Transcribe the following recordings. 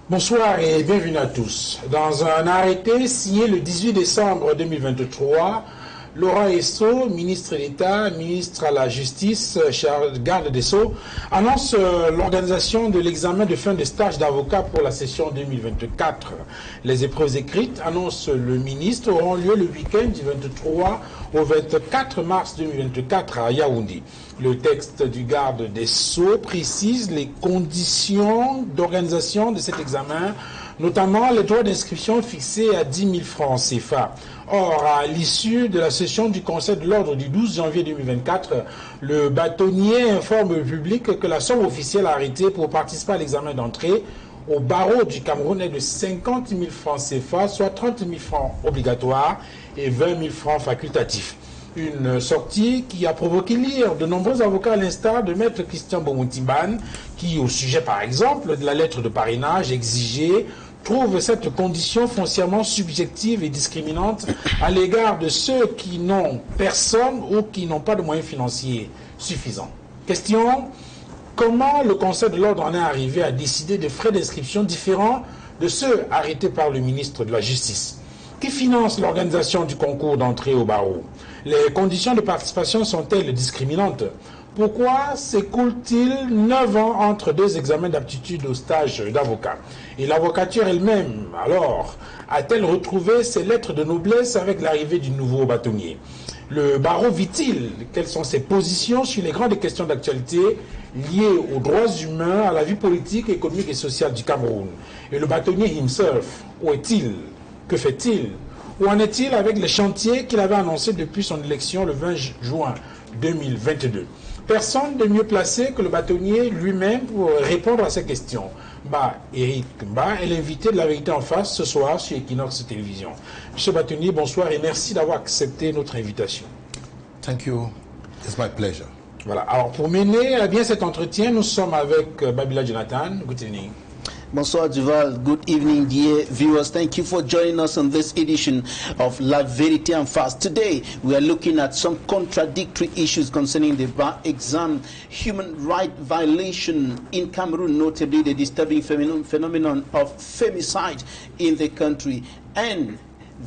Bonsoir et bienvenue à tous. Dans un arrêté signé le 18 décembre 2023, Laurent Esso, ministre d'État, ministre à la Justice, garde des Sceaux, annonce l'organisation de l'examen de fin de stage d'avocat pour la session 2024. Les épreuves écrites, annonce le ministre, auront lieu le week-end du 23 au 24 mars 2024 à Yaoundé. Le texte du garde des Sceaux précise les conditions d'organisation de cet examen, notamment les droits d'inscription fixés à 10 000 francs CFA. Or, à l'issue de la session du Conseil de l'Ordre du 12 janvier 2024, le Bâtonnier informe le public que la somme officielle arrêtée pour participer à l'examen d'entrée au barreau du Cameroun est de 50 000 francs CFA, soit 30 000 francs obligatoires et 20 000 francs facultatifs. Une sortie qui a provoqué l'ire de nombreux avocats, à l'instar de Maître Christian Boumoutimban, qui, au sujet par exemple de la lettre de parrainage exigée, trouve cette condition foncièrement subjective et discriminante à l'égard de ceux qui n'ont personne ou qui n'ont pas de moyens financiers suffisants. Question: comment le Conseil de l'Ordre en est arrivé à décider de frais d'inscription différents de ceux arrêtés par le ministre de la Justice? Qui finance l'organisation du concours d'entrée au barreau? Les conditions de participation sont-elles discriminantes? Pourquoi s'écoule-t-il 9 ans entre deux examens d'aptitude au stage d'avocat? Et l'avocature elle-même, alors, a-t-elle retrouvé ses lettres de noblesse avec l'arrivée du nouveau bâtonnier? Le barreau vit-il? Quelles sont ses positions sur les grandes questions d'actualité liées aux droits humains, à la vie politique, économique et sociale du Cameroun? Et le bâtonnier himself, où est-il? Que fait-il? Où en est-il avec les chantiers qu'il avait annoncés depuis son élection le 20 juin 2022? Personne de mieux placé que le bâtonnier lui-même pour répondre à ces questions. Éric est l'invité de la vérité en face ce soir sur Equinoxe Télévision. Monsieur Bâtonnier, bonsoir et merci d'avoir accepté notre invitation. Thank you. It's my pleasure. Voilà. Alors pour mener à bien cet entretien, nous sommes avec Babila Jonathan. Good evening. Bonsoir Duval, good evening dear viewers. Thank you for joining us on this edition of La Vérité en face. Today we are looking at some contradictory issues concerning the bar exam, human right violation in Cameroon, notably the disturbing phenomenon of femicide in the country, and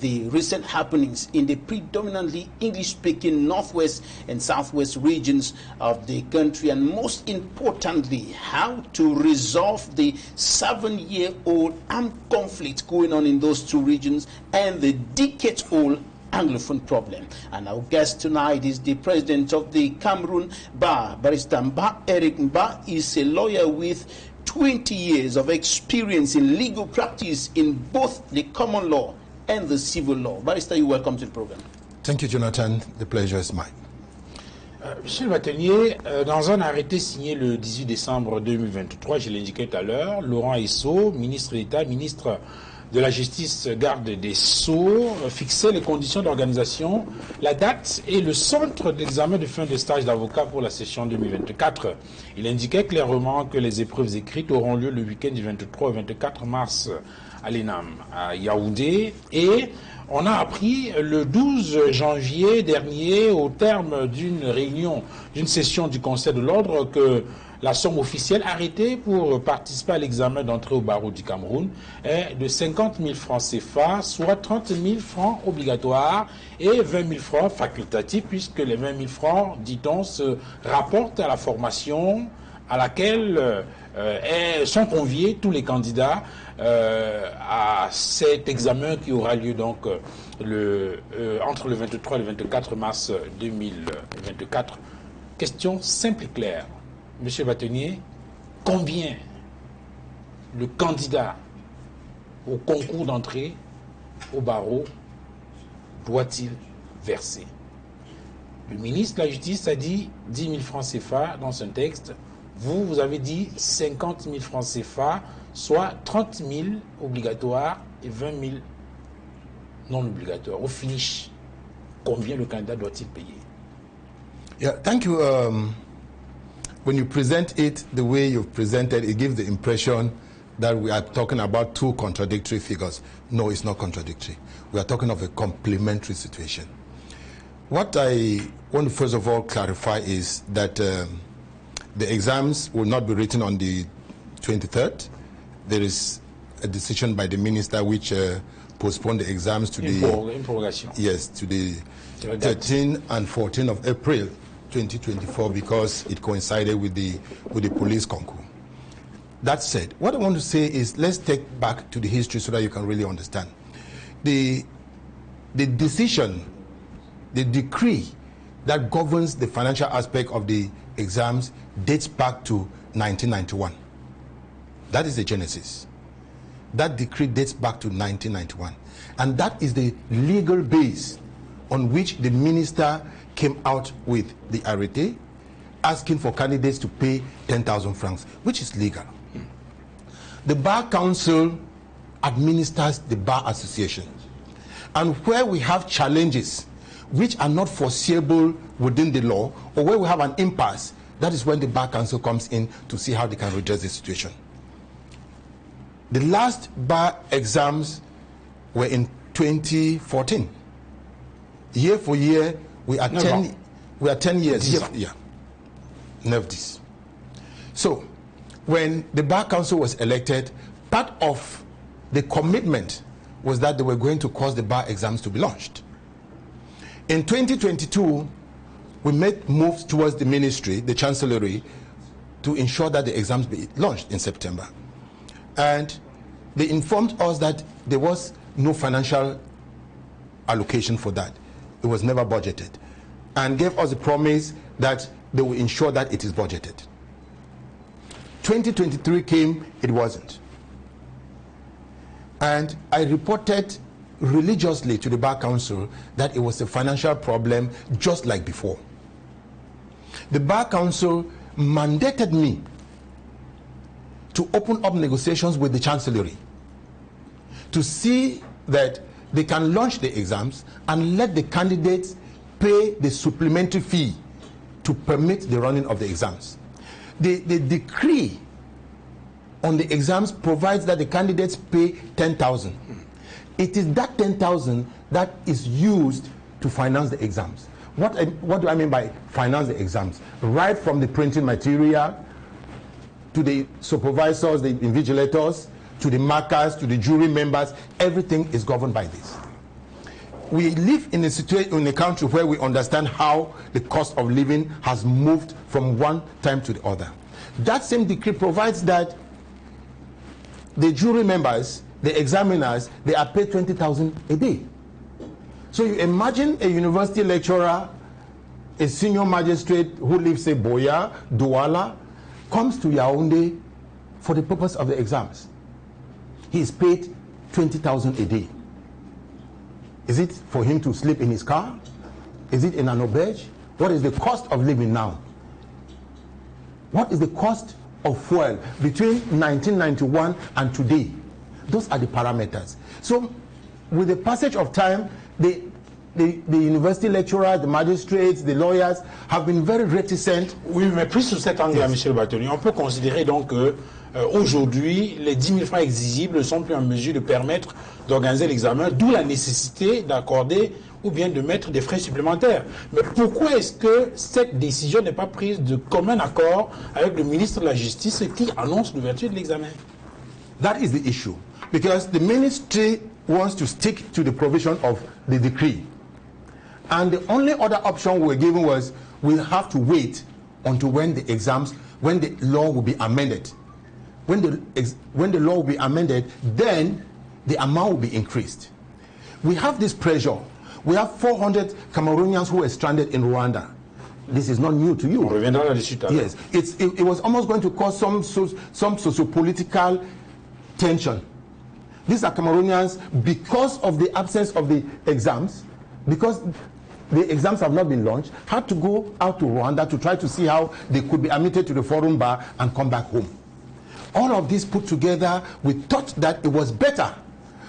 the recent happenings in the predominantly English-speaking northwest and southwest regions of the country, and most importantly, how to resolve the 7-year-old armed conflict going on in those two regions and the decade-old Anglophone problem. And our guest tonight is the president of the Cameroon Bar, Barrister Éric. Is a lawyer with 20 years of experience in legal practice in both the common law and the civil law. Barrister, you're welcome to the program. Thank you, Jonathan. The pleasure is mine. Monsieur le Bâtonnier, dans un arrêté signé le 18 décembre 2023, je l'indiquais tout à l'heure, Laurent Esso, ministre d'État, ministre de la Justice, garde des Sceaux, fixait les conditions d'organisation, la date et le centre d'examen de fin de stage d'avocat pour la session 2024. Il indiquait clairement que les épreuves écrites auront lieu le week-end du 23 au 24 mars à l'ENAM, à Yaoundé, et on a appris le 12 janvier dernier, au terme d'une réunion, d'une session du Conseil de l'Ordre, que la somme officielle arrêtée pour participer à l'examen d'entrée au barreau du Cameroun est de 50 000 francs CFA, soit 30 000 francs obligatoires et 20 000 francs facultatifs, puisque les 20 000 francs, dit-on, se rapportent à la formation à laquelle sont conviés tous les candidats à cet examen qui aura lieu donc entre le 23 et le 24 mars 2024. Question simple et claire. Monsieur Bâtonnier, combien le candidat au concours d'entrée au barreau doit-il verser? Le ministre de la Justice a dit 10 000 francs CFA dans son texte. Vous avez dit 50 000 francs CFA, soit 30 000 obligatoires et 20 000 non obligatoires. Au finish, combien le candidat doit-il payer? Yeah, thank you. When you present it the way you've presented, it gives the impression that we are talking about two contradictory figures. No, it's not contradictory. We are talking of a complementary situation. What I want to first of all clarify is that the exams will not be written on the 23rd. There is a decision by the minister which postponed the exams to the 13 and 14 of April 2024 because it coincided with the police concours. That said, what I want to say is let's take back to the history so that you can really understand. The decision, the decree that governs the financial aspect of the exams dates back to 1991. That is the genesis. That decree dates back to 1991. And that is the legal base on which the minister came out with the Vérité, asking for candidates to pay 10,000 francs, which is legal. The Bar Council administers the Bar Association. And where we have challenges which are not foreseeable within the law, or where we have an impasse, that is when the Bar Council comes in to see how they can redress the situation. The last bar exams were in 2014. Year for year, we are 10 years. Yeah. Never this. So, when the Bar Council was elected, part of the commitment was that they were going to cause the bar exams to be launched. In 2022, we made moves towards the ministry, the chancellery, to ensure that the exams be launched in September. And they informed us that there was no financial allocation for that. It was never budgeted. And gave us a promise that they will ensure that it is budgeted. 2023 came, it wasn't. And I reported religiously to the Bar Council that it was a financial problem just like before. The Bar Council mandated me to open up negotiations with the Chancellery to see that they can launch the exams and let the candidates pay the supplementary fee to permit the running of the exams. The decree on the exams provides that the candidates pay 10,000. It is that 10,000 that is used to finance the exams. What do I mean by finance the exams? Right from the printing material to the supervisors, the invigilators, to the markers, to the jury members, everything is governed by this. We live in a situation, in a country where we understand how the cost of living has moved from one time to the other. That same decree provides that the jury members, the examiners, they are paid 20,000 a day. So you imagine a university lecturer, a senior magistrate who lives in Boya, Douala, comes to Yaoundé for the purpose of the exams. He is paid 20,000 a day. Is it for him to sleep in his car? Is it in an auberge? What is the cost of living now? What is the cost of fuel between 1991 and today? Those are the parameters. So with the passage of time, the university lecturers, the magistrates, the lawyers have been very reticent. Oui, mais plus sur cet angle-là, yes. Monsieur le Bâtonnier, on peut considérer donc que aujourd'hui, les 10 000 francs exigibles ne sont plus en mesure de permettre d'organiser l'examen, d'où la nécessité d'accorder ou bien de mettre des frais supplémentaires. Mais pourquoi est-ce que cette décision n'est pas prise de commun accord avec le ministre de la Justice qui annonce l'ouverture de l'examen? That is the issue. Because the ministry wants to stick to the provision of the decree. And the only other option we were given was we'll have to wait until when the law will be amended. When the law will be amended, then the amount will be increased. We have this pressure. We have 400 Cameroonians who were stranded in Rwanda. This is not new to you. Yes, it was almost going to cause some socio-political tension. These are Cameroonians, because of the absence of the exams, because the exams have not been launched, had to go out to Rwanda to try to see how they could be admitted to the foreign bar and come back home. All of this put together, we thought that it was better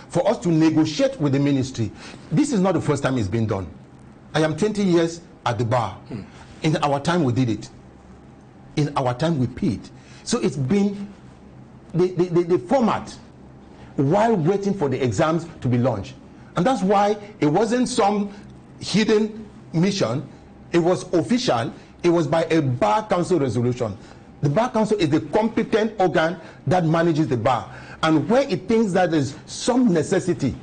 for us to negotiate with the ministry. This is not the first time it's been done. I am 20 years at the bar. In our time we did it. In our time we paid. So it's been the format while waiting for the exams to be launched. And that's why it wasn't some hidden mission. It was official. It was by a Bar Council resolution. The Bar Council is the competent organ that manages the bar. And where it thinks that there's some necessity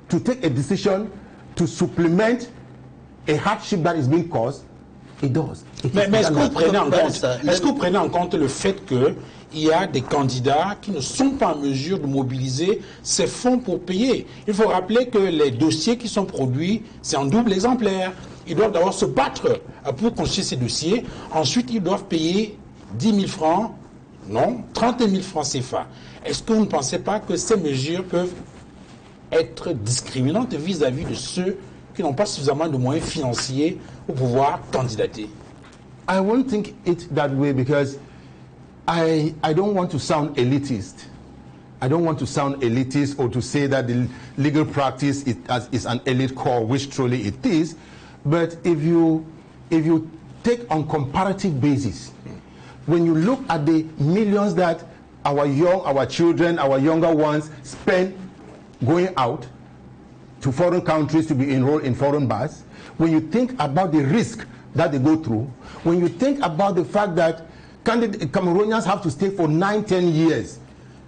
to take a decision to supplement a hardship that is being caused, it does. Mais est-ce que vous prenez en compte le fait qu'il y a des candidats qui ne sont pas en mesure de mobiliser ces fonds pour payer? Il faut rappeler que les dossiers qui sont produits, c'est en double exemplaire. Ils doivent d'abord se battre pour constituer ces dossiers. Ensuite, ils doivent payer 10 000 francs, non, 30 000 francs CFA. Est-ce que vous ne pensez pas que ces mesures peuvent être discriminantes vis-à-vis de ceux qui n'ont pas suffisamment de moyens financiers pour pouvoir candidater? I won't think it that way because I don't want to sound elitist. I don't want to sound elitist or to say that the legal practice is an elite core, which truly it is. But if you take on comparative basis, when you look at the millions that our children, our younger ones spend going out to foreign countries to be enrolled in foreign bars, when you think about the risk that they go through, when you think about the fact that Cameroonians have to stay for 9-10 years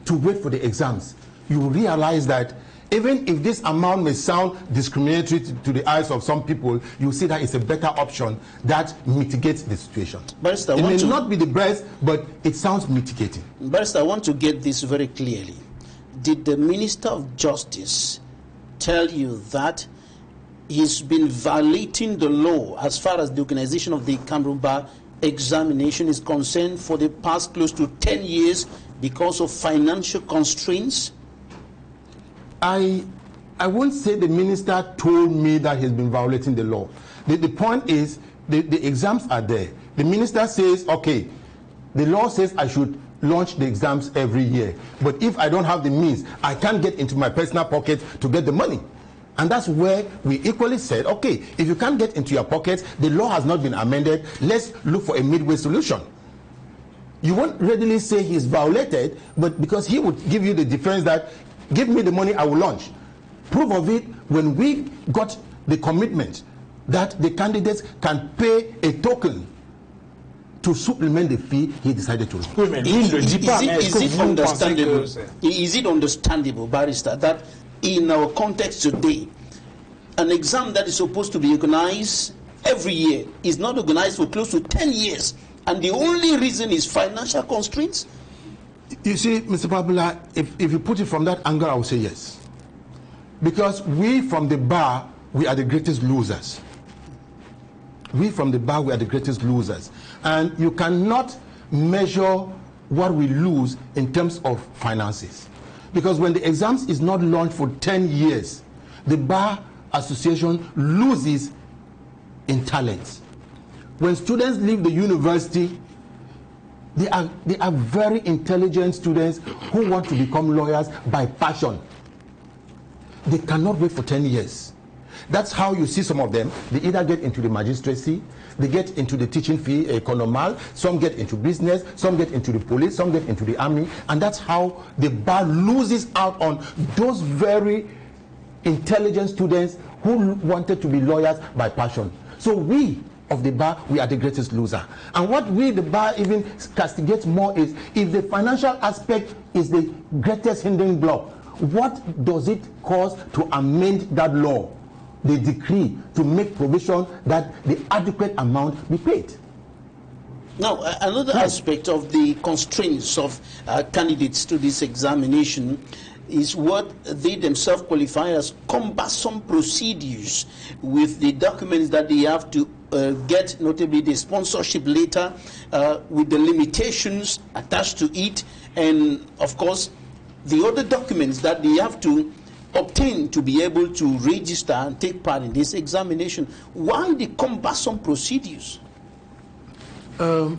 to wait for the exams, you realize that even if this amount may sound discriminatory to the eyes of some people, you see that it's a better option that mitigates the situation. Barrister, it may not be the best, but it sounds mitigating. Barrister, I want to get this very clearly. Did the Minister of Justice tell you that he's been violating the law as far as the organization of the Cameroon Bar examination is concerned for the past close to 10 years because of financial constraints? I won't say the minister told me that he's been violating the law. The point is the exams are there. The minister says, okay, the law says I should launch the exams every year. But if I don't have the means, I can't get into my personal pocket to get the money. And that's where we equally said, okay, if you can't get into your pockets, the law has not been amended, let's look for a midway solution. You won't readily say he's violated, but because he would give you the defense that, give me the money, I will launch. Proof of it, when we got the commitment that the candidates can pay a token to supplement the fee, he decided to launch. Is it understandable, Barrister, that in our context today, an exam that is supposed to be organized every year is not organized for close to 10 years, and the only reason is financial constraints? You see, Mr. Babula, if you put it from that angle, I would say yes. Because we from the bar, we are the greatest losers. We from the bar, we are the greatest losers. And you cannot measure what we lose in terms of finances. Because when the exams is not launched for 10 years, the Bar Association loses in talents. When students leave the university, they are very intelligent students who want to become lawyers by passion. They cannot wait for 10 years. That's how you see some of them. They either get into the magistracy, they get into the teaching field, economal, some get into business, some get into the police, some get into the army, and that's how the bar loses out on those very intelligent students who wanted to be lawyers by passion. So we of the bar, we are the greatest loser. And what we, the bar, even castigates more is if the financial aspect is the greatest hindering block, what does it cost to amend that law, the decree, to make provision that the adequate amount be paid? Now, another aspect of the constraints of candidates to this examination is what they themselves qualify as cumbersome procedures with the documents that they have to get, notably the sponsorship letter with the limitations attached to it, and of course the other documents that they have to obtain to be able to register and take part in this examination. Why the cumbersome procedures? I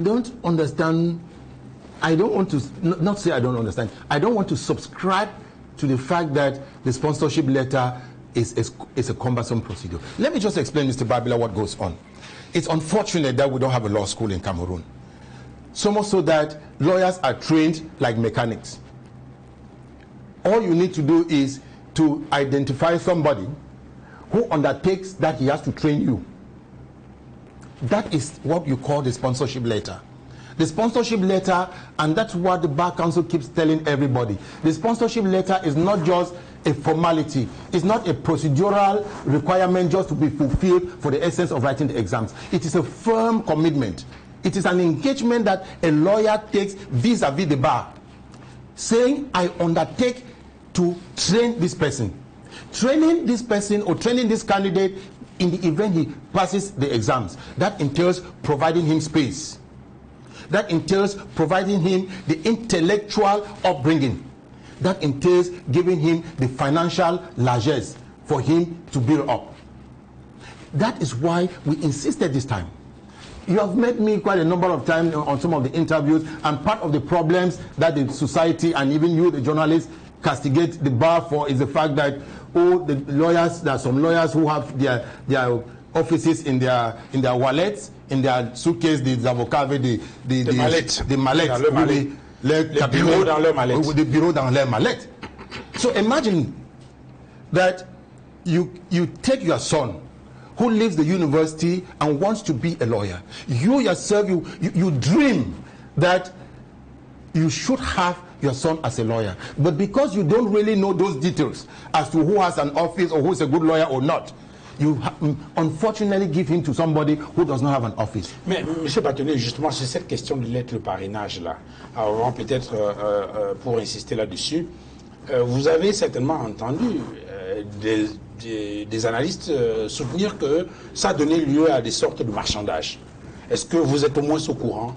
don't understand. I don't want to, not say I don't understand, I don't want to subscribe to the fact that the sponsorship letter is a cumbersome procedure. Let me just explain, Mr. Babila, what goes on. It's unfortunate that we don't have a law school in Cameroon. So much so that lawyers are trained like mechanics. All you need to do is to identify somebody who undertakes that he has to train you. That is what you call the sponsorship letter. The sponsorship letter, and that's what the Bar Council keeps telling everybody. The sponsorship letter is not just a formality. It's not a procedural requirement just to be fulfilled for the essence of writing the exams. It is a firm commitment. It is an engagement that a lawyer takes vis-a-vis the bar, saying, I undertake to train this person. Training this person or training this candidate in the event he passes the exams. That entails providing him space. That entails providing him the intellectual upbringing. That entails giving him the financial largesse for him to build up. That is why we insisted this time. You have met me quite a number of times on some of the interviews, and part of the problems that the society and even you, the journalists, castigate the bar for is the fact that, oh, the lawyers, there are some lawyers who have their offices in their wallets, in their suitcase, the Avocat, the mallet. Le bureau dans leur mallette. The bureau dans leur mallette. So imagine that you take your son who leaves the university and wants to be a lawyer. You yourself, you dream that you should have your son as a lawyer. But because you don't really know those details as to who has an office or who is a good lawyer or not, you unfortunately give him to somebody who does not have an office. Mais M. Bâtonnier, justement, sur cette question de lettre, le parrainage là, avant peut-être pour insister là-dessus, vous avez certainement entendu des analystes soutenir que ça a donné lieu à des sortes de marchandage. Est-ce que vous êtes au moins au courant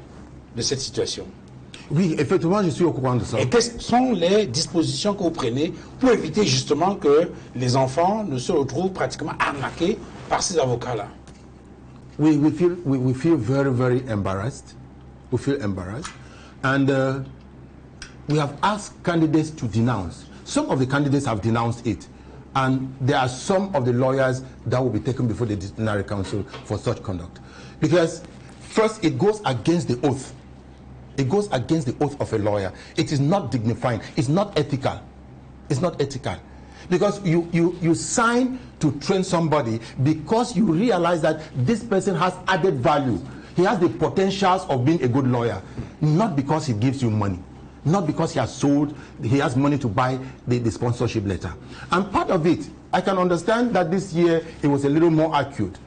de cette situation? Oui, effectivement, je suis au courant de ça. Et quelles sont les dispositions que vous prenez pour éviter justement que les enfants ne se retrouvent pratiquement arnaqués par ces avocats-là? We feel very, very embarrassed. We feel embarrassed. And we have asked candidates to denounce. Some of the candidates have denounced it. And there are some of the lawyers that will be taken before the disciplinary council for such conduct. Because first, it goes against the oath. It goes against the oath of a lawyer. It is not dignifying. It's not ethical. It's not ethical. Because you sign to train somebody because you realize that this person has added value. He has the potentials of being a good lawyer. Not because he gives you money. Not because he has sold, he has money to buy the sponsorship letter. And part of it, I can understand that this year it was a little more acute.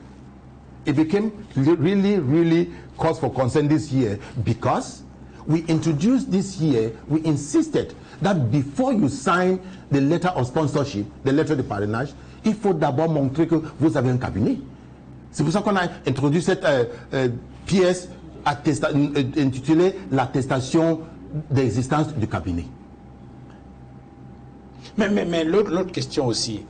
It became really, really cause for concern this year because we introduced this year, we insisted that before you sign the letter of sponsorship, the letter de parrainage, il faut d'abord montrer que vous avez un cabinet. C'est pour ça qu'on a introduit cette pièce intitulée l'attestation d'existence du cabinet. Mais l'autre question aussi,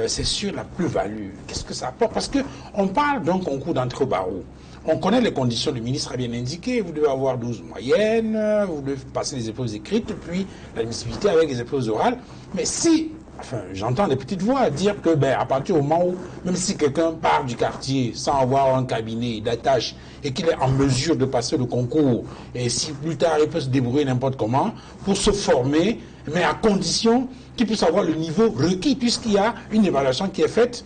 c'est sur la plus-value. Qu'est-ce que ça apporte? Parce qu'on parle d'un concours d'entrée au barreau. On connaît les conditions, le ministre a bien indiqué, vous devez avoir 12 moyennes, vous devez passer les épreuves écrites, puis l'admissibilité avec les épreuves orales. Mais si, enfin, j'entends des petites voix dire que, à partir du moment où, même si quelqu'un part du quartier sans avoir un cabinet d'attache et qu'il est en mesure de passer le concours, et si plus tard il peut se débrouiller n'importe comment, pour se former, mais à condition qu'il puisse avoir le niveau requis, puisqu'il y a une évaluation qui est faite,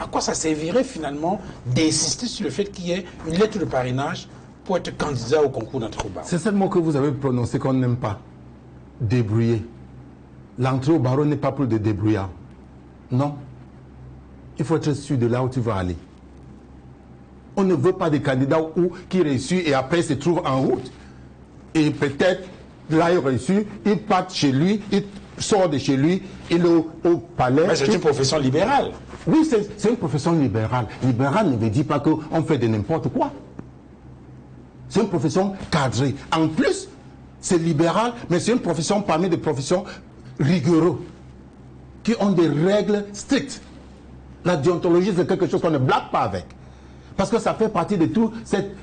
à quoi ça servirait finalement d'insister sur le fait qu'il y ait une lettre de parrainage pour être candidat au concours d'entrée au barreau? C'est ce mot que vous avez prononcé qu'on n'aime pas. Débrouiller. L'entrée au barreau n'est pas pour des débrouillards. Non. Il faut être sûr de là où tu vas aller. On ne veut pas des candidats qui réussissent et après se trouvent en route. Et peut-être, là, il réussit, il part chez lui, il sort de chez lui, il est au palais. Mais c'est une profession libérale. Oui, c'est une profession libérale. Libérale ne veut dire pas qu'on fait de n'importe quoi. C'est une profession cadrée. En plus, c'est libéral, mais c'est une profession parmi des professions rigoureuses, qui ont des règles strictes. La déontologie, c'est quelque chose qu'on ne blague pas avec. Parce que ça fait partie de toute cette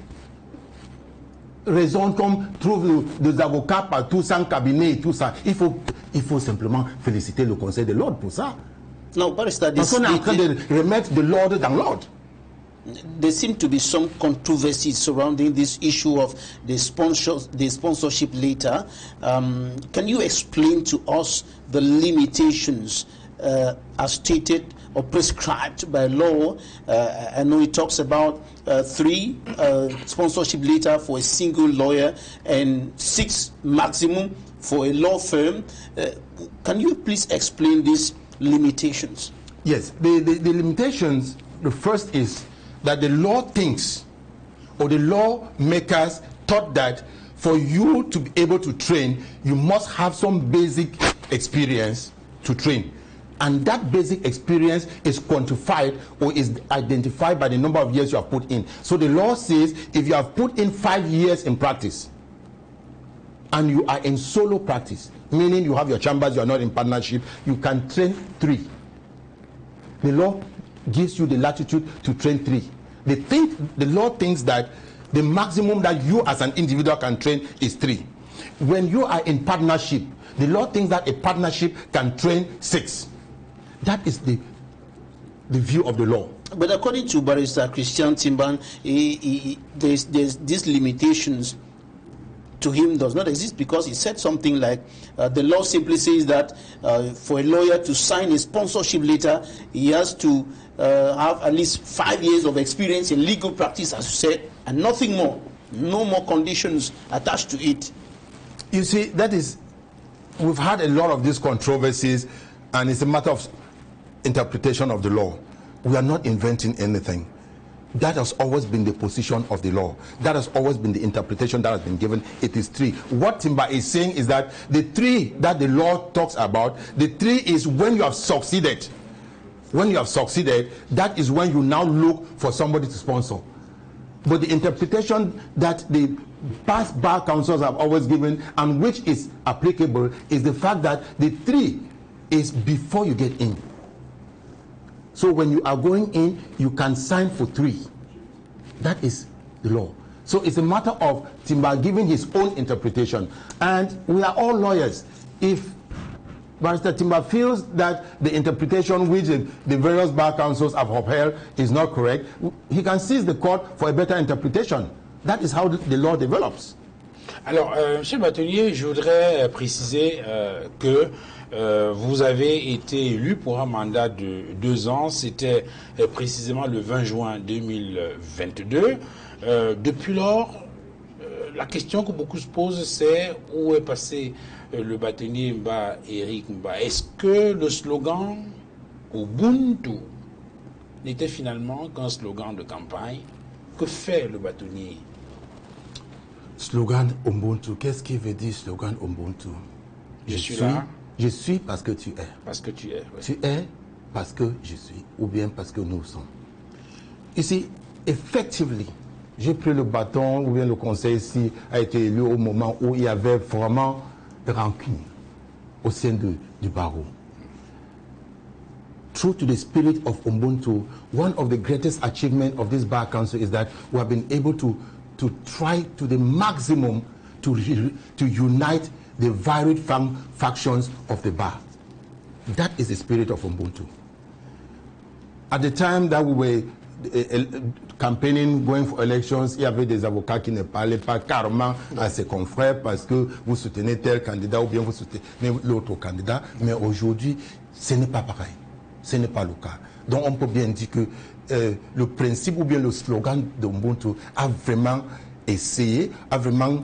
raison qu'on trouve des avocats partout, sans cabinet et tout ça. Il faut simplement féliciter le Conseil de l'ordre pour ça. No, Barrister, parce qu'on est en train de remettre de l'ordre dans l'ordre. there seem to be some controversy surrounding this issue of the sponsorship letter. Can you explain to us the limitations as stated or prescribed by law? I know it talks about 3 sponsorship letter for a single lawyer and 6 maximum for a law firm. Can you please explain these limitations? Yes, the limitations, the first is that the law thinks, or the lawmakers thought that for you to be able to train, you must have some basic experience to train. And that basic experience is quantified or is identified by the number of years you have put in. So the law says if you have put in 5 years in practice and you are in solo practice, meaning you have your chambers, you are not in partnership, you can train 3. The law gives you the latitude to train 3. The law thinks that the maximum that you as an individual can train is 3. When you are in partnership, the law thinks that a partnership can train 6. That is the view of the law. But according to Barrister Christian Timban, there's these limitations to him does not exist, because he said something like the law simply says that for a lawyer to sign a sponsorship letter, he has to have at least 5 years of experience in legal practice, as you said, and nothing more. No more conditions attached to it. You see, that is, we've had a lot of these controversies, and it's a matter of interpretation of the law. We are not inventing anything. That has always been the position of the law. That has always been the interpretation that has been given. It is 3. What Timba is saying is that the 3 that the law talks about, the 3 is when you have succeeded. When you have succeeded, that is when you now look for somebody to sponsor. But the interpretation that the past bar councils have always given, and which is applicable, is the fact that the 3 is before you get in. So when you are going in, you can sign for 3. That is the law. So it's a matter of Timba giving his own interpretation. And we are all lawyers. If Barrister Timba feels that the interpretation which the various bar councils have upheld is not correct, he can seize the court for a better interpretation. That is how the law develops. Alors, M. Bâtonnier, je voudrais préciser que vous avez été élu pour un mandat de 2 ans. C'était précisément le 20 juin 2022. Depuis lors, la question que beaucoup se posent, c'est où est passé le bâtonnier Mba, Éric Mba. Est-ce que le slogan Ubuntu n'était finalement qu'un slogan de campagne? Que fait le bâtonnier? Slogan Ubuntu, qu'est-ce qui veut dire slogan Ubuntu? Je suis là. Je suis parce que tu es. Parce que tu es. Oui. Tu es parce que je suis, ou bien parce que nous sommes. Ici, effectivement, j'ai pris le bâton, ou bien le conseil ici a été élu au moment où il y avait vraiment de rancune au sein du barreau. True to the spirit of Ubuntu, one of the greatest achievements of this bar council is that we have been able to try to the maximum to unite the varied factions of the bar. That is the spirit of Ubuntu. At the time that we were campaigning, going for elections, il y avait des avocats qui ne parlaient pas carrément à ses confrères parce que vous soutenez tel candidat ou bien vous soutenez l'autre candidat. Mais aujourd'hui, ce n'est pas pareil. Ce n'est pas le cas. Donc on peut bien dire que le principe ou bien le slogan d'Ubuntu a vraiment essayé, a vraiment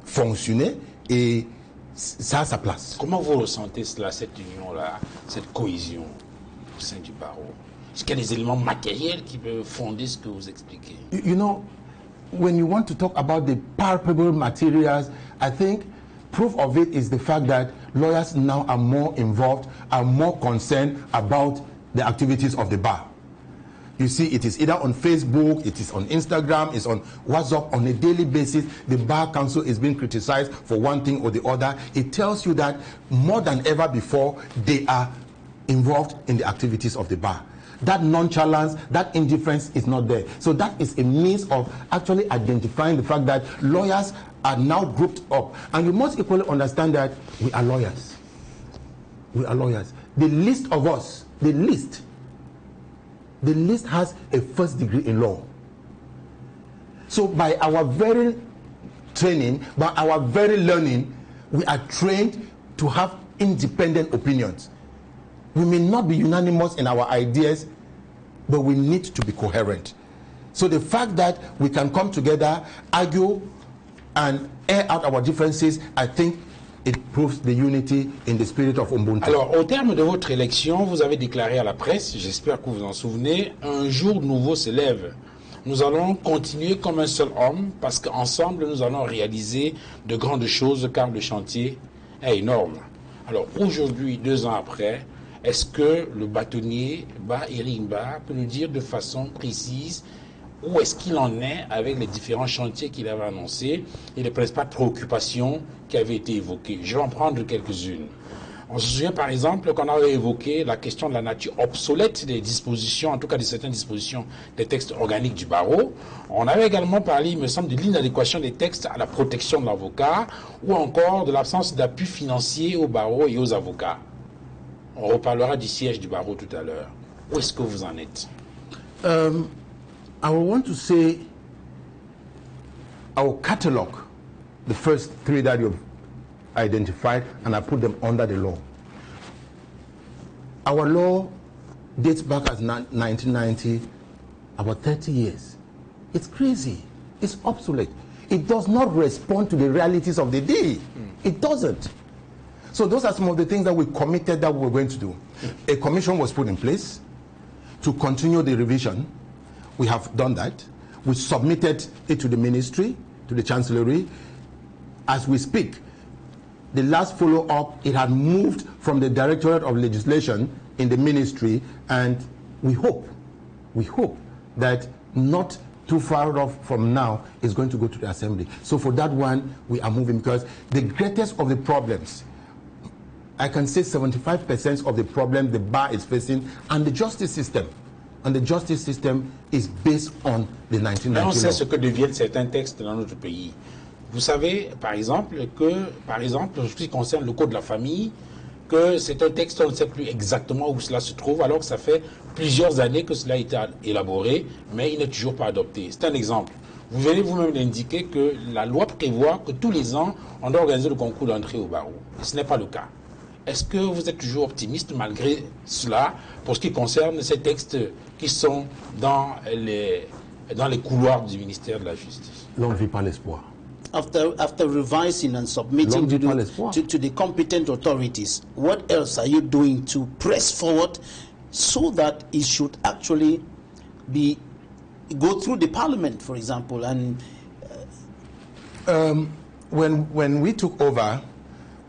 fonctionné. Et ça a sa place. Comment vous ressentez cela, cette union-là, cette cohésion au sein du barreau? Est-ce qu'il y a des éléments matériels qui peuvent fonder ce que vous expliquez? You know, when you want to talk about the palpable materials, I think proof of it is the fact that lawyers now are more involved, are more concerned about the activities of the bar. You see, it is either on Facebook, it is on Instagram, it's on WhatsApp on a daily basis. The Bar Council is being criticized for one thing or the other. It tells you that more than ever before, they are involved in the activities of the bar. That nonchalance, that indifference is not there. So that is a means of actually identifying the fact that lawyers are now grouped up. And you must equally understand that we are lawyers. We are lawyers. The least of us, the the list has a first degree in law. So by our very training, by our very learning, we are trained to have independent opinions. We may not be unanimous in our ideas, but we need to be coherent. So the fact that we can come together, argue, and air out our differences, I think it proves the unity in the spirit of Ubuntu. Alors, au terme de votre élection, vous avez déclaré à la presse, j'espère que vous vous en souvenez, un jour nouveau se lève. Nous allons continuer comme un seul homme, parce qu'ensemble, nous allons réaliser de grandes choses, car le chantier est énorme. Alors, aujourd'hui, 2 ans après, est-ce que le bâtonnier, Éric peut nous dire de façon précise où est-ce qu'il en est avec les différents chantiers qu'il avait annoncés et les principales préoccupations qui avaient été évoquées? Je vais en prendre quelques-unes. On se souvient par exemple qu'on avait évoqué la question de la nature obsolète des dispositions, en tout cas de certaines dispositions des textes organiques du barreau. On avait également parlé, il me semble, de l'inadéquation des textes à la protection de l'avocat ou encore de l'absence d'appui financier au barreau et aux avocats. On reparlera du siège du barreau tout à l'heure. Où est-ce que vous en êtes? I want to say I will catalog the first 3 that you've identified and I put them under the law. Our law dates back as 1990, about 30 years. It's crazy. It's obsolete. It does not respond to the realities of the day. It doesn't. So those are some of the things that we committed that we were going to do. A commission was put in place to continue the revision. We have done that. We submitted it to the ministry, to the chancellery. As we speak, the last follow-up, it had moved from the Directorate of Legislation in the ministry, and we hope that not too far off from now is going to go to the assembly. So for that one, we are moving, because the greatest of the problems, I can say 75% of the problem the bar is facing, and the justice system. And the justice system is based on the 1990 law. On sait ce que deviennent certains textes dans notre pays. Vous savez, par exemple, en ce qui concerne le code de la famille, que c'est un texte, on ne sait plus exactement où cela se trouve, alors que ça fait plusieurs années que cela a été élaboré, mais il n'est toujours pas adopté. C'est un exemple. Vous venez vous-même d'indiquer que la loi prévoit que tous les ans, on doit organiser le concours d'entrée au barreau. Et ce n'est pas le cas. Est-ce que vous êtes toujours optimiste malgré cela pour ce qui concerne ces textes qui sont dans les couloirs du ministère de la Justice? L'on ne vit pas l'espoir. After revising and submitting to the competent authorities, what else are you doing to press forward so that it should actually go through the parliament, for example? And when we took over,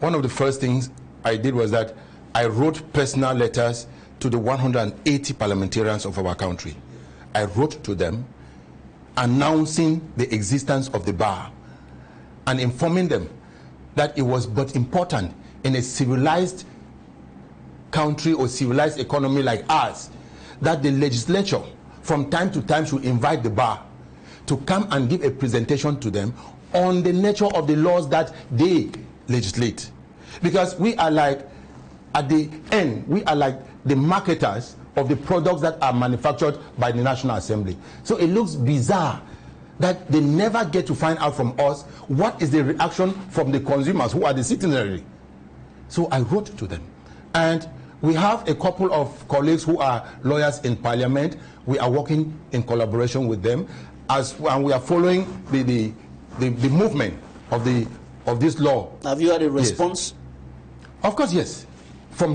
one of the first things I did was that I wrote personal letters to the 180 parliamentarians of our country. I wrote to them announcing the existence of the bar and informing them that it was but important in a civilized country or civilized economy like ours that the legislature from time to time should invite the bar to come and give a presentation to them on the nature of the laws that they legislate. Because we are like, at the end, we are like the marketers of the products that are manufactured by the National Assembly. So it looks bizarre that they never get to find out from us what is the reaction from the consumers who are the citizenry. So I wrote to them. And we have a couple of colleagues who are lawyers in Parliament. We are working in collaboration with them, and we are following the movement of this law. Have you had a response? Yes. Of course, yes. From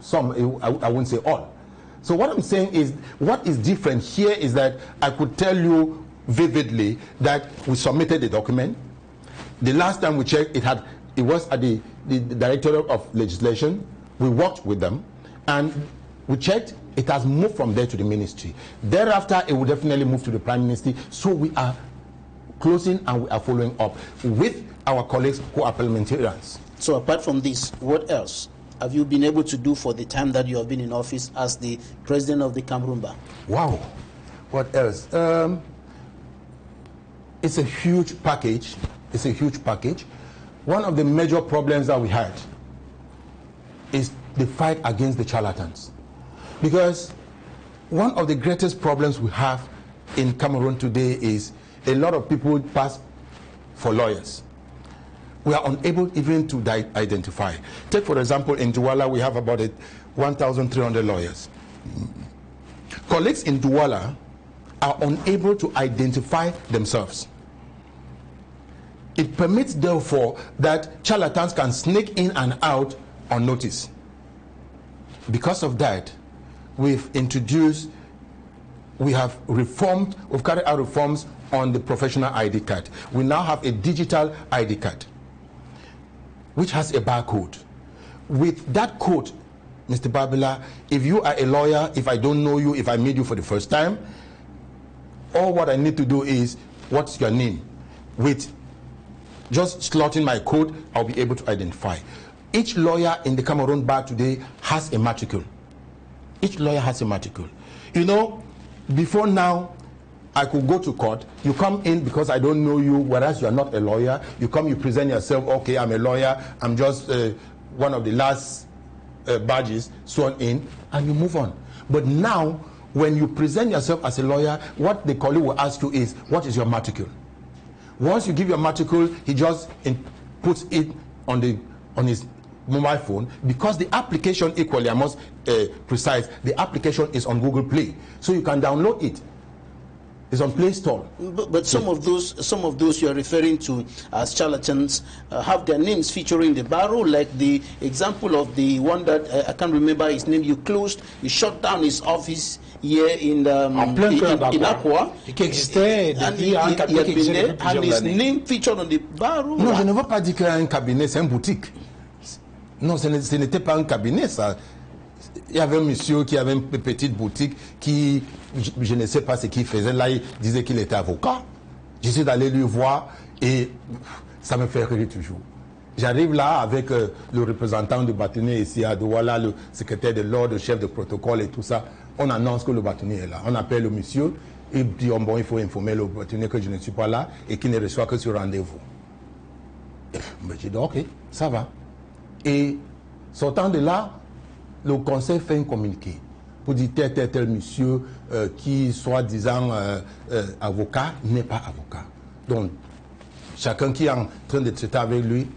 some, I won't say all. So what I'm saying is, what is different here is that I could tell you vividly that we submitted the document. The last time we checked, it was at the Directorate of Legislation. We worked with them, and we checked. It has moved from there to the ministry. Thereafter, it will definitely move to the Prime Minister. So we are closing and we are following up with our colleagues who are parliamentarians. So apart from this, what else have you been able to do for the time that you have been in office as the president of the Cameroon Bar? Wow. What else? It's a huge package. It's a huge package. One of the major problems that we had is the fight against the charlatans. Because one of the greatest problems we have in Cameroon today is a lot of people pass for lawyers. We are unable even to identify. Take, for example, in Douala, we have about 1,300 lawyers. Colleagues in Douala are unable to identify themselves. It permits, therefore, that charlatans can sneak in and out on notice. Because of that, we've carried out reforms on the professional ID card. We now have a digital ID card, which has a barcode. With that code, Mr. Babila, if you are a lawyer, if I don't know you, if I meet you for the first time, all what I need to do is, what's your name? With just slotting my code, I'll be able to identify. Each lawyer in the Cameroon bar today has a matricule. Each lawyer has a matricule. You know, before now, I could go to court. You come in because I don't know you, whereas you are not a lawyer. You come, you present yourself, okay, I'm a lawyer. I'm just one of the last badges sworn in, and you move on. But now, when you present yourself as a lawyer, what the colleague will ask you is, what is your matricule? Once you give your matricule, he just puts it on his mobile phone, because the application, equally, I must precise, the application is on Google Play, so you can download it. It's on Play Store. But some of those you are referring to as charlatans have their names featuring the barrow, like the example of the one that I can't remember his name. You shut down his office here in Aqua. And his name featured on the barrow. Non, je ne veux pas dire qu'un cabinet, c'est une boutique. Non, ce n'était pas un cabinet, ça. Il y avait un monsieur qui avait une petite boutique qui, je ne sais pas ce qu'il faisait. Là, il disait qu'il était avocat. J'essaie d'aller lui voir et ça me fait rire toujours. J'arrive là avec le représentant du Bâtonnier ici à Douala, le secrétaire de l'ordre, le chef de protocole et tout ça. On annonce que le Bâtonnier est là. On appelle le monsieur et dit oh, bon, il faut informer le Bâtonnier que je ne suis pas là et qu'il ne reçoit que sur rendez-vous. J'ai dit ok, ça va. Et sortant de là, le conseil fait un communiqué pour dire tel monsieur qui, soi-disant avocat, n'est pas avocat. Donc, chacun qui est en train de traiter avec lui...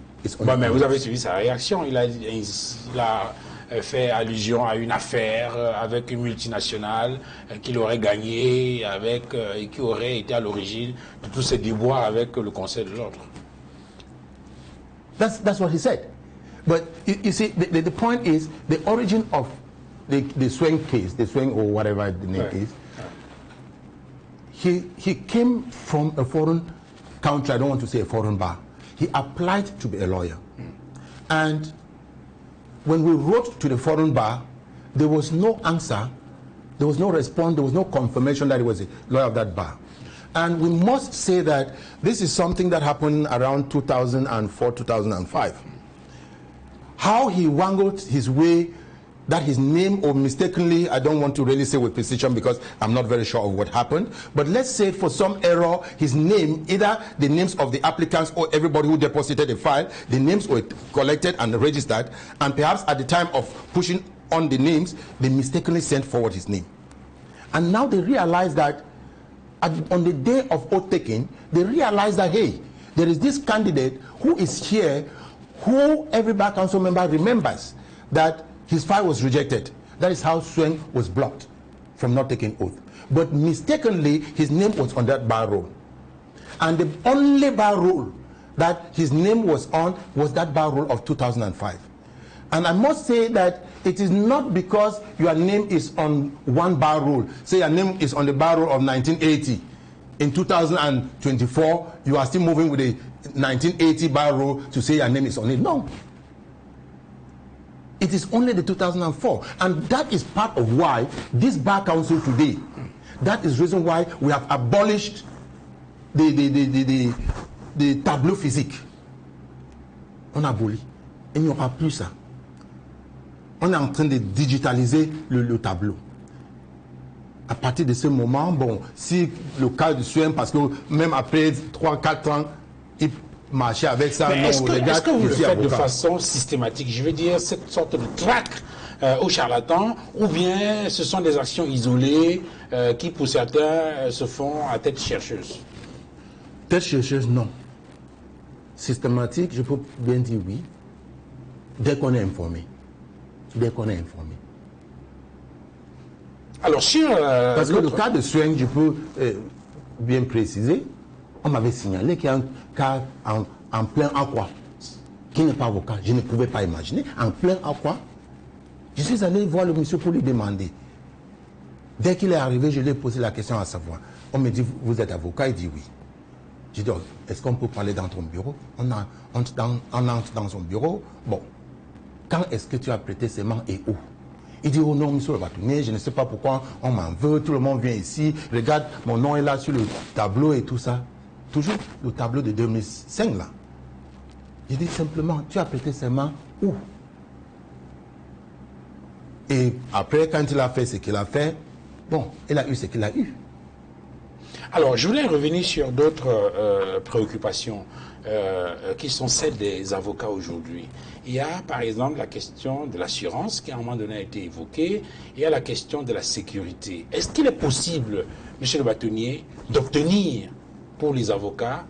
Bon, mais vous avez suivi sa réaction. Il a fait allusion à une affaire avec une multinationale qu'il aurait gagné et qui aurait été à l'origine de tous ces déboires avec le conseil de l'ordre. That's what he said. But you see, the point is, the origin of the Swing case, the Swing or whatever the name is, he came from a foreign country, I don't want to say a foreign bar. He applied to be a lawyer. And when we wrote to the foreign bar, there was no answer, there was no response, there was no confirmation that he was a lawyer of that bar. And we must say that this is something that happened around 2004, 2005. How he wangled his way, that his name, or mistakenly, I don't want to really say with precision because I'm not very sure of what happened, but let's say for some error, his name, either the names of the applicants or everybody who deposited a file, the names were collected and registered, and perhaps at the time of pushing on the names, they mistakenly sent forward his name. And now they realize that on the day of oath taking, they realize that, hey, there is this candidate who is here, who every bar council member remembers that his file was rejected. That is how Swing was blocked from not taking oath. But mistakenly, his name was on that bar roll. And the only bar roll that his name was on was that bar roll of 2005. And I must say that it is not because your name is on one bar roll. Say your name is on the bar roll of 1980. In 2024, you are still moving with the 1980 bar roll to say your name is on it. No. It is only the 2004. And that is part of why this bar council today, that is the reason why we have abolished the tableau physique. On a aboli. Il n'y aura plus ça. On est en train de digitaliser le tableau. À partir de ce moment, bon, si le cas de Swing, parce que même après 3-4 ans, il marchait avec ça. Est-ce que vous le faites de façon systématique? Je veux dire, cette sorte de traque aux charlatans, ou bien ce sont des actions isolées qui, pour certains, se font à tête chercheuse? Tête chercheuse, non. Systématique, je peux bien dire oui. Dès qu'on est informé. Dès qu'on est informé. Alors, sur... Parce que le cas de Swing, je peux bien préciser, on m'avait signalé qu'il y a un cas en plein aqua, qui n'est pas avocat. Je ne pouvais pas imaginer. En plein aqua, je suis allé voir le monsieur pour lui demander. Dès qu'il est arrivé, je lui ai posé la question à savoir. On me dit, vous êtes avocat? Il dit oui. J'ai dit, est-ce qu'on peut parler dans ton bureau? On entre dans son bureau. Bon, quand est-ce que tu as prêté serment et où? Il dit, oh non, monsieur le bâtonnier, je ne sais pas pourquoi on m'en veut, tout le monde vient ici, regarde, mon nom est là sur le tableau et tout ça. Toujours le tableau de 2005 là. J'ai dit simplement, tu as prêté serment où? Et après, quand il a fait ce qu'il a fait, bon, il a eu ce qu'il a eu. Alors, je voulais revenir sur d'autres préoccupations qui sont celles des avocats aujourd'hui. Il y a, par exemple, la question de l'assurance qui, à un moment donné, a été évoquée. Il y a la question de la sécurité. Est-ce qu'il est possible, monsieur le bâtonnier, d'obtenir pour les avocats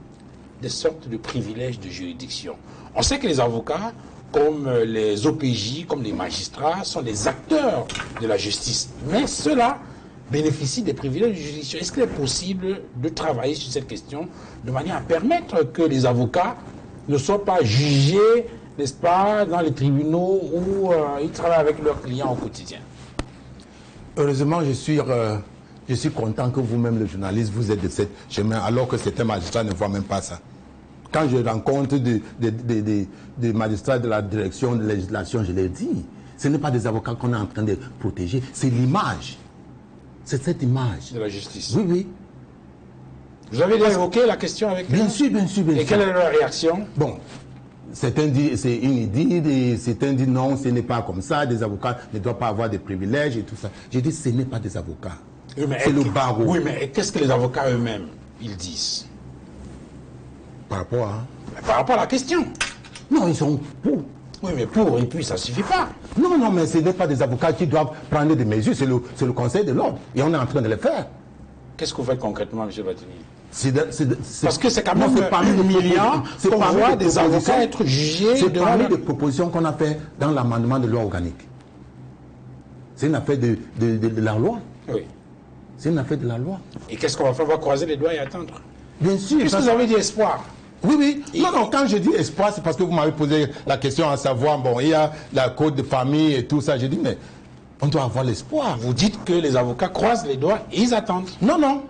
des sortes de privilèges de juridiction? On sait que les avocats, comme les OPJ, comme les magistrats, sont des acteurs de la justice. Mais ceux-là bénéficient des privilèges de juridiction. Est-ce qu'il est possible de travailler sur cette question de manière à permettre que les avocats ne soient pas jugés, n'est-ce pas, dans les tribunaux où ils travaillent avec leurs clients au quotidien? Heureusement, je suis content que vous-même, le journaliste, vous êtes de ce chemin, alors que certains magistrats ne voient même pas ça. Quand je rencontre des magistrats de la direction de législation, je leur dis, ce n'est pas des avocats qu'on est en train de protéger, c'est l'image. C'est cette image. De la justice. Oui, oui. Vous avez déjà évoqué la question avec eux? Bien sûr, bien sûr, bien sûr. Et quelle est leur réaction? Bon. Certains disent c'est inédit, et certains disent non, ce n'est pas comme ça, des avocats ne doivent pas avoir de privilèges et tout ça. J'ai dit ce n'est pas des avocats. Oui, c'est le barreau. Oui, mais qu'est-ce que les avocats eux-mêmes, ils disent? Par rapport à... Par rapport à la question. Non, ils sont pour. Oui, mais pour et puis ça ne suffit pas. Non, non, mais ce n'est pas des avocats qui doivent prendre des mesures, c'est le Conseil de l'ordre. Et on est en train de le faire. Qu'est-ce que vous faites concrètement, M. Bâtonnier? Parce que c'est quand même humiliant qu'on voit des avocats être jugés. C'est parmi les propositions qu'on a fait dans l'amendement de loi organique. C'est une affaire de la loi. Oui. C'est une affaire de la loi. Et qu'est-ce qu'on va faire? On va croiser les doigts et attendre. Bien sûr. Puisque vous avez dit espoir. Oui, oui. Non, non, quand je dis espoir, c'est parce que vous m'avez posé la question à savoir, bon, il y a la code de famille et tout ça. J'ai dit, mais on doit avoir l'espoir. Vous dites que les avocats croisent les doigts et ils attendent. Non, non.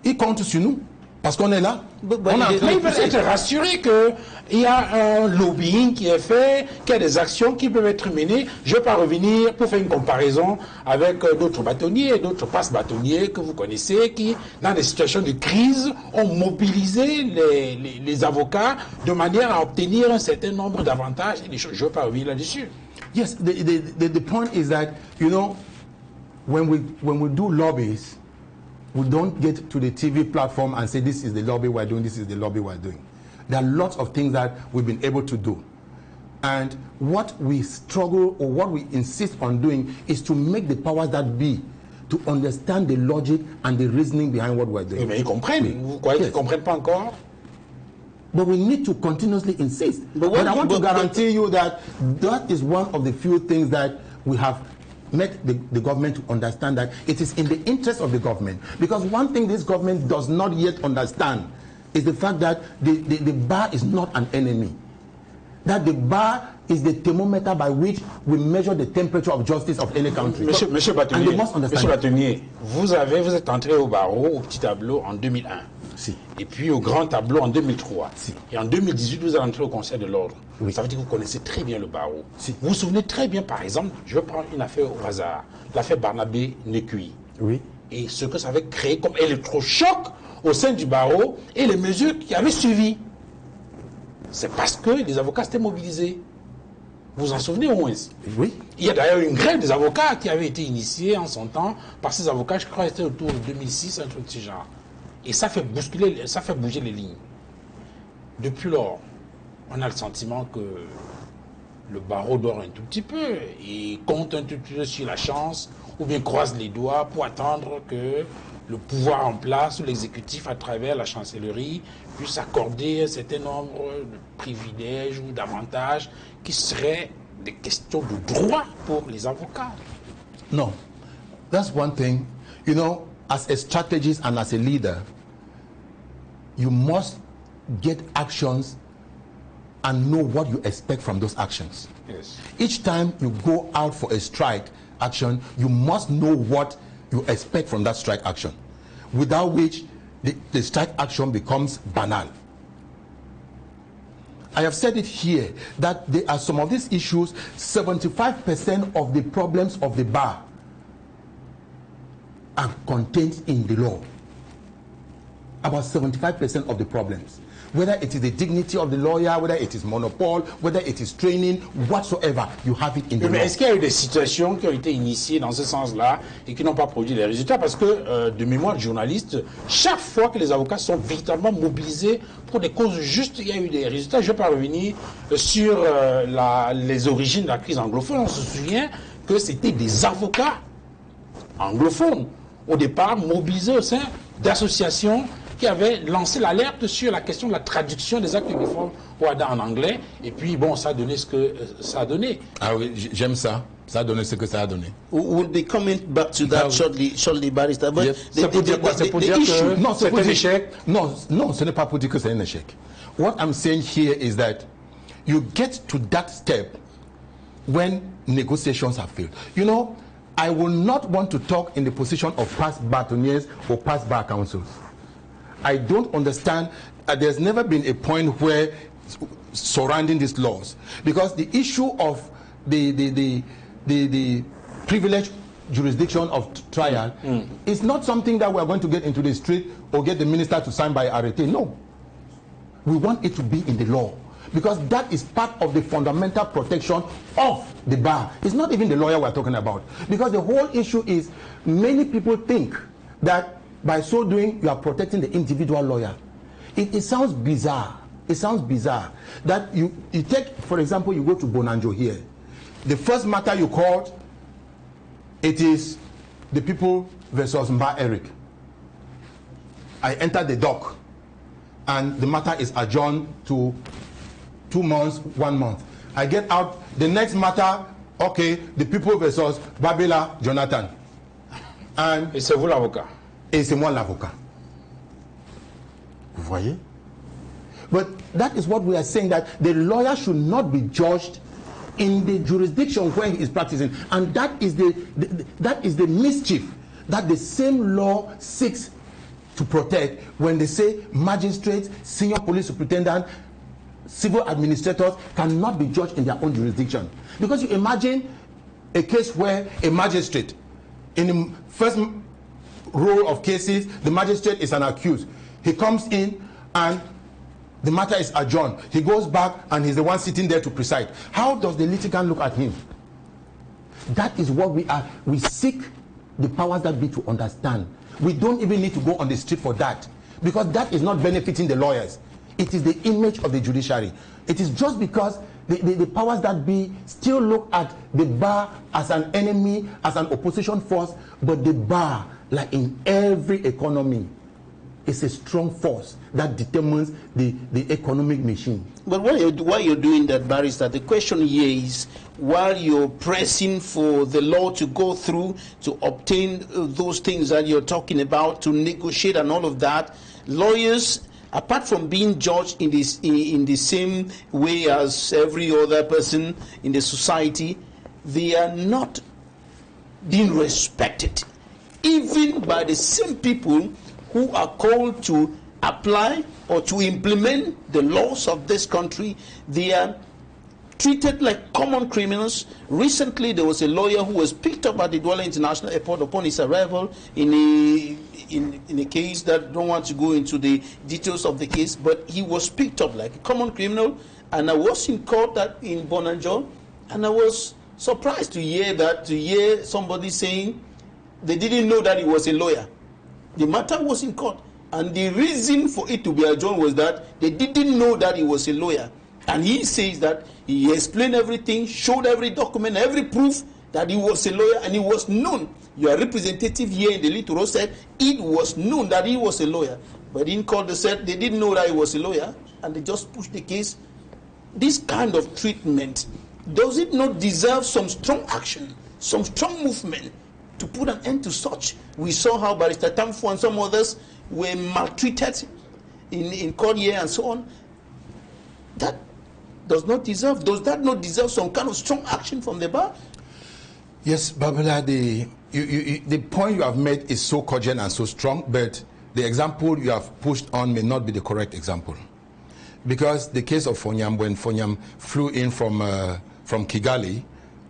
Ils comptent sur nous. Parce qu'on est là. Mais ils veulent être rassurés qu'il y a un lobbying qui est fait, qu'il y a des actions qui peuvent être menées. Je ne vais pas revenir pour faire une comparaison avec d'autres bâtonniers, d'autres passe-bâtonniers que vous connaissez, qui, dans des situations de crise, ont mobilisé les avocats de manière à obtenir un certain nombre d'avantages et des choses. Je ne vais pas revenir là-dessus. Yes, the point is that, you know, when we do lobbies, we don't get to the TV platform and say this is the lobby we're doing, this is the lobby we're doing. There are lots of things that we've been able to do. And what we struggle or what we insist on doing is to make the powers that be to understand the logic and the reasoning behind what we're doing. Mais ils comprennent. Vous croyez qu'ils ne comprennent pas encore? But we need to continuously insist. But I want to guarantee you that that is one of the few things that we have make the government to understand that it is in the interest of the government. Because one thing this government does not yet understand is the fact that the bar is not an enemy. That the bar is the thermometer by which we measure the temperature of justice of any country. Monsieur Bâtonnier, vous êtes entré au barreau, au petit tableau en 2001. Si. Et puis au grand tableau en 2003. Si. Et en 2018, vous êtes entré au Conseil de l'ordre. Oui. Ça veut dire que vous connaissez très bien le barreau. Si. Vous vous souvenez très bien, par exemple, je vais prendre une affaire au hasard, l'affaire Barnabé-Nécuy. Oui. Et ce que ça avait créé comme électrochoc au sein du barreau et les mesures qui avaient suivi. C'est parce que les avocats s'étaient mobilisés. Vous vous en souvenez au moins? Oui. Il y a d'ailleurs une grève des avocats qui avait été initiée en son temps par ces avocats, je crois que c'était autour de 2006, un truc de ce genre. Et ça fait bousculer, ça fait bouger les lignes. Depuis lors, on a le sentiment que le barreau dort un tout petit peu. Il compte un tout petit peu sur la chance, ou bien croise les doigts pour attendre que le pouvoir en place ou l'exécutif à travers la chancellerie puisse accorder un certain nombre de privilèges ou d'avantages qui seraient des questions de droit pour les avocats. No, that's one thing. You know, as a strategist and as a leader, you must get actions and know what you expect from those actions. Yes. Each time you go out for a strike action, you must know what you expect from that strike action, without which the strike action becomes banal. I have said it here that there are some of these issues, 75% of the problems of the bar are contained in the law. About 75% of the problems. Whether it is the dignity of the lawyer, whether it is monopole, whether it is training, whatsoever, you have it in the law. Mais est-ce qu'il y a eu des situations qui ont été initiées dans ce sens-là et qui n'ont pas produit les résultats? Parce que, de mémoire de journaliste, chaque fois que les avocats sont véritablement mobilisés pour des causes justes, il y a eu des résultats. Je ne vais pas revenir sur les origines de la crise anglophone. On se souvient que c'était des avocats anglophones, au départ mobilisés au sein d'associations qui avait lancé l'alerte sur la question de la traduction des actes uniformes OADA en anglais. Et puis, bon, ça a donné ce que ça a donné. Ah oui, j'aime ça. Ça a donné ce que ça a donné. We'll be coming back to that shortly, Barrister. But c'est pour dire quoi? C'est pour dire que non, c'est un échec. Non, ce n'est pas pour dire que c'est un échec. What I'm saying here is that you get to that step when negotiations have failed. You know, I will not want to talk in the position of past bâtonniers or past bar counsels. I don't understand. There's never been a point where surrounding these laws, because the issue of the privileged jurisdiction of trial is not something that we are going to get into the street or get the minister to sign by Vérité. No, we want it to be in the law, because that is part of the fundamental protection of the bar. It's not even the lawyer we're talking about, because the whole issue is many people think that by so doing you are protecting the individual lawyer. It sounds bizarre. It sounds bizarre that you take, for example, you go to Bonanjo here. The first matter you called, it is the people versus Éric. I enter the dock and the matter is adjourned to 2 months, 1 month. I get out, the next matter, okay, the people versus Babila Jonathan. And et c'est vous l'avocat. Et c'est moi l'avocat. Vous voyez? But that is what we are saying, that the lawyer should not be judged in the jurisdiction where he is practicing. And that is the mischief that the same law seeks to protect when they say magistrates, senior police superintendent, civil administrators cannot be judged in their own jurisdiction. Because you imagine a case where a magistrate, in the first row of cases, the magistrate is an accused. He comes in and the matter is adjourned. He goes back and he's the one sitting there to preside. How does the litigant look at him? That is what we are. We seek the powers that be to understand. We don't even need to go on the street for that, because that is not benefiting the lawyers. It is the image of the judiciary. It is just because the powers that be still look at the bar as an enemy, as an opposition force, but the bar, like in every economy, is a strong force that determines the economic machine. But while you're doing that, Barrister, the question here is, while you're pressing for the law to go through to obtain those things that you're talking about, to negotiate and all of that, lawyers, apart from being judged in the same way as every other person in the society, they are not being respected, even by the same people who are called to apply or to implement the laws of this country. They are treated like common criminals. Recently, there was a lawyer who was picked up at the Douala International Airport upon his arrival in a case that I don't want to go into the details of the case, but he was picked up like a common criminal. And I was in court in Bonanjo, and I was surprised to hear somebody saying they didn't know that he was a lawyer. The matter was in court, and the reason for it to be adjourned was that they didn't know that he was a lawyer. And he says that he explained everything, showed every document, every proof that he was a lawyer, and it was known. Your representative here in the Little said it was known that he was a lawyer. But in court they said they didn't know that he was a lawyer, and they just pushed the case. This kind of treatment, does it not deserve some strong action, some strong movement to put an end to such? We saw how Barrister Tamfu and some others were maltreated in court here and so on. That does that not deserve some kind of strong action from the bar? Yes, Babala, the point you have made is so cogent and so strong, but the example you have pushed on may not be the correct example. Because the case of Fonyam, when Fonyam flew in from Kigali,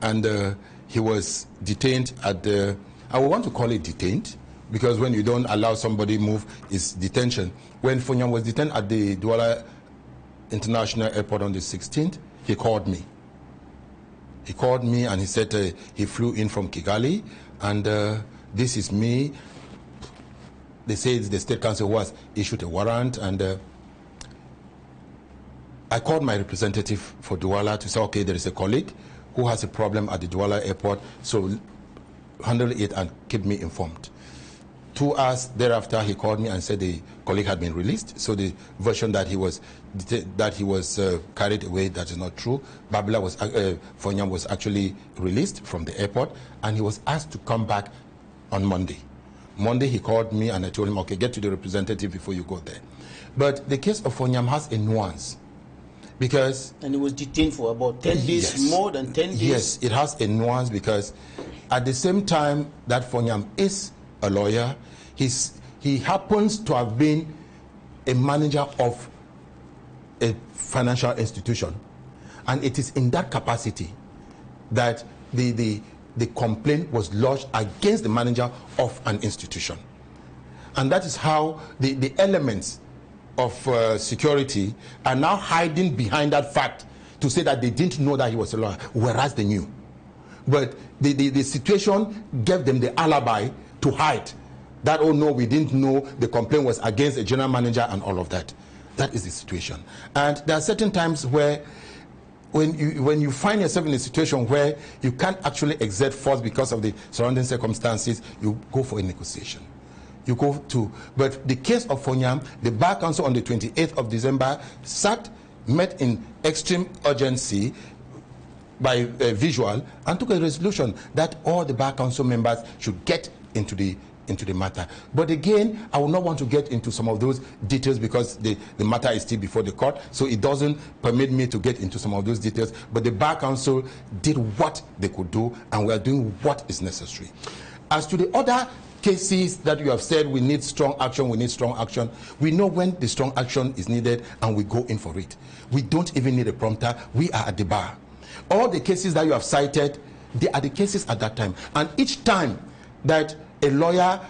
and he was detained at the, I would want to call it detained, because when you don't allow somebody move, it's detention. When Fonyam was detained at the Douala International Airport on the 16th, he called me. He called me and he said he flew in from Kigali, and this is me. They say the State Council was issued a warrant, and I called my representative for Douala to say, okay, there is a colleague who has a problem at the Douala airport, so handle it and keep me informed. 2 hours thereafter, he called me and said the colleague had been released. So the version that he was carried away, that is not true. Fonyam was actually released from the airport, and he was asked to come back on Monday. Monday he called me and I told him, okay, get to the representative before you go there. But the case of Fonyam has a nuance. Because... And he was detained for about 10 days, yes, more than 10 days. Yes, it has a nuance, because at the same time that Fonyam is a lawyer, he happens to have been a manager of a financial institution. And it is in that capacity that the complaint was lodged against the manager of an institution. And that is how the elements of security are now hiding behind that fact to say that they didn't know that he was a lawyer, whereas they knew. But the situation gave them the alibi to hide that, oh no, we didn't know the complaint was against a general manager and all of that. That is the situation. And there are certain times where when you find yourself in a situation where you can't actually exert force because of the surrounding circumstances, you go for a negotiation. You go to, but the case of Fonyam, the Bar Council on the 28th of December met in extreme urgency by visual, and took a resolution that all the Bar Council members should get into the matter. But again, I will not want to get into some of those details because the matter is still before the court, so it doesn't permit me to get into some of those details. But the Bar Council did what they could do, and we are doing what is necessary. As to the other cases that you have said, we need strong action, we know when the strong action is needed, and we go in for it. We don't even need a prompter. We are at the bar. All the cases that you have cited, they are the cases at that time. And each time that a lawyer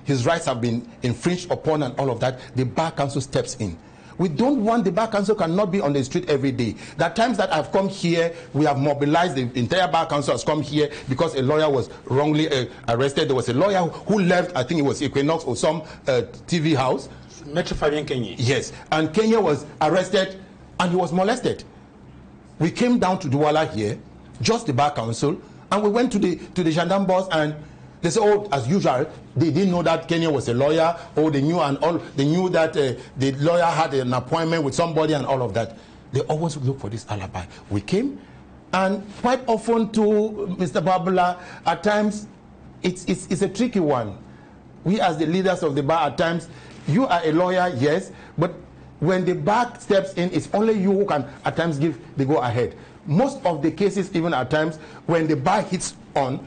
his rights have been infringed upon and all of that, the Bar Council steps in. We don't want, the Bar Council cannot be on the street every day. There are times that I've come here, we have mobilized, the entire Bar Council has come here because a lawyer was wrongly arrested. There was a lawyer who left, I think it was Equinoxe or some TV house. Metro Fabian Kenya. Yes, and Kenya was arrested and he was molested. We came down to Douala here, just the Bar Council, and we went to the gendarme boss, and they said, oh, as usual, they didn't know that Kenya was a lawyer, or they knew that the lawyer had an appointment with somebody and all of that. They always look for this alibi. We came, and quite often to Mr. Babala, at times, it's a tricky one. We as the leaders of the bar, at times, you are a lawyer, yes, but when the bar steps in, it's only you who can at times give the go-ahead. Most of the cases, even at times, when the bar hits on,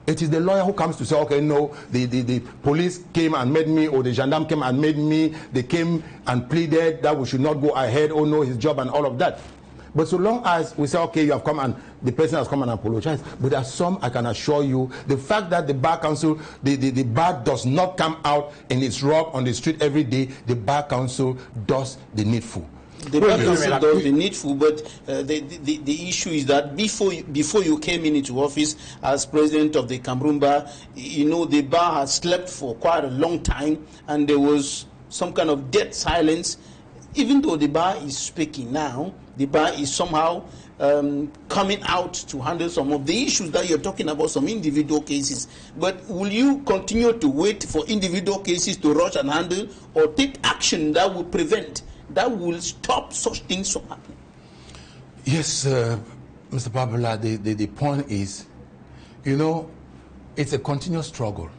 it is the lawyer who comes to say, okay, no, the police came and made me, or the gendarme came and made me, they came and pleaded that we should not go ahead, oh no, his job and all of that. But so long as we say, okay, you have come and the person has come and apologized, but there are some, I can assure you, the fact that the Bar Council, the bar does not come out in its robe on the street every day, the Bar Council does the needful. The Bar Council does the needful, but the issue is that before you came into office as president of the Cameroon Bar, you know, the bar has slept for quite a long time, and there was some kind of dead silence. even though the bar is speaking now, the bar is somehow coming out to handle some of the issues that you're talking about, some individual cases. But will you continue to wait for individual cases to rush and handle, or take action that will prevent, that will stop such things from happening? Yes, Mr. Babala, the point is, you know, it's a continuous struggle.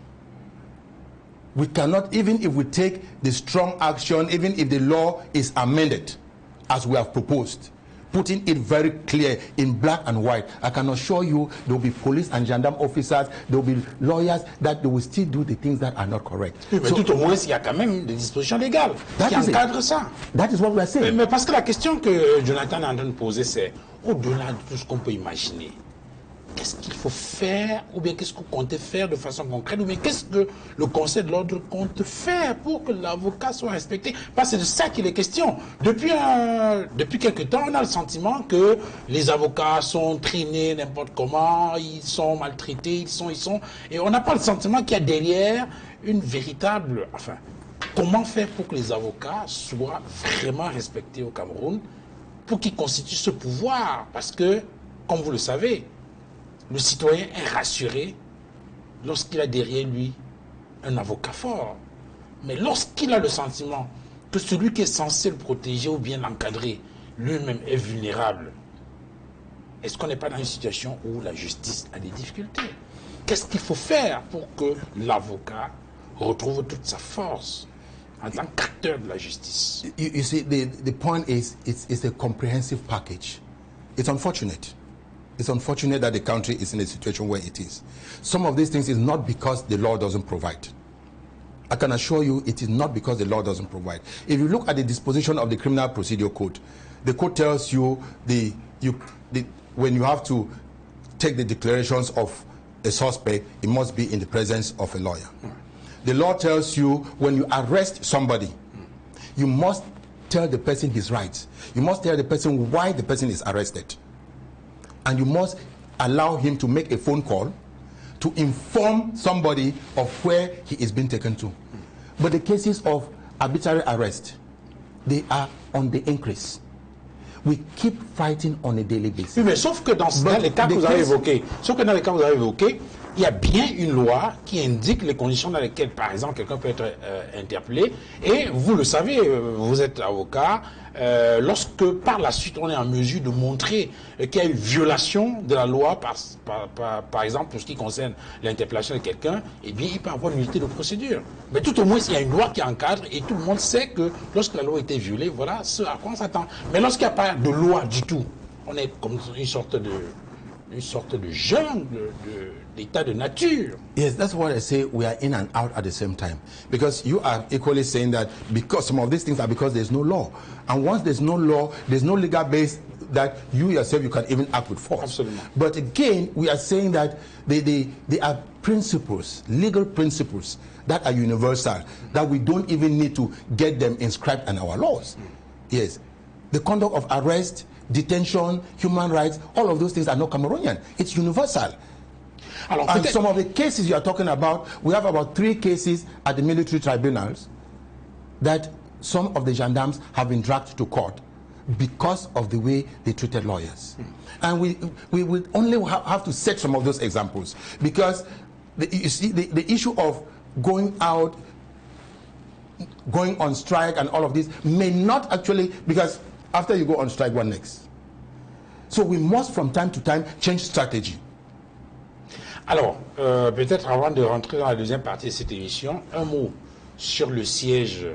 We cannot, even if we take the strong action, even if the law is amended, as we have proposed, putting it very clear in black and white, I can assure you there will be police and gendarme officers, there will be lawyers, that they will still do the things that are not correct. Oui, mais so, tout au moins, il y a quand même des dispositions légales qui encadrent ça. That is what we are saying. Mais parce que la question que Jonathan est en train de poser, c'est au-delà de tout ce qu'on peut imaginer. Qu'est-ce qu'il faut faire, ou bien qu'est-ce que vous comptez faire de façon concrète, ou bien qu'est-ce que le Conseil de l'ordre compte faire pour que l'avocat soit respecté? Parce que c'est de ça qu'il est question. Depuis quelque temps, on a le sentiment que les avocats sont traînés n'importe comment, ils sont maltraités, ils sont... Et on n'a pas le sentiment qu'il y a derrière une véritable... Enfin, comment faire pour que les avocats soient vraiment respectés au Cameroun, pour qu'ils constituent ce pouvoir? Parce que, comme vous le savez, le citoyen est rassuré lorsqu'il a derrière lui un avocat fort. Mais lorsqu'il a le sentiment que celui qui est censé le protéger ou bien l'encadrer, lui-même est vulnérable, est-ce qu'on n'est pas dans une situation où la justice a des difficultés? Qu'est-ce qu'il faut faire pour que l'avocat retrouve toute sa force en tant qu'acteur de la justice? You see, the point is, it's a comprehensive package. It's unfortunate. It's unfortunate that the country is in a situation where it is. Some of these things is not because the law doesn't provide. I can assure you it is not because the law doesn't provide. If you look at the disposition of the Criminal Procedure Code, the code tells you when you have to take the declarations of a suspect, it must be in the presence of a lawyer. The law tells you when you arrest somebody, you must tell the person his rights. You must tell the person why the person is arrested. And you must allow him to make a phone call to inform somebody of where he is being taken to. But the cases of arbitrary arrest, they are on the increase. We keep fighting on a daily basis. Oui, mais sauf que dans les cas que vous avez évoqués, il y a bien une loi qui indique les conditions dans lesquelles, par exemple, quelqu'un peut être interpellé. Et vous le savez, vous êtes avocat, lorsque par la suite on est en mesure de montrer qu'il y a eu violation de la loi, par exemple pour ce qui concerne l'interpellation de quelqu'un, eh bien il peut avoir une unité de procédure. Mais tout au moins il y a une loi qui encadre et tout le monde sait que lorsque la loi a été violée, voilà ce à quoi on s'attend. Mais lorsqu'il n'y a pas de loi du tout, on est comme une sorte de jungle, d'état de nature. Yes, that's what I say. We are in and out at the same time. Because you are equally saying that because some of these things are because there's no law. And once there's no law, there's no legal base that you yourself, you can even act with force. Absolutely. But again, we are saying that they are principles, legal principles that are universal, that we don't even need to get them inscribed in our laws. Yes. The conduct of arrest, detention, human rights, all of those things are not Cameroonian. It's universal. And some of the cases you are talking about, we have about 3 cases at the military tribunals that some of the gendarmes have been dragged to court because of the way they treated lawyers. And we will only have to set some of those examples, because you see the issue of going out, going on strike and all of this may not actually, because after you go on strike, what next? So we must from time to time change strategy. Alors, peut-être avant de rentrer dans la deuxième partie de cette émission, un mot sur le siège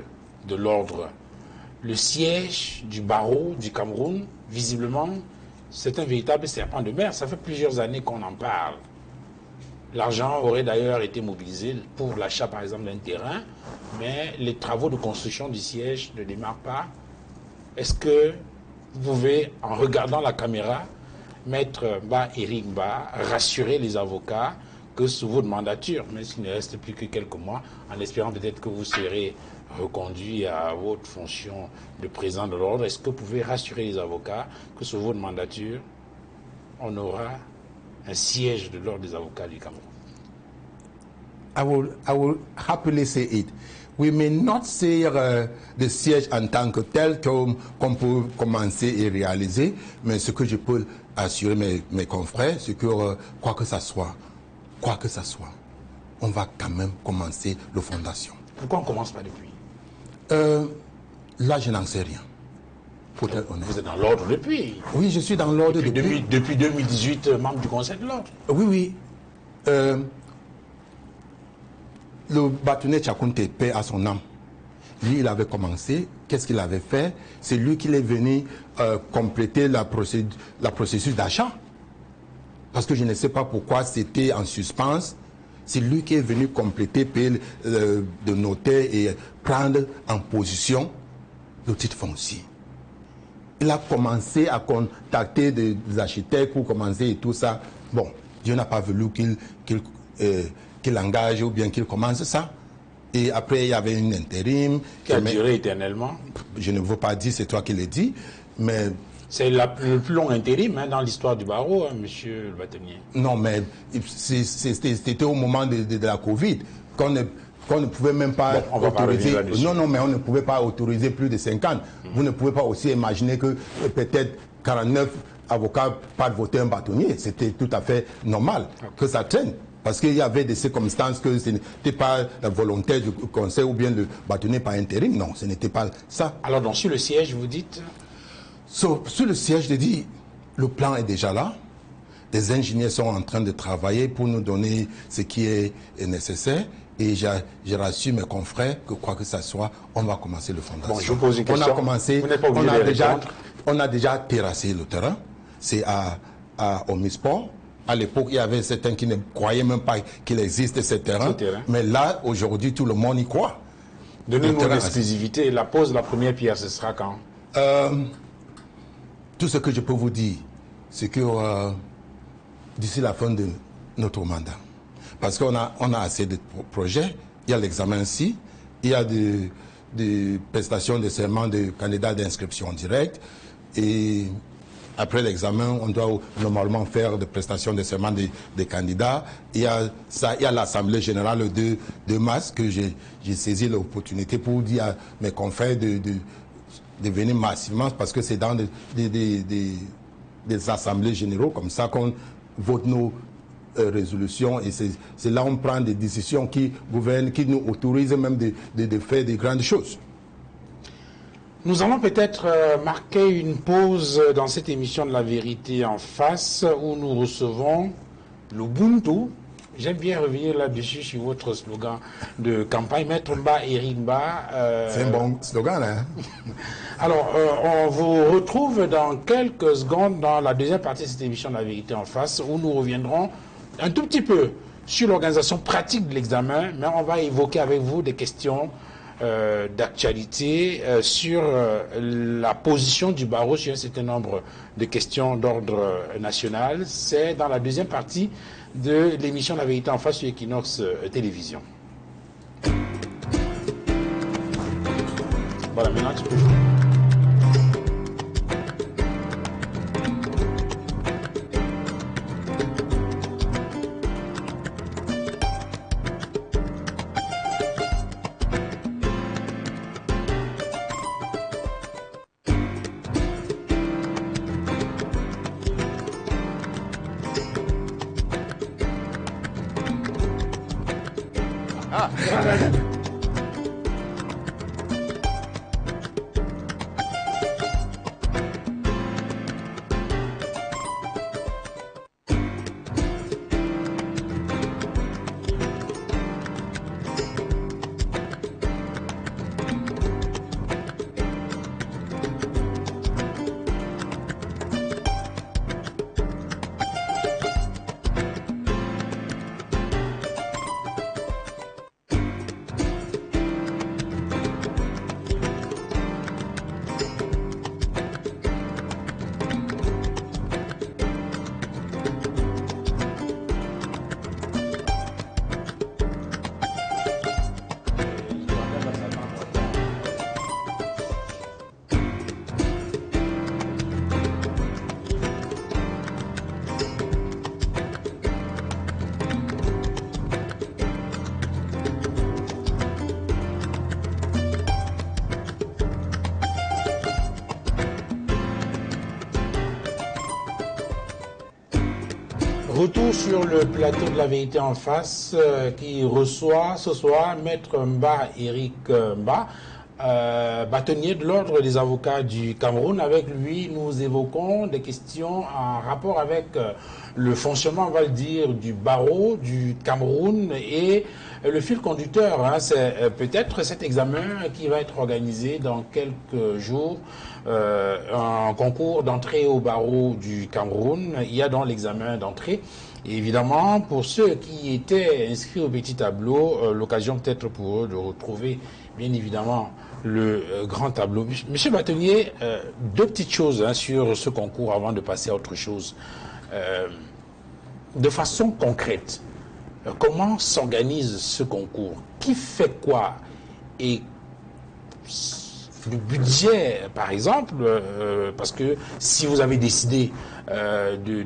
de l'ordre. Le siège du barreau du Cameroun, visiblement, c'est un véritable serpent de mer. Ça fait plusieurs années qu'on en parle. L'argent aurait d'ailleurs été mobilisé pour l'achat, par exemple, d'un terrain, mais les travaux de construction du siège ne démarrent pas. Est-ce que vous pouvez, en regardant la caméra, Maître Éric rassurer les avocats que sous votre mandature, mais s'il ne reste plus que quelques mois, en espérant peut-être que vous serez reconduit à votre fonction de président de l'ordre, est-ce que vous pouvez rassurer les avocats que sous votre mandature, on aura un siège de l'ordre des avocats du Cameroun? I will happily say it. we may not say le siège en tant que tel qu'on peut commencer et réaliser, mais ce que je peux assurer mes confrères, c'est que quoi que ça soit, on va quand même commencer la fondation. Pourquoi on ne commence pas depuis? Là, je n'en sais rien. Pour être honnête. Vous êtes dans l'ordre depuis? Oui, je suis dans l'ordre depuis 2018, membre du Conseil de l'ordre. Oui, oui. Le bâtonnier Tchakounte, paix à son âme. Lui, il avait commencé. Qu'est-ce qu'il avait fait? C'est lui qui est venu compléter la processus d'achat. Parce que je ne sais pas pourquoi c'était en suspens. C'est lui qui est venu compléter, payer de notaire et prendre en position le titre foncier. Il a commencé à contacter des architectes pour commencer et tout ça. Bon, Dieu n'a pas voulu qu'il engage ou bien qu'il commence ça. Et après, il y avait une intérim. Qui a duré éternellement. Je ne veux pas dire, c'est toi qui l'as dit, mais... C'est le plus long intérim dans l'histoire du barreau, monsieur le bâtonnier. Non, mais c'était au moment de la Covid, qu'on ne pouvait même pas autoriser... Non, mais on ne pouvait pas autoriser plus de 50. Vous ne pouvez pas aussi imaginer que peut-être 49 avocats partent voter un bâtonnier. C'était tout à fait normal que ça traîne. Parce qu'il y avait des circonstances que ce n'était pas la volonté du conseil ou bien le bâtonnier par intérim. Non, ce n'était pas ça. Alors, donc, sur le siège, vous dites... Sur le siège, je dis, le plan est déjà là. Les ingénieurs sont en train de travailler pour nous donner ce qui est nécessaire. Et je rassure mes confrères que quoi que ce soit, on va commencer le fondation. Bon, je vous pose une question. On a commencé, vous n'êtes pas obligé de répondre. On a déjà terrassé le terrain. C'est à Omnisport. À l'époque, il y avait certains qui ne croyaient même pas qu'il existe ce terrain. Mais là, aujourd'hui, tout le monde y croit. Donnez-nous l'exclusivité. La pose de la première pierre, ce sera quand? Tout ce que je peux vous dire, c'est que d'ici la fin de notre mandat, parce qu'on a assez de projets, il y a l'examen ici, il y a des prestations de serment de candidats d'inscription directe, et après l'examen, on doit normalement faire des prestations de serment des candidats. Il y a l'Assemblée générale le 2 mars que j'ai saisi l'opportunité pour dire à mes confrères de venir massivement, parce que c'est dans des assemblées généraux comme ça qu'on vote nos résolutions, et c'est là on prend des décisions qui gouvernent, qui nous autorisent même de faire des grandes choses. Nous allons peut-être marquer une pause dans cette émission de La Vérité en face, où nous recevons l'Ubuntu. J'aime bien revenir là-dessus sur votre slogan de campagne, Maître Mba, Éric Mba. C'est un bon slogan, hein? Alors, on vous retrouve dans quelques secondes dans la deuxième partie de cette émission de La Vérité en face, où nous reviendrons un tout petit peu sur l'organisation pratique de l'examen, mais on va évoquer avec vous des questions d'actualité sur la position du barreau sur un certain nombre de questions d'ordre national. C'est dans la deuxième partie de l'émission La Vérité en face sur Equinoxe Télévision. Voilà, maintenant tu peux jouer. Retour sur le plateau de la vérité en face qui reçoit ce soir Maître Éric, bâtonnier de l'ordre des avocats du Cameroun. Avec lui, nous évoquons des questions en rapport avec le fonctionnement, on va le dire, du barreau du Cameroun et le fil conducteur. Hein, c'est peut-être cet examen qui va être organisé dans quelques jours. Un concours d'entrée au barreau du Cameroun. Il y a donc l'examen d'entrée. Et évidemment, pour ceux qui étaient inscrits au petit tableau, l'occasion peut-être pour eux de retrouver, bien évidemment, le grand tableau. Monsieur Bâtonnier, deux petites choses hein, sur ce concours avant de passer à autre chose. De façon concrète, comment s'organise ce concours? Qui fait quoi? Et le budget, par exemple, parce que si vous avez décidé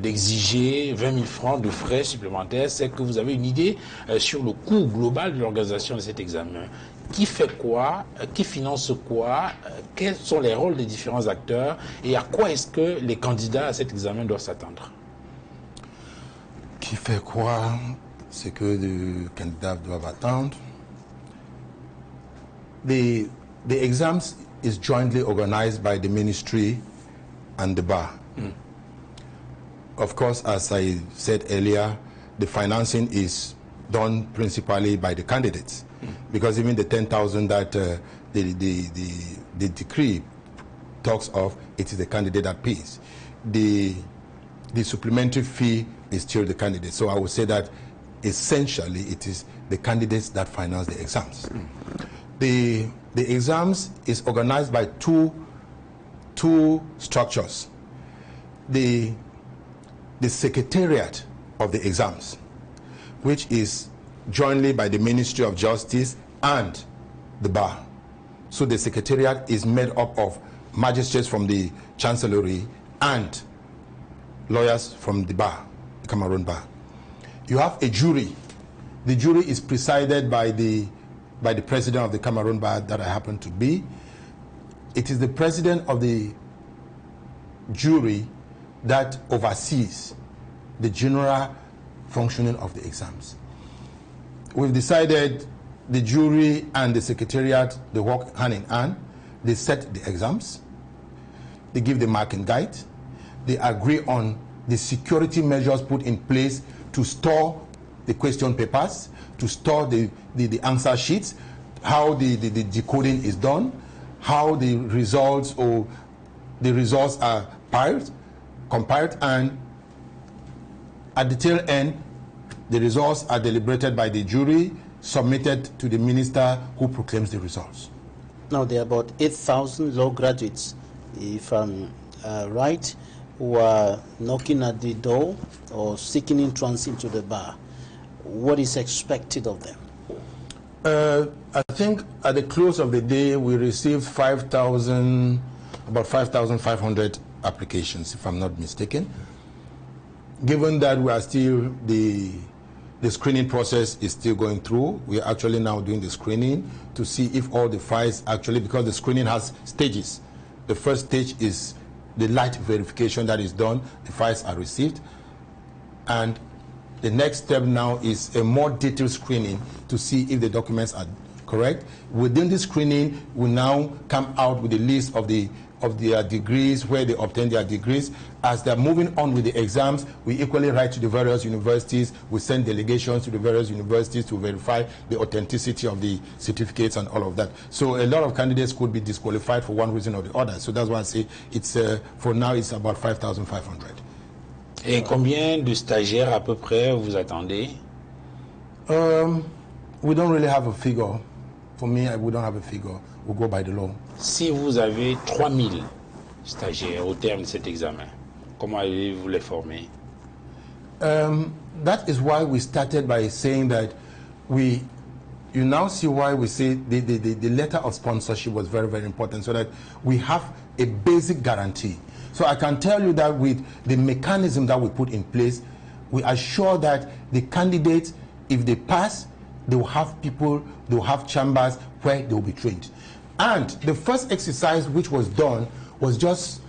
d'exiger 20 000 francs de frais supplémentaires, c'est que vous avez une idée sur le coût global de l'organisation de cet examen. Qui fait quoi? Qui finance quoi? Quels sont les rôles des différents acteurs? Et à quoi est-ce que les candidats à cet examen doivent s'attendre? Qui fait quoi? C'est que les candidats doivent attendre. The exams is jointly organized by the ministry and the bar. Of course, as I said earlier, the financing is done principally by the candidates, because even the 10,000 that the decree talks of, it is the candidate that pays. The supplementary fee is still the candidate. So I would say that essentially it is the candidates that finance the exams. The exams is organized by two structures. The secretariat of the exams, which is jointly by the Ministry of Justice and the bar. So the secretariat is made up of magistrates from the Chancellery and lawyers from the bar, the Cameroon bar. You have a jury. The jury is presided by the president of the Cameroon bar that I happen to be. It is the president of the jury that oversees the general functioning of the exams. We've decided the jury and the secretariat, they work hand in hand. They set the exams. They give the marking guide. They agree on the security measures put in place to store the question papers, to store the answer sheets, how the decoding is done, how the results are compiled, and at the tail end, the results are deliberated by the jury, submitted to the minister who proclaims the results. Now, there are about 8,000 law graduates, if I'm right, who are knocking at the door or seeking entrance into the bar. What is expected of them? I think at the close of the day, we received about 5,500 applications, if I'm not mistaken. Given that we are still, the screening process is still going through, we are actually now doing the screening to see if all the files actually, because the screening has stages. The first stage is the light verification that is done, the files are received, and the next step now is a more detailed screening to see if the documents are correct. Within the screening, we now come out with a list of their degrees, where they obtain their degrees. As they're moving on with the exams, we equally write to the various universities. We send delegations to the various universities to verify the authenticity of the certificates and all of that. So a lot of candidates could be disqualified for one reason or the other. So that's why I say it's for now it's about 5,500. Et combien de stagiaires à peu près vous attendez? We don't really have a figure. For me, we don't have a figure. We go by the law. Si vous avez 3000 stagiaires au terme de cet examen, comment allez-vous les former? That is why we started by saying that you now see why we say the letter of sponsorship was very, very important, so that we have a basic guarantee. So I can tell you that with the mechanism that we put in place, we assure that the candidates, if they pass, they will have people, they will have chambers where they will be trained. And the first exercise which was done was just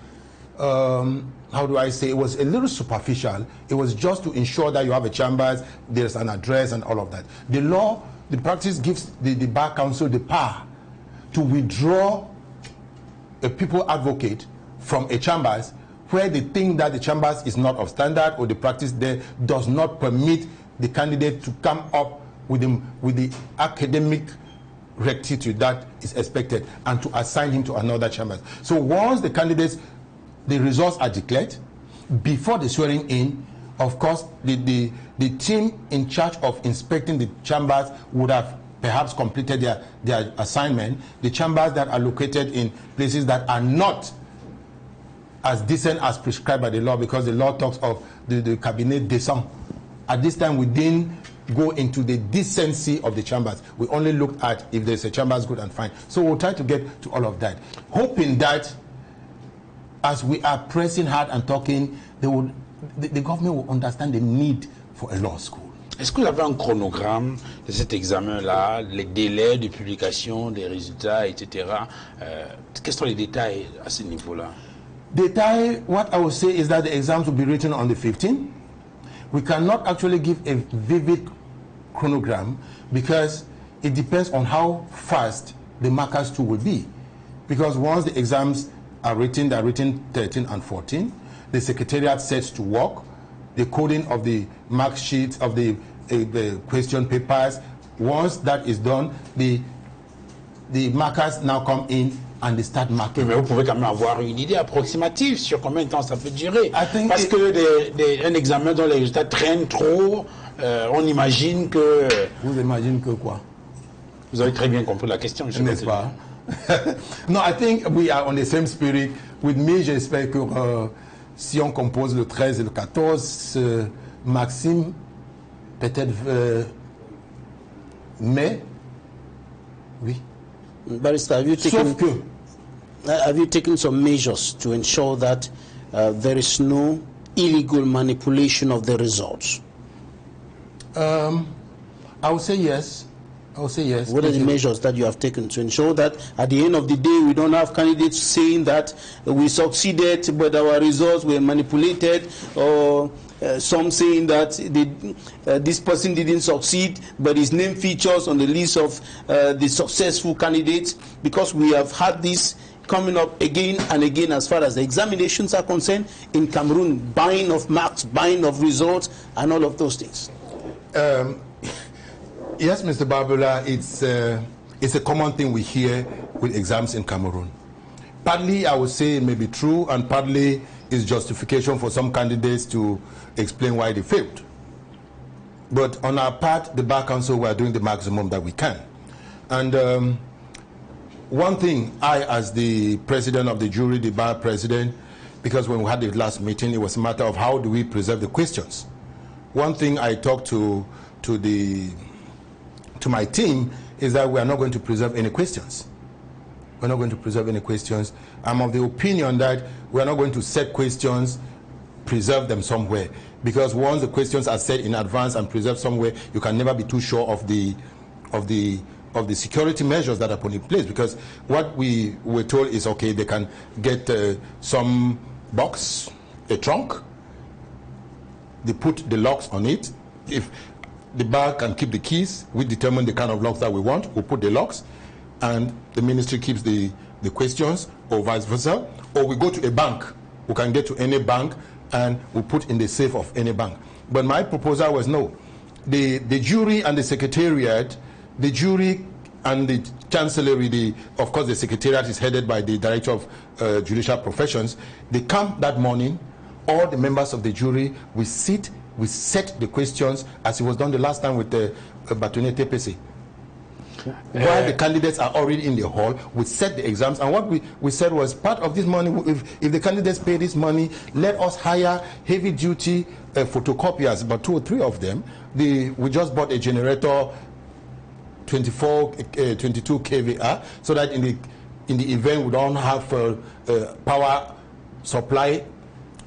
how do I say, it was a little superficial. It was just to ensure that you have a chambers, there's an address and all of that. The law, the practice gives the Bar Council the power to withdraw a people advocate from a chambers where they think that the chambers is not of standard or the practice there does not permit the candidate to come up with the academic rectitude that is expected and to assign him to another chamber. So once the candidates, the results are declared, before the swearing in, of course, the team in charge of inspecting the chambers would have perhaps completed their assignment. The chambers that are located in places that are not as decent as prescribed by the law, because the law talks of the cabinet décent. At this time, we didn't go into the decency of the chambers. We only looked at if there's a chambers good and fine. So we'll try to get to all of that, hoping that as we are pressing hard and talking, the government will understand the need for a law school. Est-ce que vous avez un chronogramme de cet examen-là, les délais de publication des résultats, etc. Quels sont les détails à ce niveau-là? Detail, what I will say is that the exams will be written on the 15th. We cannot actually give a vivid chronogram because it depends on how fast the markers too will be. Because once the exams are written, they are written 13 and 14. The secretariat sets to work. The coding of the mark sheets, of the question papers. Once that is done, the markers now come in and they start marking. Mais vous pouvez quand même avoir une idée approximative sur combien de temps ça peut durer. Parce que un examen dont les résultats traînent trop, on imagine que... Vous imaginez que quoi? Vous avez très bien compris la question, je n'est-ce pas? No, I think we are on the same spirit. With me, j'espère que si on compose le 13 et le 14, Maxime, peut-être mai, oui. Barrister, have you taken some measures to ensure that there is no illegal manipulation of the results? I would say yes. What are the measures that you have taken to ensure that at the end of the day we don't have candidates saying that we succeeded but our results were manipulated, or some saying that this person didn't succeed but his name features on the list of the successful candidates? Because we have had this coming up again and again as far as the examinations are concerned in Cameroon, buying of marks, buying of results and all of those things. Yes, Mr. Barbula, it's a common thing we hear with exams in Cameroon. Partly, I would say it may be true, and partly is justification for some candidates to explain why they failed. But on our part, the Bar Council, we are doing the maximum that we can. And one thing, I, as the president of the jury, the Bar president, because when we had the last meeting, it was a matter of how do we preserve the questions. One thing I talked to my team is that we are not going to preserve any questions. We're not going to preserve any questions. I'm of the opinion that we are not going to set questions, preserve them somewhere. Because once the questions are set in advance and preserved somewhere, you can never be too sure of the security measures that are put in place. Because what we were told is, okay, they can get some box, a trunk, they put the locks on it. If the bar can keep the keys, we determine the kind of locks that we want, we put the locks, and the ministry keeps the questions, or vice versa. Or we go to a bank, we can get to any bank and we put in the safe of any bank. But my proposal was no. The jury and the secretariat, the jury and the chancellery, of course the secretariat is headed by the director of judicial professions, they come that morning, all the members of the jury, we sit, we set the questions as it was done the last time with the Bâtonnier TPC. While the candidates are already in the hall, we set the exams, and what we said was part of this money, if the candidates pay this money, let us hire heavy duty photocopiers, about 2 or 3 of them. We just bought a generator, 22 kVA, so that in the event we don't have power supply,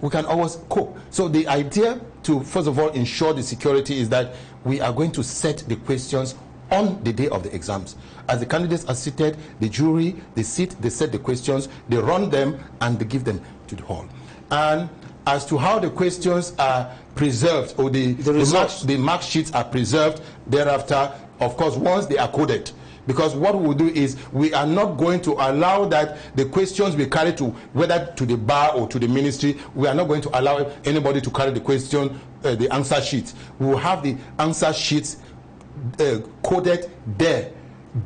we can always cope. So the idea to first of all ensure the security is that we are going to set the questions on the day of the exams. As the candidates are seated, the jury, they sit, they set the questions, they run them, and they give them. to the hall. And as to how the questions are preserved, or the mark sheets are preserved thereafter, of course, once they are coded. Because what we will do is, we are not going to allow that the questions be carried to, whether to the bar or to the ministry, we are not going to allow anybody to carry the question, the answer sheets. We will have the answer sheets coded there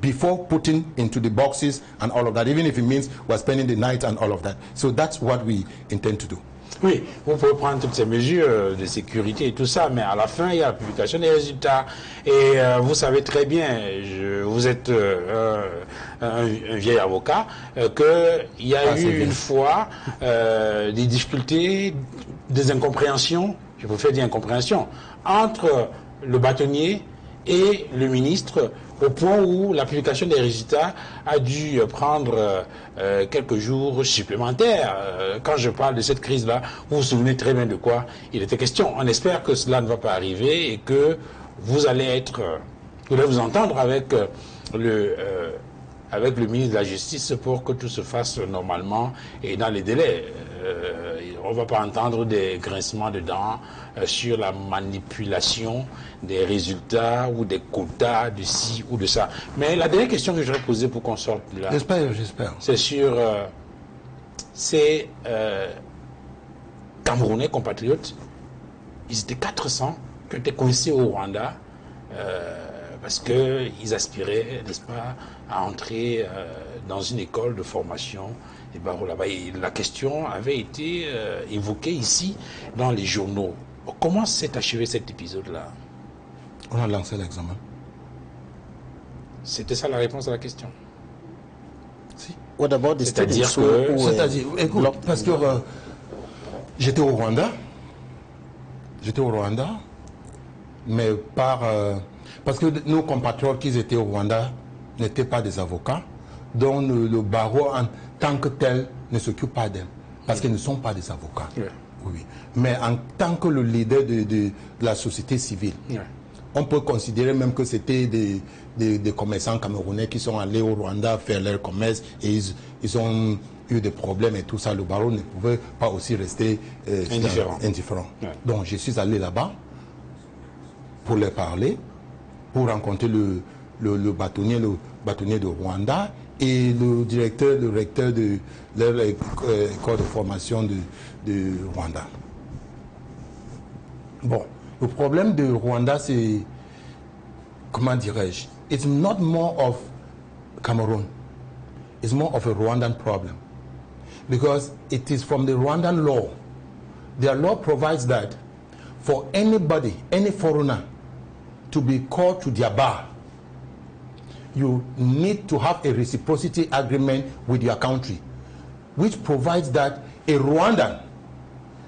before putting into the boxes and all of that, even if it means we're spending the night and all of that. So that's what we intend to do. Oui, vous pouvez prendre toutes ces mesures de sécurité et tout ça, mais à la fin, il y a la publication des résultats. Et vous savez très bien, vous êtes un vieil avocat, qu'il y a eu une fois des difficultés, des incompréhensions, je préfère dire incompréhensions, entre le bâtonnier et le ministre, au point où la publication des résultats a dû prendre quelques jours supplémentaires. Quand je parle de cette crise-là, vous vous souvenez très bien de quoi il était question. On espère que cela ne va pas arriver et que vous allez vous entendre avec le ministre de la Justice pour que tout se fasse normalement et dans les délais. On ne va pas entendre des grincements de dents sur la manipulation des résultats ou des quotas de ci ou de ça. Mais la dernière question que je voudrais poser pour qu'on sorte de là, j'espère. C'est sur ces Camerounais compatriotes. Ils étaient 400 qui étaient coincés au Rwanda parce qu'ils aspiraient, n'est-ce pas, à entrer dans une école de formation. Et ben, là-bas, la question avait été évoquée ici dans les journaux. Comment s'est achevé cet épisode-là? On a lancé l'examen. C'était ça la réponse à la question? Si. What about the C'est-à-dire que... C'est-à-dire, écoute, parce que j'étais au Rwanda. Mais parce que nos compatriotes qui étaient au Rwanda n'étaient pas des avocats, dont le barreau en tant que tel ne s'occupe pas d'elles, parce qu'ils ne sont pas des avocats. Yeah. Oui. Mais en tant que le leader de la société civile, Yeah. on peut considérer même que c'était des commerçants camerounais qui sont allés au Rwanda faire leur commerce et ils ont eu des problèmes et tout ça. Le barreau ne pouvait pas aussi rester indifférent. Yeah. Donc je suis allé là-bas pour leur parler, pour rencontrer le bâtonnier de Rwanda et le recteur de leur école de formation de Rwanda. Bon, le problème de Rwanda, c'est, comment dirais-je, it's not more of Cameroon, it's more of a Rwandan problem. Because it is from the Rwandan law. Their law provides that for anybody, any foreigner, to be called to their bar, you need to have a reciprocity agreement with your country, which provides that a Rwandan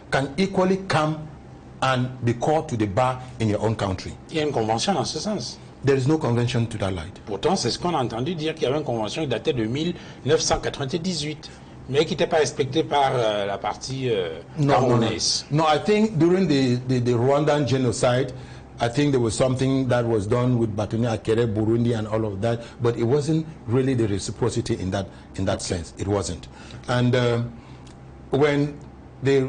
can equally come and be called to the bar in your own country. Il y a une convention dans ce sens. There is no convention to that light. Pourtant, c'est ce qu'on a entendu dire, qu'il y avait une convention qui datait de 1998, mais qui n'était pas respectée par la partie camerounaise. No, I think during the Rwandan genocide, I think there was something that was done with Bâtonnier, Burundi and all of that, but it wasn't really the reciprocity in that sense. It wasn't. And when the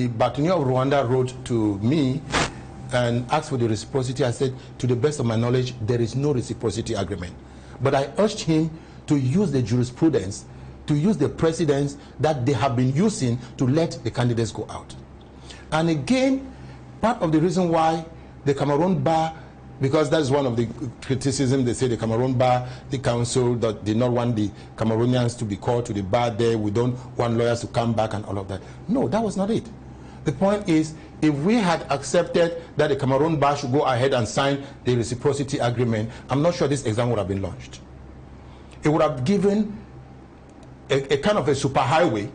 Bâtonnier of Rwanda wrote to me and asked for the reciprocity, I said, to the best of my knowledge, there is no reciprocity agreement. But I urged him to use the jurisprudence, to use the precedents that they have been using to let the candidates go out. And again, part of the reason why the Cameroon bar, because that's one of the criticisms, they say the Cameroon bar, the council that did not want the Cameroonians to be called to the bar there, we don't want lawyers to come back and all of that. No, that was not it. The point is, if we had accepted that the Cameroon bar should go ahead and sign the reciprocity agreement, I'm not sure this exam would have been launched. It would have given a kind of a superhighway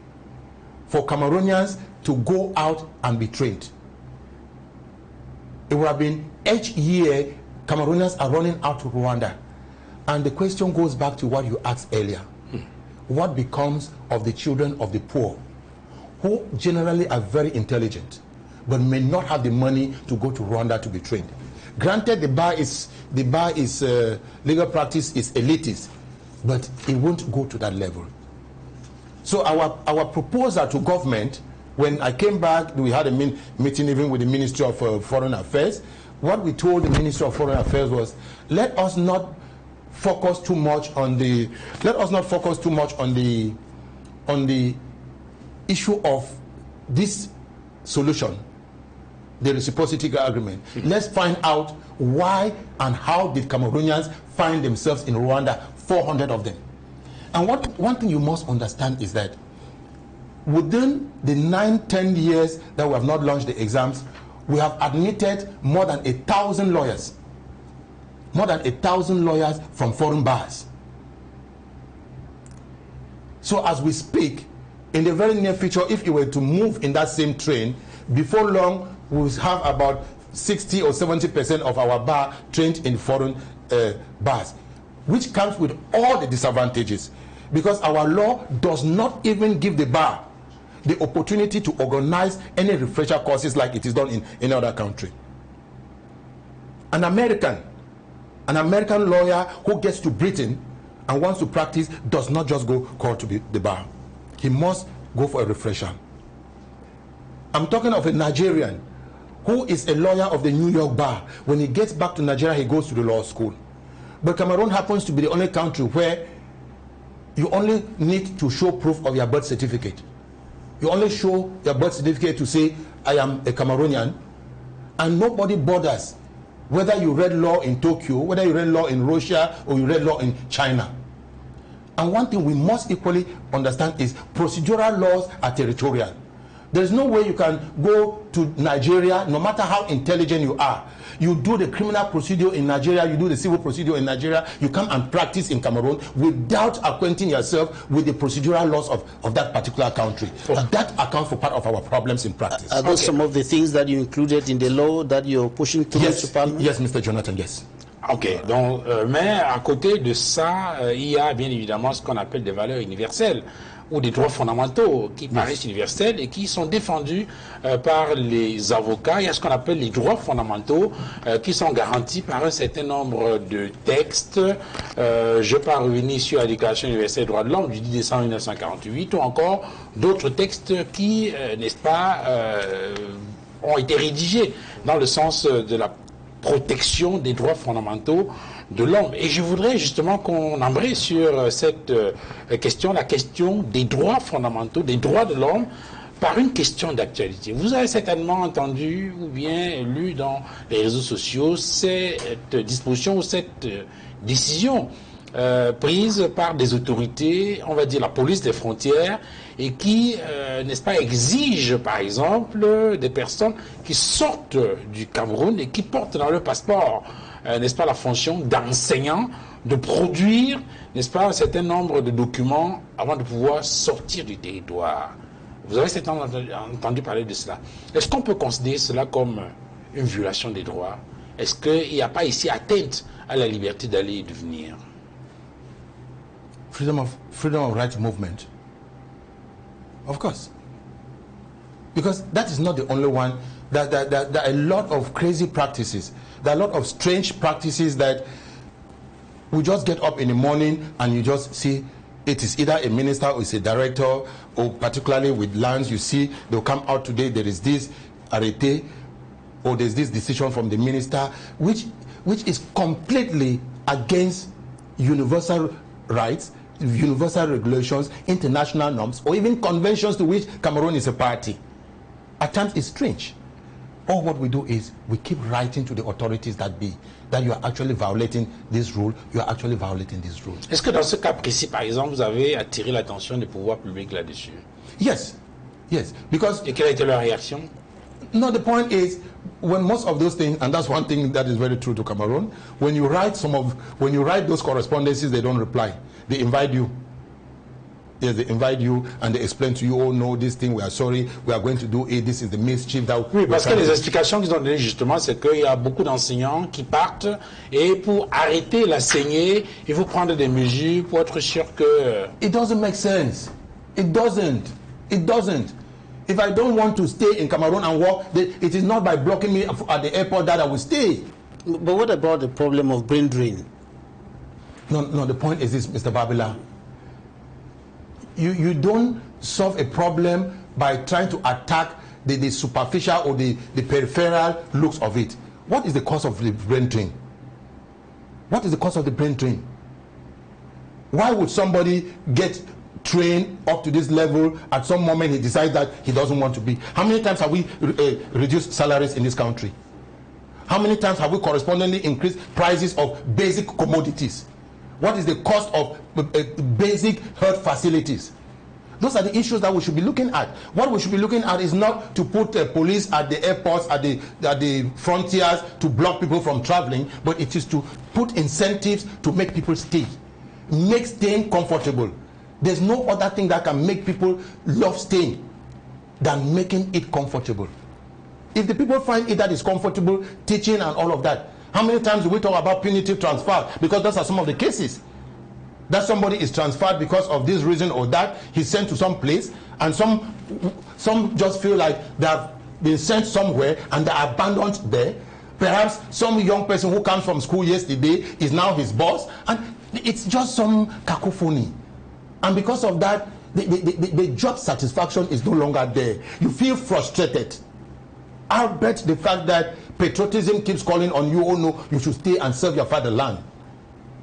for Cameroonians to go out and be trained. It would have been each year Cameroonians are running out to Rwanda. And the question goes back to what you asked earlier. What becomes of the children of the poor, who generally are very intelligent, but may not have the money to go to Rwanda to be trained? Granted, the bar is legal practice is elitist, but it won't go to that level. So our proposal to government, when I came back, we had a meeting even with the Ministry of Foreign Affairs. What we told the Ministry of Foreign Affairs was, let us not focus too much on the issue of this solution, the reciprocity agreement. Let's find out why and how did Cameroonians find themselves in Rwanda, 400 of them. And one thing you must understand is that within the 9-10 years that we have not launched the exams, we have admitted more than 1,000 lawyers. More than 1,000 lawyers from foreign bars. So as we speak, in the very near future, if you were to move in that same train, before long, we'll have about 60 or 70% of our bar trained in foreign bars, which comes with all the disadvantages, because our law does not even give the bar the opportunity to organize any refresher courses like it is done in any other country. An American lawyer who gets to Britain and wants to practice does not just go call to the bar. He must go for a refresher. I'm talking of a Nigerian who is a lawyer of the New York bar. When he gets back to Nigeria, he goes to the law school. But Cameroon happens to be the only country where you only need to show proof of your birth certificate. You only show your birth certificate to say, I am a Cameroonian, and nobody bothers whether you read law in Tokyo, whether you read law in Russia, or you read law in China. And one thing we must equally understand is procedural laws are territorial. There is no way you can go to Nigeria, no matter how intelligent you are. You do the criminal procedure in Nigeria, you do the civil procedure in Nigeria, you come and practice in Cameroon without acquainting yourself with the procedural laws of that particular country. And that accounts for part of our problems in practice. Are those some of the things that you included in the law that you're pushing through to Parliament? Yes, Mr. Jonathan, yes. Ok, donc, mais à côté de ça, il y a bien évidemment ce qu'on appelle des valeurs universelles ou des droits fondamentaux qui paraissent universels et qui sont défendus par les avocats. Il y a ce qu'on appelle les droits fondamentaux qui sont garantis par un certain nombre de textes. Je ne vais pas revenir sur la Déclaration universelle des droits de l'homme du 10 décembre 1948 ou encore d'autres textes qui, n'est-ce pas, ont été rédigés dans le sens de la protection des droits fondamentaux de l'homme. Et je voudrais justement qu'on embraye sur cette question, la question des droits fondamentaux, des droits de l'homme, par une question d'actualité. Vous avez certainement entendu ou bien lu dans les réseaux sociaux cette disposition ou cette décision prise par des autorités, on va dire la police des frontières, et qui, n'est-ce pas, exige par exemple des personnes qui sortent du Cameroun et qui portent dans leur passeport, n'est-ce pas, la fonction d'enseignant, de produire, n'est-ce pas, un certain nombre de documents avant de pouvoir sortir du territoire. Vous avez certainement entendu parler de cela. Est-ce qu'on peut considérer cela comme une violation des droits? Est-ce qu'il n'y a pas ici atteinte à la liberté d'aller et de venir? Freedom of right movement. Of course. Because that is not the only one. There are a lot of crazy practices. There are a lot of strange practices that we just get up in the morning and you just see it is either a minister or it's a director, or particularly with lands, you see they'll come out today, there is this Vérité, or there's this decision from the minister, which is completely against universal rights, universal regulations, international norms, or even conventions to which Cameroon is a party. At times it's strange. All what we do is we keep writing to the authorities that you are actually violating this rule, you are actually violating this rule. Est-ce que dans ce cas précis, par exemple, vous avez attiré l'attention des pouvoirs publics là-dessus? Yes, yes, because... Et quelle a été leur réaction? No, the point is, when most of those things, and that's one thing that is very true to Cameroon, when you write those correspondences, they don't reply. They invite you. Yes, they invite you and they explain to you, oh no, this thing, we are sorry, we are going to do it, this is the mischief that... Oui, parce que les explications qu'ils ont données justement, c'est qu'il y a beaucoup d'enseignants qui partent et pour arrêter la saignée, il faut prendre des mesures pour être sûr que... It doesn't make sense. It doesn't. It doesn't. If I don't want to stay in Cameroon and work, it is not by blocking me at the airport that I will stay. But what about the problem of brain drain? No, the point is this, Mr. Babila. you don't solve a problem by trying to attack the superficial or the peripheral looks of it. What is the cause of the brain drain? What is the cause of the brain drain? Why would somebody get trained up to this level, at some moment he decides that he doesn't want to be? How many times have we reduced salaries in this country? How many times have we correspondingly increased prices of basic commodities? What is the cost of basic health facilities? Those are the issues that we should be looking at. What we should be looking at is not to put police at the airports, at the frontiers to block people from traveling, but it is to put incentives to make people stay. Make staying comfortable. There's no other thing that can make people love staying than making it comfortable. If the people find it that is comfortable, teaching and all of that, how many times do we talk about punitive transfer? Because those are some of the cases. That somebody is transferred because of this reason or that, he's sent to some place, and some just feel like they have been sent somewhere and they're abandoned there. Perhaps some young person who comes from school yesterday is now his boss, and it's just some cacophony. And because of that, the job satisfaction is no longer there. You feel frustrated. I'll bet the fact that patriotism keeps calling on you, oh no, you should stay and serve your fatherland.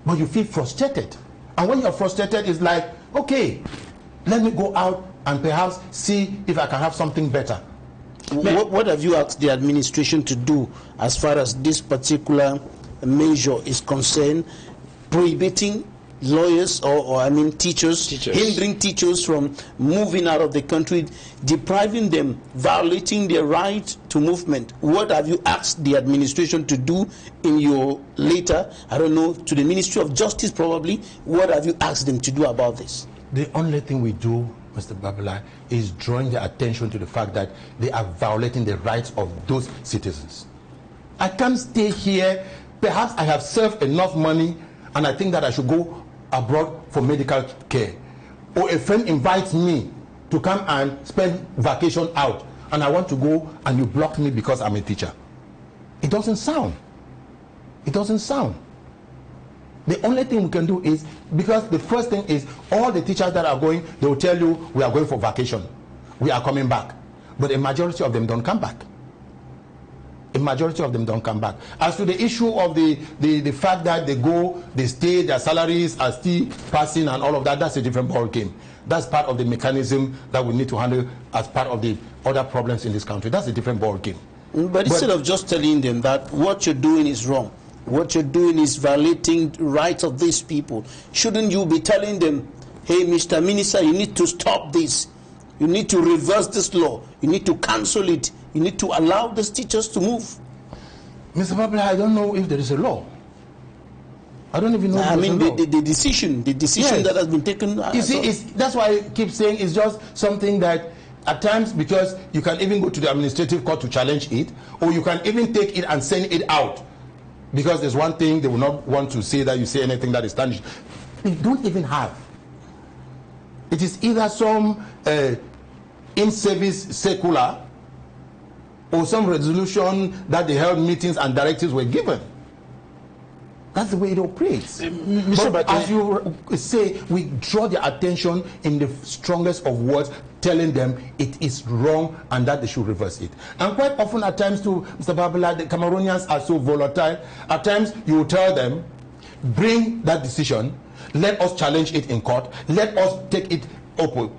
But you feel frustrated. And when you're frustrated, it's like, okay, let me go out and perhaps see if I can have something better. What have you asked the administration to do as far as this particular measure is concerned, prohibiting lawyers or I mean teachers, hindering teachers from moving out of the country, depriving them, violating their right to movement? What have you asked the administration to do in your letter, I don't know, to the Ministry of Justice probably? What have you asked them to do about this? The only thing we do, Mr. Babala, is drawing their attention to the fact that they are violating the rights of those citizens. I can't stay here. Perhaps I have served enough money and I think that I should go abroad for medical care. Or a friend invites me to come and spend vacation out, and I want to go and you block me because I'm a teacher. It doesn't sound. It doesn't sound. The only thing we can do is, because the first thing is all the teachers that are going, they will tell you we are going for vacation, we are coming back, but a majority of them don't come back. A majority of them don't come back. As to the issue of the fact that they go, they stay, their salaries are still passing and all of that, that's a different ball game. That's part of the mechanism that we need to handle as part of the other problems in this country. That's a different ball game. But instead of just telling them that what you're doing is wrong, what you're doing is violating the rights of these people, shouldn't you be telling them, hey, Mr. Minister, you need to stop this. You need to reverse this law. You need to cancel it. You need to allow these teachers to move. Mr. Babla, I don't know if there is a law. I don't even know if there is a law. The decision yes, that has been taken. You see, that's why I keep saying it's just something that at times, because you can even go to the administrative court to challenge it, or you can even take it and send it out. Because there's one thing, they will not want to say that you say anything that is tarnished. They don't even have. It is either some in-service circular or some resolution that they held meetings and directives were given. That's the way it operates. But as you say, we draw their attention in the strongest of words, telling them it is wrong and that they should reverse it. And quite often at times too, Mr. Babala, the Cameroonians are so volatile. At times you will tell them, bring that decision, let us challenge it in court, let us take it open.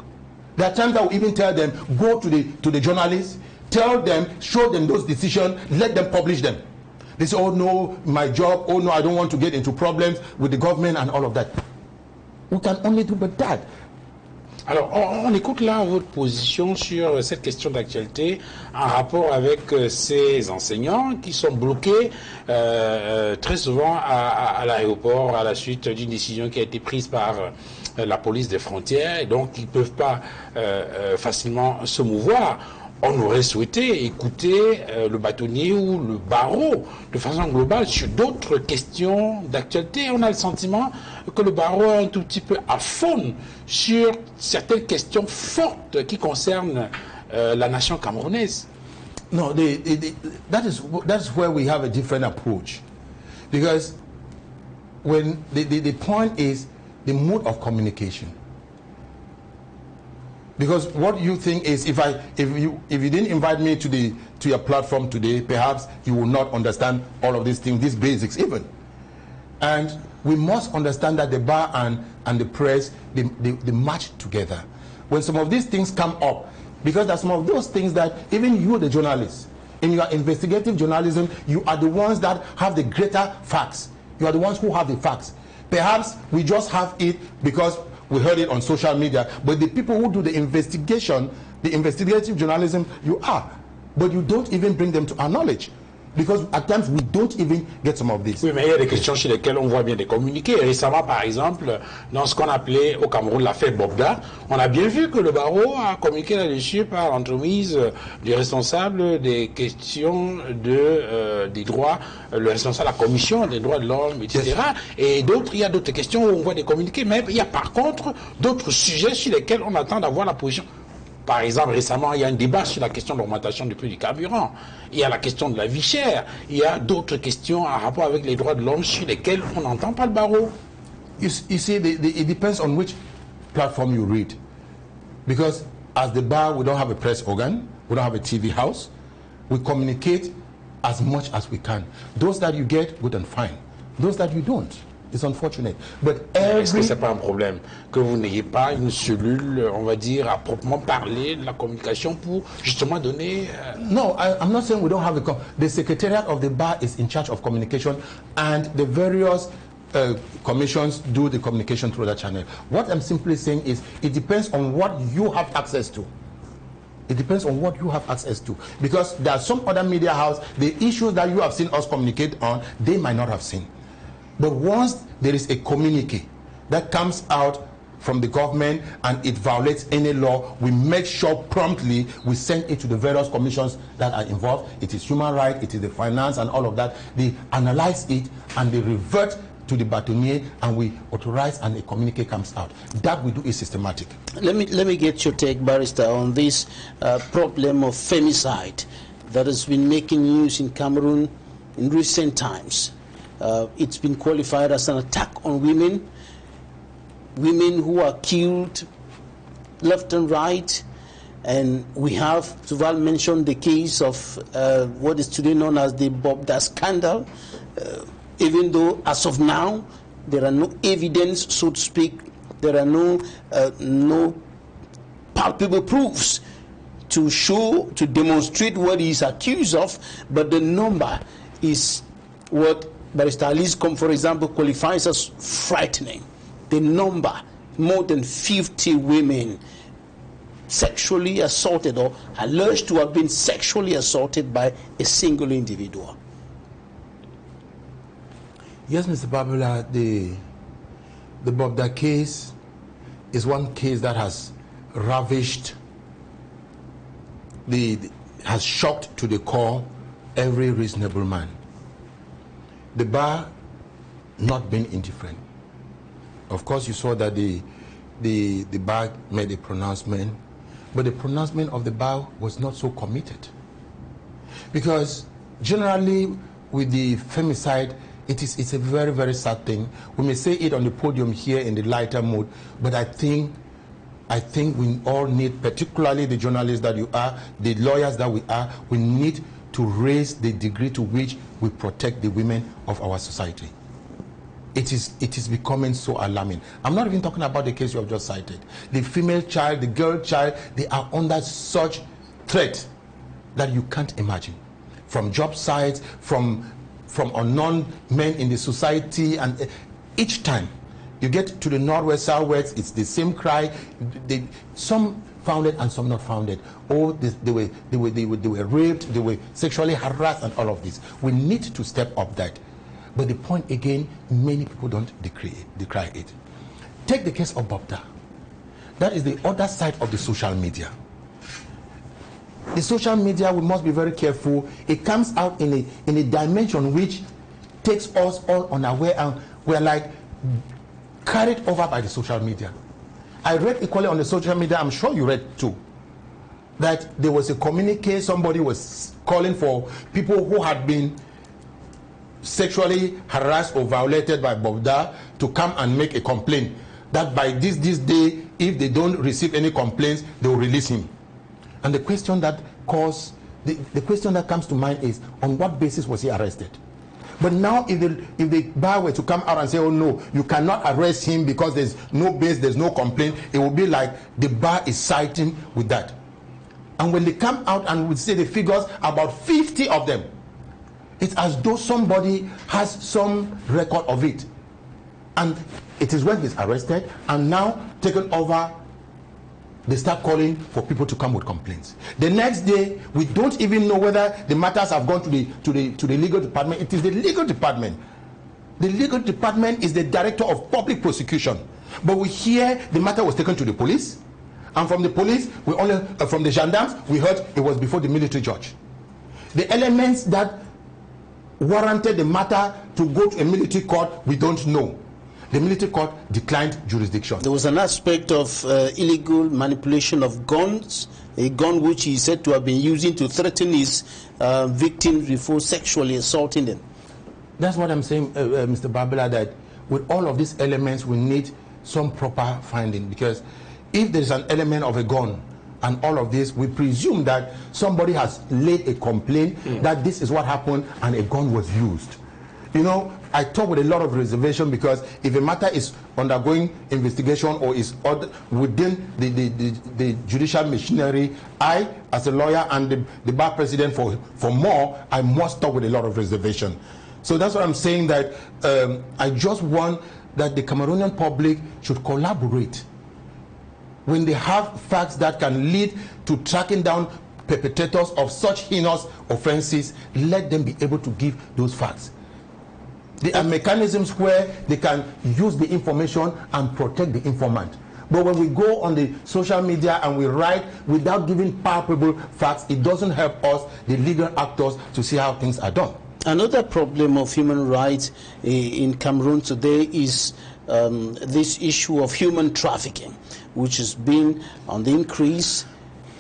There are times I will even tell them, go to the journalists, tell them, show them those decisions, let them publish them. They say, oh no, my job, oh no, I don't want to get into problems with the government and all of that. We can only do but that. Alors, on écoute là votre position sur cette question d'actualité en rapport avec ces enseignants qui sont bloqués très souvent à l'aéroport à la suite d'une décision qui a été prise par la police des frontières, et donc ils ne peuvent pas facilement se mouvoir. On aurait souhaité écouter le bâtonnier ou le barreau de façon globale sur d'autres questions d'actualité. On a le sentiment que le barreau est un tout petit peu à fond sur certaines questions fortes qui concernent la nation camerounaise. No, that's where we have a different approach, because when the point is the mode of communication. Because what you think is, if you didn't invite me to your platform today, perhaps you will not understand all of these things, these basics even. And we must understand that the bar and the press, they match together. When some of these things come up, because there are some of those things that even you, the journalists, in your investigative journalism, you are the ones that have the greater facts. You are the ones who have the facts. Perhaps we just have it because we heard it on social media, but the people who do the investigation, the investigative journalism, you are. But you don't even bring them to our knowledge. Because at times we don't even get some of this. Oui, mais il y a des questions sur lesquelles on voit bien des communiqués. Récemment, par exemple, dans ce qu'on appelait au Cameroun l'affaire Bobda, on a bien vu que le barreau a communiqué là-dessus par l'entremise du responsable des questions des droits, le responsable de la commission des droits de l'homme, etc. Yes. Et d'autres, il y a d'autres questions où on voit des communiqués, mais il y a par contre d'autres sujets sur lesquels on attend d'avoir la position. Par exemple, récemment, il y a un débat sur la question de l'augmentation du prix du carburant. Il y a la question de la vie chère. Il y a d'autres questions en rapport avec les droits de l'homme sur lesquelles on n'entend pas le barreau. You see, it depends on which platform you read. Because as the bar, we don't have a press organ. We don't have a TV house. We communicate as much as we can. Those that you get, good and fine. Those that you don't, it's unfortunate. But est-ce que c'est pas un problème que vous n'ayez pas une cellule, on va dire, à proprement parler de la communication pour justement donner... No, I'm not saying we don't have the secretariat of the bar is in charge of communication, and the various commissions do the communication through that channel. What I'm simply saying is it depends on what you have access to. It depends on what you have access to. Because there are some other media house, the issues that you have seen us communicate on, they might not have seen. But once there is a communique that comes out from the government and it violates any law, we make sure promptly we send it to the various commissions that are involved. It is human rights, it is the finance and all of that. They analyze it and they revert to the Bâtonnier and we authorize and a communique comes out. That we do is systematic. Let me get your take, Barrister, on this problem of femicide that has been making news in Cameroon in recent times. It's been qualified as an attack on women who are killed left and right. And we have, Tuval mentioned the case of what is today known as the Bobda scandal, even though as of now there are no evidence, so to speak, there are no palpable proofs to show, to demonstrate what he is accused of, but the number is what Barrister Aliscom, for example, qualifies as frightening. The number, more than 50 women sexually assaulted or alleged to have been sexually assaulted by a single individual. Yes, Mr. Babula, the Bobda case is one case that has ravished, has shocked to the core every reasonable man. The bar not being indifferent. Of course, you saw that the bar made a pronouncement, but the pronouncement of the bar was not so committed. Because generally, with the femicide, it's a very, very sad thing. We may say it on the podium here in the lighter mood, but I think we all need, particularly the journalists that you are, the lawyers that we are, we need to raise the degree to which we protect the women of our society. It is becoming so alarming. I'm not even talking about the case you have just cited. The female child, the girl child, they are under such threat that you can't imagine. From job sites, from unknown men in the society, and each time you get to the northwest, southwest, it's the same cry. Some founded and some not founded. Oh, they were raped, they were sexually harassed, and all of this. We need to step up that. But the point again, many people don't decry it. Take the case of Bobda. That is the other side of the social media. The social media, we must be very careful. It comes out in a dimension which takes us all unaware, and we're like carried over by the social media. I read equally on the social media, I'm sure you read too, that there was a communique, somebody was calling for people who had been sexually harassed or violated by Bobda to come and make a complaint. that by this day, if they don't receive any complaints, they will release him. And the question that comes to mind is, on what basis was he arrested? But now if the bar were to come out and say, oh no, you cannot arrest him because there's no base, there's no complaint, it will be like the bar is siding with that. And when they come out and would say the figures, about 50 of them, it's as though somebody has some record of it. And it is when he's arrested and now taken over, they start calling for people to come with complaints. The next day, we don't even know whether the matters have gone to the legal department. It is the legal department. The legal department is the director of public prosecution. But we hear the matter was taken to the police, and from the police, from the gendarmes, we heard it was before the military judge. The elements that warranted the matter to go to a military court, we don't know. The military court declined jurisdiction. There was an aspect of illegal manipulation of guns, a gun which he said to have been using to threaten his victims before sexually assaulting them. That's what I'm saying, Mr. Babila, that with all of these elements, we need some proper finding, because if there is an element of a gun and all of this, we presume that somebody has laid a complaint that this is what happened and a gun was used. You know, I talk with a lot of reservation, because if a matter is undergoing investigation or is within the judicial machinery, I, as a lawyer and the bar president for more, I must talk with a lot of reservation. So that's what I'm saying, that I just want that the Cameroonian public should collaborate. When they have facts that can lead to tracking down perpetrators of such heinous offenses, let them be able to give those facts. There are mechanisms where they can use the information and protect the informant. But when we go on the social media and we write without giving palpable facts, it doesn't help us, the legal actors, to see how things are done. Another problem of human rights in Cameroon today is this issue of human trafficking, which has been on the increase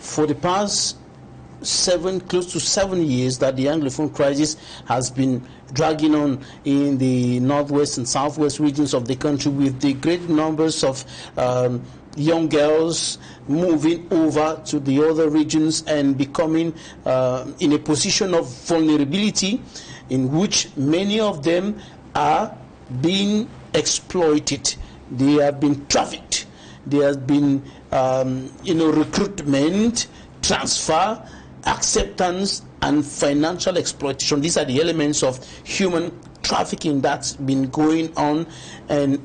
for the past close to 7 years that the Anglophone crisis has been dragging on in the northwest and southwest regions of the country, with the great numbers of young girls moving over to the other regions and becoming in a position of vulnerability, in which many of them are being exploited. They have been trafficked. There has been recruitment, transfer, acceptance, and financial exploitation. These are the elements of human trafficking that's been going on, and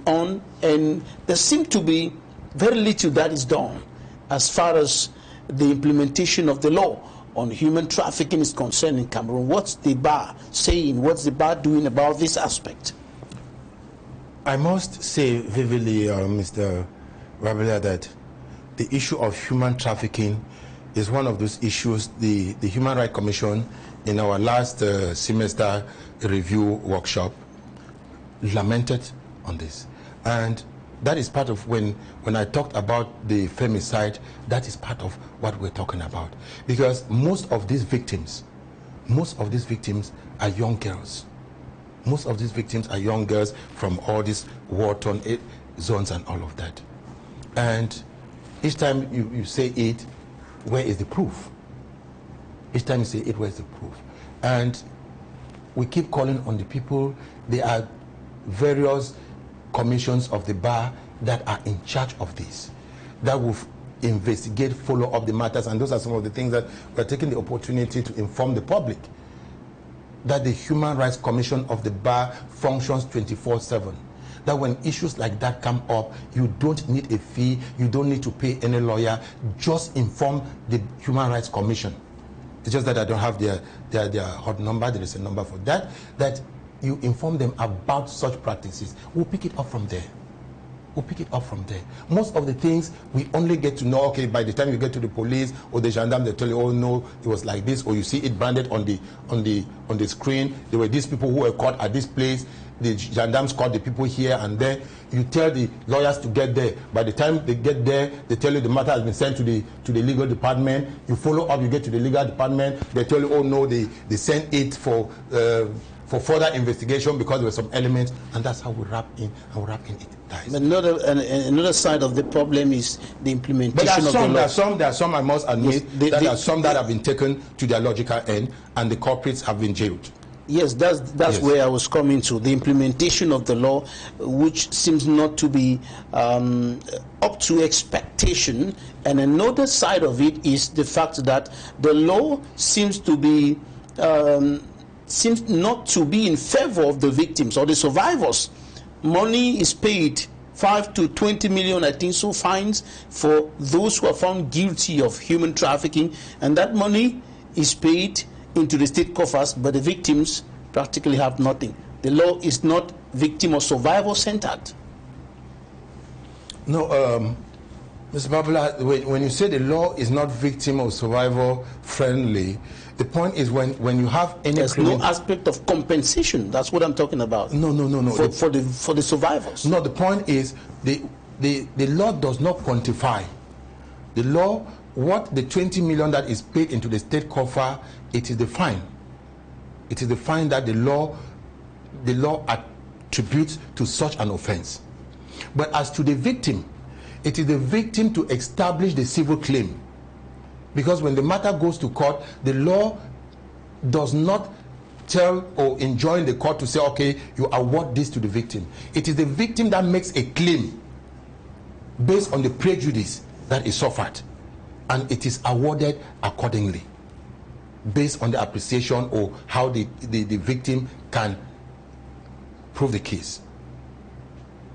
there seems to be very little that is done as far as the implementation of the law on human trafficking is concerned in Cameroon. What's the bar saying? What's the bar doing about this aspect? I must say vividly, Mr. Rabela, that the issue of human trafficking is one of those issues the Human Rights Commission, in our last semester review workshop, lamented on this. And that is part of when I talked about the femicide, that is part of what we're talking about. Because most of these victims are young girls. Most of these victims are young girls from all these war-torn zones and all of that. And each time you say it, where is the proof? Each time you say it, where is the proof? And we keep calling on the people. There are various commissions of the bar that are in charge of this, that will investigate, follow up the matters, and those are some of the things that we're taking the opportunity to inform the public, that the Human Rights Commission of the bar functions 24/7. That when issues like that come up, you don't need a fee, you don't need to pay any lawyer, just inform the Human Rights Commission. It's just that I don't have their hot number. There is a number for that, that you inform them about such practices. We'll pick it up from there. We'll pick it up from there. Most of the things we only get to know, okay, by the time you get to the police or the gendarme, they tell you, oh no, it was like this, or you see it branded on the screen. There were these people who were caught at this place. The gendarmes caught the people here and there. You tell the lawyers to get there. By the time they get there, they tell you the matter has been sent to the legal department. You follow up, you get to the legal department. They tell you, oh no, they sent it for for further investigation because there were some elements, and that's how we wrap in, and we wrap in it dies. But another side of the problem is the implementation but of the law. there are some I must admit, yes, there are some that have been taken to their logical end, and the culprits have been jailed. Yes, that's yes. Where I was coming to. The implementation of the law, which seems not to be up to expectation. And another side of it is the fact that the law seems to be seems not to be in favor of the victims or the survivors. Money is paid, 5 to 20 million, I think so, fines for those who are found guilty of human trafficking, and that money is paid into the state coffers, but the victims practically have nothing. The law is not victim or survivor centered. No, Mr. Babula, when you say the law is not victim or survivor friendly, the point is when you have any there's no aspect of compensation. That's what I'm talking about. No. For the survivors. No, the point is the law does not quantify. The law, what the 20 million that is paid into the state coffer, it is the fine. It is the fine that the law attributes to such an offense. But as to the victim, it is the victim to establish the civil claim. Because when the matter goes to court, the law does not tell or enjoin the court to say, okay, you award this to the victim. It is the victim that makes a claim based on the prejudice that is suffered, and it is awarded accordingly based on the appreciation or how the victim can prove the case.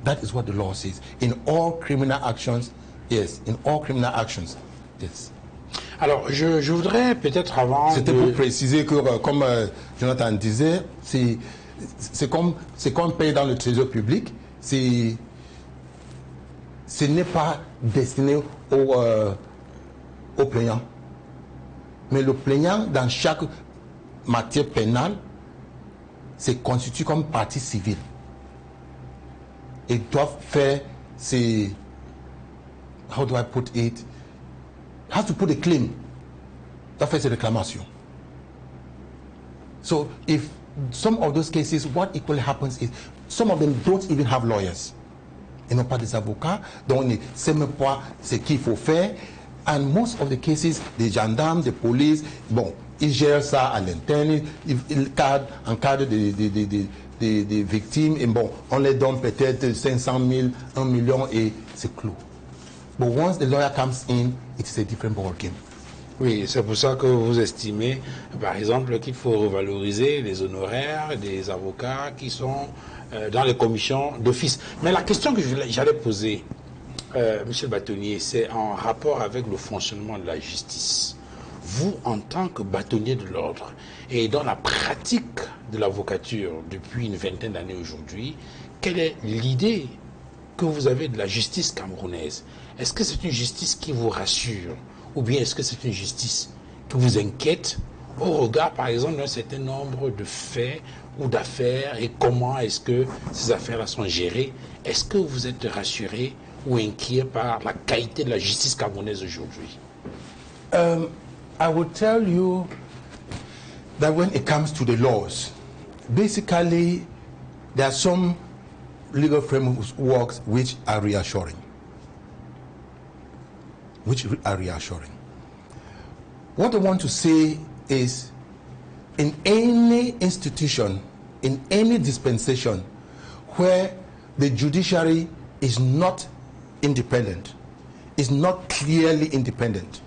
That is what the law says. In all criminal actions, yes, in all criminal actions, yes. Alors, je voudrais peut-être avant... C'était pour préciser que, comme Jonathan disait, c'est comme payer dans le trésor public, ce n'est pas destiné au plaignant. Mais le plaignant, dans chaque matière pénale, se constitue comme partie civile. Ils doivent faire ces... How do I put it? Has to put a claim. That is a reclamation. So if some of those cases, what equally happens is some of them don't even have lawyers. Ils n'ont pas des avocats, donc ils ne savent même pas ce qu'il faut faire. And most of the cases, des gendarmes, des polices, bon, ils gèrent ça à l'interne, en cadre des victimes, et bon, on les donne peut-être 500 000, 1 million, et c'est clos. But once the lawyer comes in, it's a different ball game. Oui, c'est pour ça que vous estimez, par exemple, qu'il faut revaloriser les honoraires des avocats qui sont dans les commissions d'office. Mais la question que j'allais poser, Monsieur le Bâtonnier, c'est en rapport avec le fonctionnement de la justice. Vous, en tant que bâtonnier de l'ordre, et dans la pratique de l'avocature depuis une vingtaine d'années aujourd'hui, quelle est l'idée que vous avez de la justice camerounaise? Est-ce que c'est une justice qui vous rassure, ou bien est-ce que c'est une justice qui vous inquiète au regard, par exemple, d'un certain nombre de faits ou d'affaires, et comment est-ce que ces affaires-là sont gérées? Est-ce que vous êtes rassuré ou inquiet par la qualité de la justice camerounaise aujourd'hui? I will tell you that when it comes to the laws, basically there are some legal frameworks which are reassuring. What I want to say is, in any institution, in any dispensation where the judiciary is not independent, is not clearly independent,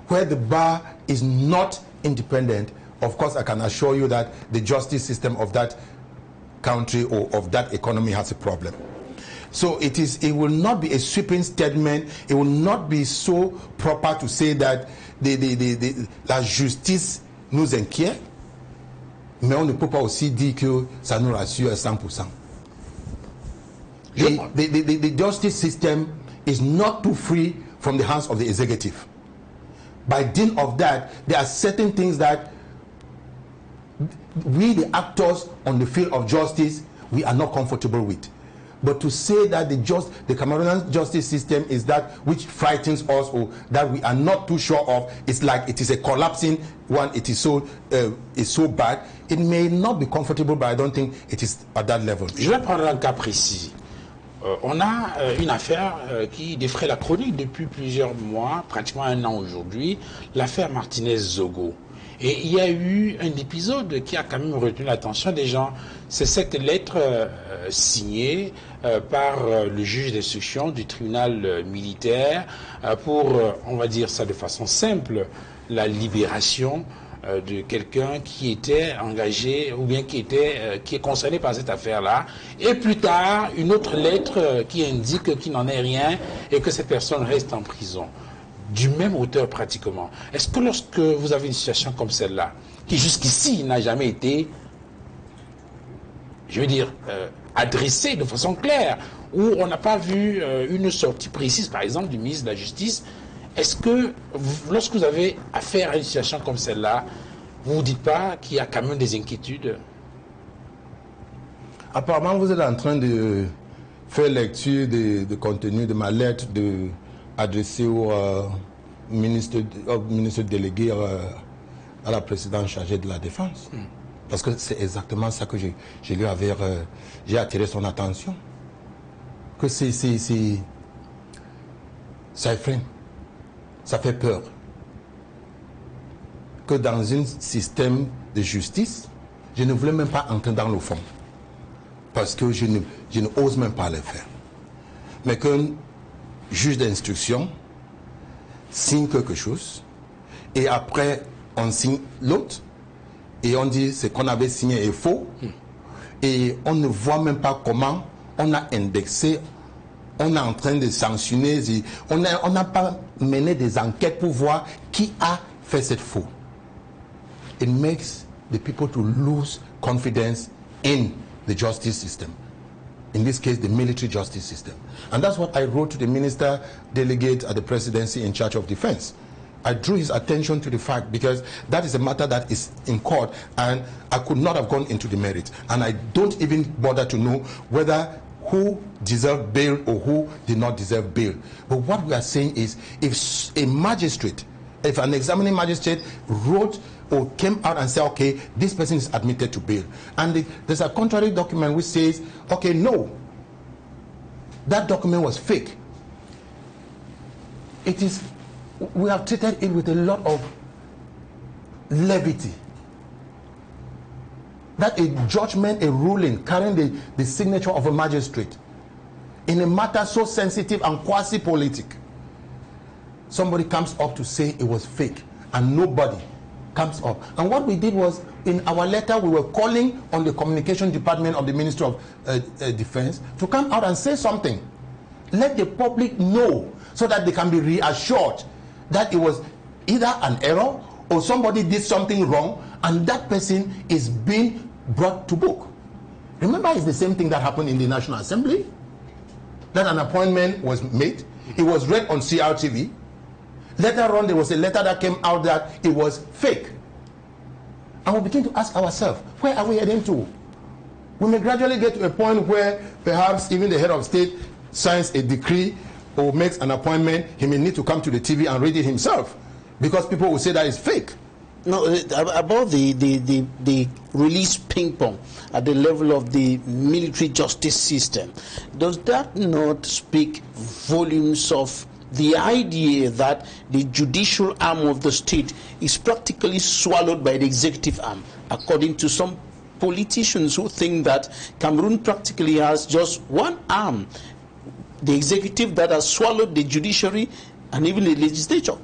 where the bar is not independent, of course I can assure you that the justice system of that country or of that economy has a problem. So it will not be a sweeping statement. It will not be so proper to say that la justice nous inquiète, mais on ne peut pas aussi dire que ça nous rassure à 100%. The justice system is not too free from the hands of the executive. By dint of that, there are certain things that we, the actors on the field of justice, we are not comfortable with. But to say that the Cameroonian justice system is that which frightens us or that we are not too sure of, it's like it is a collapsing one, it is so bad. It may not be comfortable, but I don't think it is at that level. Je vais prendre un cas précis. On a une affaire qui défraie la chronique depuis plusieurs mois, pratiquement un an aujourd'hui, l'affaire Martinez-Zogo. Et il y a eu un épisode qui a quand même retenu l'attention des gens. C'est cette lettre signée par le juge d'instruction du tribunal militaire pour, on va dire ça de façon simple, la libération de quelqu'un qui était engagé ou bien qui est concerné par cette affaire-là. Et plus tard, une autre lettre qui indique qu'il n'en est rien et que cette personne reste en prison. Du même auteur pratiquement. Est-ce que lorsque vous avez une situation comme celle-là, qui jusqu'ici n'a jamais été, je veux dire, adressée de façon claire, où on n'a pas vu une sortie précise, par exemple, du ministre de la Justice, est-ce que, lorsque vous avez affaire à une situation comme celle-là, vous ne vous dites pas qu'il y a quand même des inquiétudes? Apparemment, vous êtes en train de faire lecture de contenu de ma lettre adressée au ministre délégué à la présidente chargée de la Défense. Parce que c'est exactement ça que j'ai attiré son attention. Que ça effraie. Ça fait peur. Que dans un système de justice, je ne voulais même pas entrer dans le fond. Parce que je ne ose même pas le faire. Mais qu'un juge d'instruction signe quelque chose, et après on signe l'autre, et on dit ce qu'on avait signé est faux, et on ne voit même pas comment on a indexé, on est en train de sanctionner, on n'a pas mené des enquêtes pour voir qui a fait cette faux. It makes the people to lose confidence in the justice system. In this case, the military justice system. And that's what I wrote to the minister delegate at the presidency in charge of defense. I drew his attention to the fact because that is a matter that is in court and I could not have gone into the merit. And I don't even bother to know whether who deserved bail or who did not deserve bail. But what we are saying is if a magistrate, if an examining magistrate wrote or came out and said, okay, this person is admitted to bail. And there's a contrary document which says, okay, no, that document was fake. We have treated it with a lot of levity. That a judgment, a ruling carrying the signature of a magistrate in a matter so sensitive and quasi-politic, somebody comes up to say it was fake and nobody comes up. And what we did was, in our letter, we were calling on the communication department of the Ministry of Defense to come out and say something. Let the public know so that they can be reassured that it was either an error or somebody did something wrong and that person is being brought to book. Remember, it's the same thing that happened in the National Assembly, that an appointment was made, it was read on CRTV. Later on, there was a letter that came out that it was fake. And we begin to ask ourselves, where are we heading to? We may gradually get to a point where perhaps even the head of state signs a decree or makes an appointment. He may need to come to the TV and read it himself because people will say that it's fake. No, about the release ping pong at the level of the military justice system, does that not speak volumes of the idea that the judicial arm of the state is practically swallowed by the executive arm, according to some politicians who think that Cameroon practically has just one arm, the executive, that has swallowed the judiciary and even the legislature?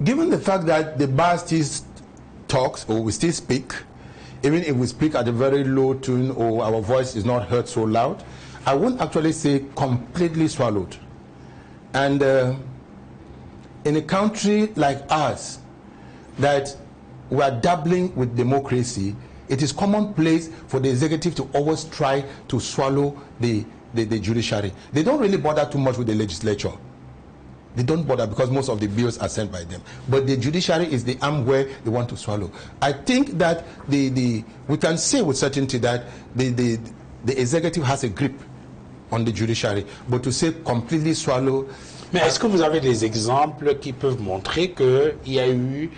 Given the fact that the bar still talks, or we still speak, even if we speak at a very low tone or our voice is not heard so loud, I won't actually say completely swallowed. And in a country like ours, that we are dabbling with democracy, it is commonplace for the executive to always try to swallow the judiciary. They don't really bother too much with the legislature. They don't bother because most of the bills are sent by them. But the judiciary is the arm where they want to swallow. I think that we can say with certainty that the executive has a grip on the judiciary, but to say completely swallow. Mais est-ce que vous avez des exemples qui peuvent montrer qu'il y a eu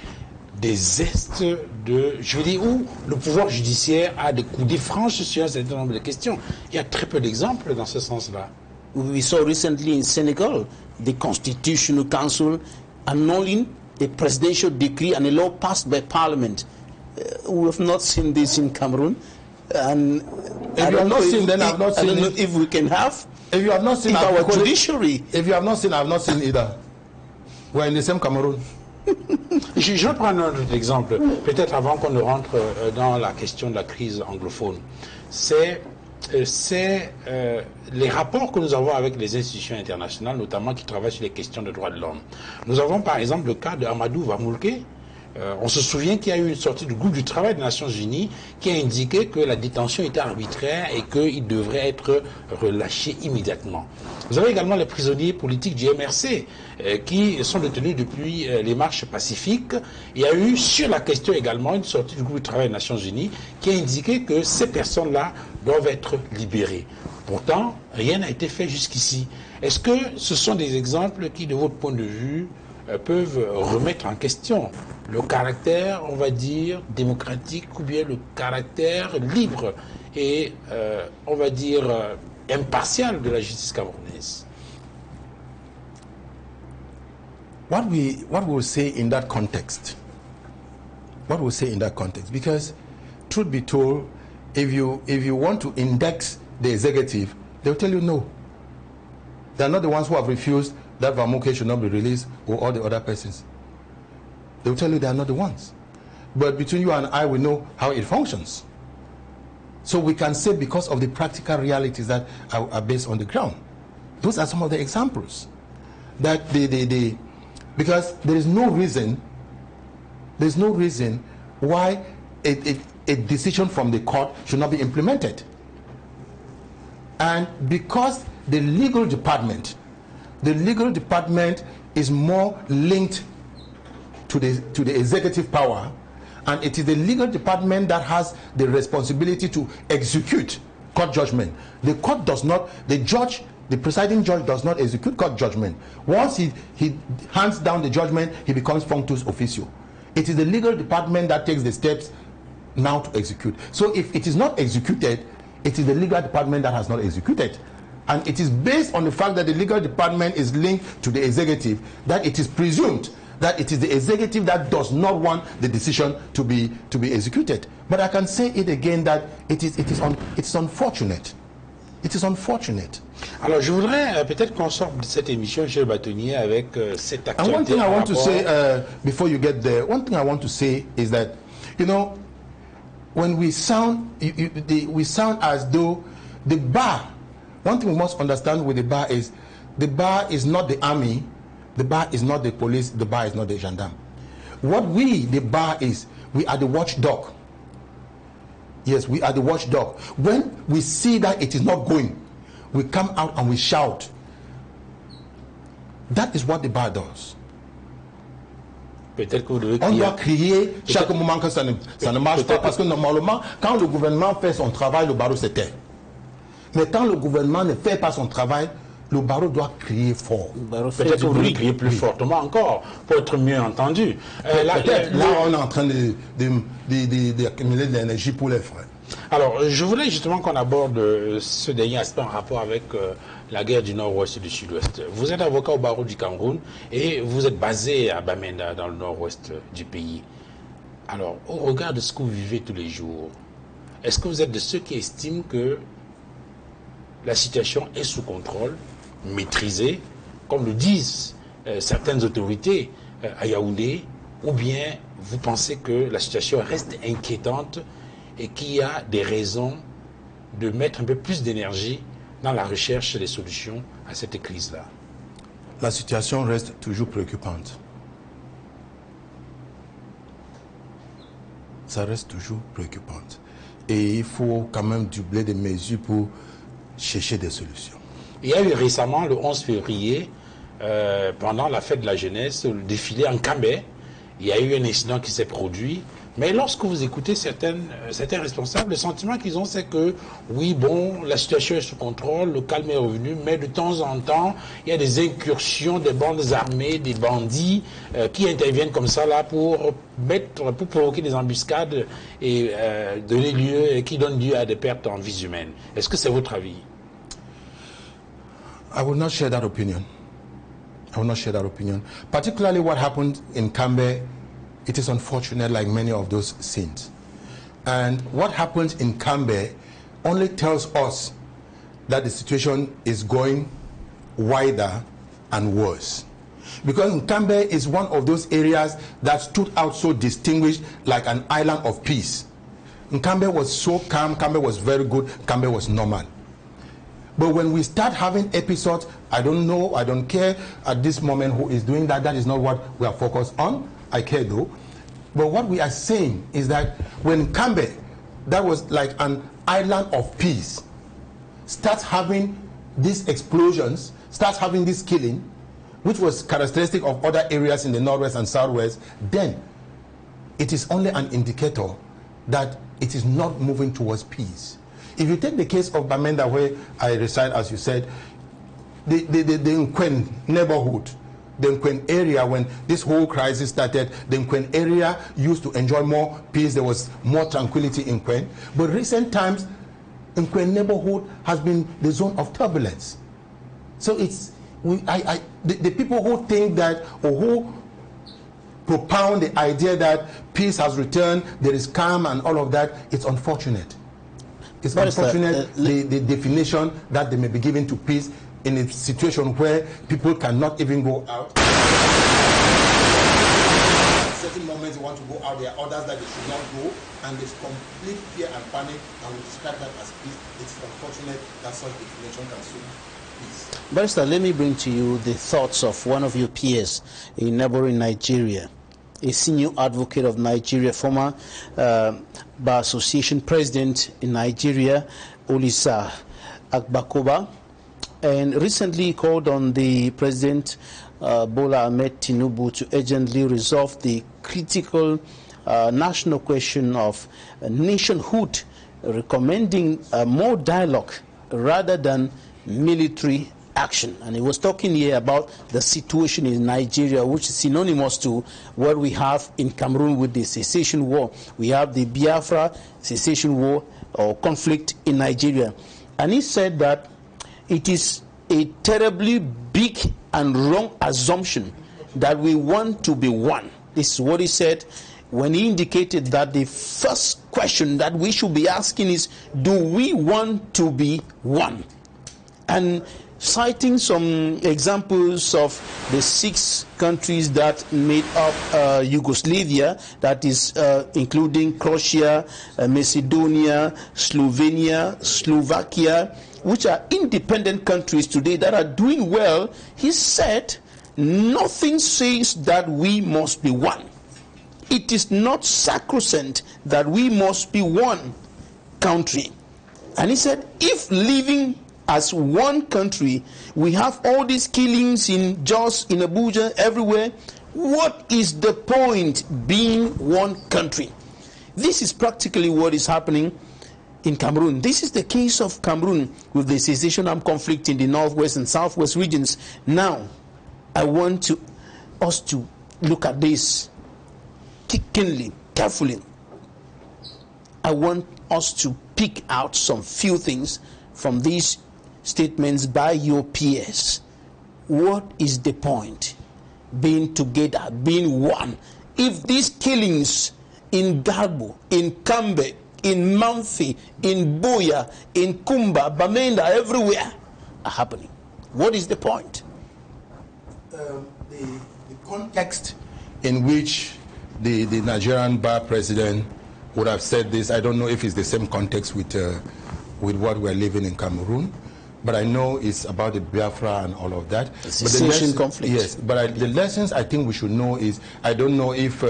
des zestes de, je veux dire, où le pouvoir judiciaire a des coups franches sur un certain nombre de questions? Il y a très peu d'exemples dans ce sens-là. We saw recently in Senegal, the Constitutional Council annulling a presidential decree and a law passed by Parliament. We have not seen this in Cameroon. And if you have not seen, then I have not seen. I don't know if we can have. If you have not seen our judiciary. If you have not seen, I have not seen either. We're in the same Cameroon. Je vais prendre un autre exemple, peut-être avant qu'on ne rentre dans la question de la crise anglophone. C'est les rapports que nous avons avec les institutions internationales, notamment qui travaillent sur les questions de droits de l'homme. Nous avons par exemple le cas de Amadou Vamoulke. On se souvient qu'il y a eu une sortie du groupe du travail des Nations Unies qui a indiqué que la détention était arbitraire et qu'il devrait être relâché immédiatement. Vous avez également les prisonniers politiques du MRC qui sont détenus depuis les marches pacifiques. Il y a eu sur la question également une sortie du groupe du travail des Nations Unies qui a indiqué que ces personnes-là doivent être libérées. Pourtant, rien n'a été fait jusqu'ici. Est-ce que ce sont des exemples qui, de votre point de vue, peuvent remettre en question le caractère, on va dire, démocratique ou bien le caractère libre et, on va dire, impartial de la justice camerounaise? What we'll say in that context, because truth be told, if you want to index the executive, they'll tell you no. They're not the ones who have refused that Vamoulke should not be released, or all the other persons. They will tell you they are not the ones. But between you and I, we know how it functions. So we can say because of the practical realities that are based on the ground. Those are some of the examples. That because there is no reason why a decision from the court should not be implemented. And because the legal department is more linked to the executive power, and it is the legal department that has the responsibility to execute court judgment. The court does not, the presiding judge does not execute court judgment. Once he hands down the judgment, he becomes functus officio. It is the legal department that takes the steps now to execute. So if it is not executed, it is the legal department that has not executed. And it is based on the fact that the legal department is linked to the executive that it is presumed that it is the executive that does not want the decision to be executed. But I can say it again that it's unfortunate. It is unfortunate. Alors je voudrais peut-être qu'on sorte de cette émission chez le Bâtonnier avec cette actualité. And one thing I want to say before you get there, one thing I want to say is that, you know, when we sound, we sound as though the bar. One thing we must understand with the bar is not the army, the bar is not the police, the bar is not the gendarme. What the bar is, we are the watchdog. Yes, we are the watchdog. When we see that it is not going, we come out and we shout. That is what the bar does. On doit crier chaque moment que ça ne marche pas, parce que normalement, quand le gouvernement fait son travail, le barreau se tait. Mais quand le gouvernement ne fait pas son travail, le barreau doit crier fort. Peut-être que vous devez crier plus fortement encore, pour être mieux entendu. Là, on est en train d'accumuler de l'énergie pour les frères. Alors, je voulais justement qu'on aborde ce dernier aspect en rapport avec la guerre du nord-ouest et du sud-ouest. Vous êtes avocat au barreau du Cameroun et vous êtes basé à Bamenda, dans le nord-ouest du pays. Alors, au regard de ce que vous vivez tous les jours, est-ce que vous êtes de ceux qui estiment que la situation est sous contrôle, maîtrisée, comme le disent certaines autorités à Yaoundé, ou bien vous pensez que la situation reste inquiétante et qu'il y a des raisons de mettre un peu plus d'énergie dans la recherche des solutions à cette crise-là? La situation reste toujours préoccupante. Ça reste toujours préoccupante. Et il faut quand même doubler des mesures pour chercher des solutions. Il y a eu récemment, le 11 février, pendant la fête de la jeunesse, le défilé en Cambé, il y a eu un incident qui s'est produit. Mais lorsque vous écoutez certains responsables, le sentiment qu'ils ont, c'est que, oui, bon, la situation est sous contrôle, le calme est revenu, mais de temps en temps, il y a des incursions des bandes armées, des bandits qui interviennent comme ça là pour provoquer des embuscades et donner lieu, et qui donnent lieu à des pertes en vies humaines. Est-ce que c'est votre avis? I will not share that opinion. I will not share that opinion. Particularly what happened in Cambe, it is unfortunate like many of those scenes. And what happens in Cambe only tells us that the situation is going wider and worse. Because Cambe is one of those areas that stood out so distinguished like an island of peace. Cambe was so calm, Cambe was very good, Cambe was normal. But when we start having episodes, I don't know, I don't care at this moment who is doing that. That is not what we are focused on. I care though. But what we are saying is that when Cambe, that was like an island of peace, starts having these explosions, starts having this killing, which was characteristic of other areas in the northwest and southwest, then it is only an indicator that it is not moving towards peace. If you take the case of Bamenda, where I reside, as you said, the Nkwen neighborhood, the Nkwen area, when this whole crisis started, the Nkwen area used to enjoy more peace. There was more tranquility in Nkwen. But recent times, Nkwen neighborhood has been the zone of turbulence. So it's the people who think that, or who propound the idea that peace has returned, there is calm and all of that, it's unfortunate. It's unfortunate the definition that they may be given to peace in a situation where people cannot even go out. At certain moments they want to go out, there are others that they should not go, and there's complete fear and panic, and we describe that as peace. It's unfortunate that such definition can soon peace. Barrister, let me bring to you the thoughts of one of your peers in neighboring Nigeria, a senior advocate of Nigeria, former Bar Association president in Nigeria, Olisa Agbakoba, and recently called on the President Bola Ahmed Tinubu to urgently resolve the critical national question of nationhood, recommending more dialogue rather than military action. And he was talking here about the situation in Nigeria, which is synonymous to what we have in Cameroon with the secession war. We have the Biafra secession war or conflict in Nigeria. And he said that it is a terribly big and wrong assumption that we want to be one. This is what he said when he indicated that the first question that we should be asking is, do we want to be one? And citing some examples of the 6 countries that made up Yugoslavia, that is including Croatia, Macedonia, Slovenia, Slovakia, which are independent countries today that are doing well, he said nothing says that we must be one. It is not sacrosanct that we must be one country. And he said, if living as one country, we have all these killings in Jos, in Abuja, everywhere, what is the point being one country? This is practically what is happening in Cameroon. This is the case of Cameroon with the secession armed conflict in the northwest and southwest regions. Now, I want us to look at this keenly, carefully. I want us to pick out some few things from these statements by your peers. What is the point? Being together, being one. If these killings in Garbo, in Cambe, in Mamfi, in Buya, in Kumba, Bamenda, everywhere are happening, what is the point? The context in which the Nigerian bar president would have said this, I don't know if it's the same context with what we're living in Cameroon, but I know it's about the Biafra and all of that. The secession conflict. Yes, but the lessons I think we should know is, I don't know if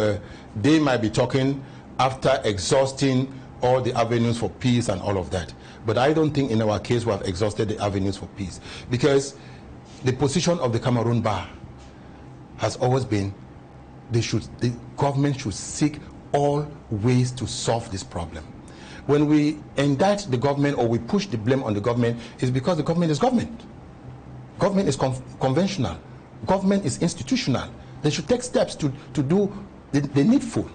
they might be talking after exhausting all the avenues for peace and all of that. But I don't think in our case we have exhausted the avenues for peace. Because the position of the Cameroon Bar has always been the government should seek all ways to solve this problem. When we indict the government or we push the blame on the government, it's because the government is government. Government is conventional. Government is institutional. They should take steps to do the needful.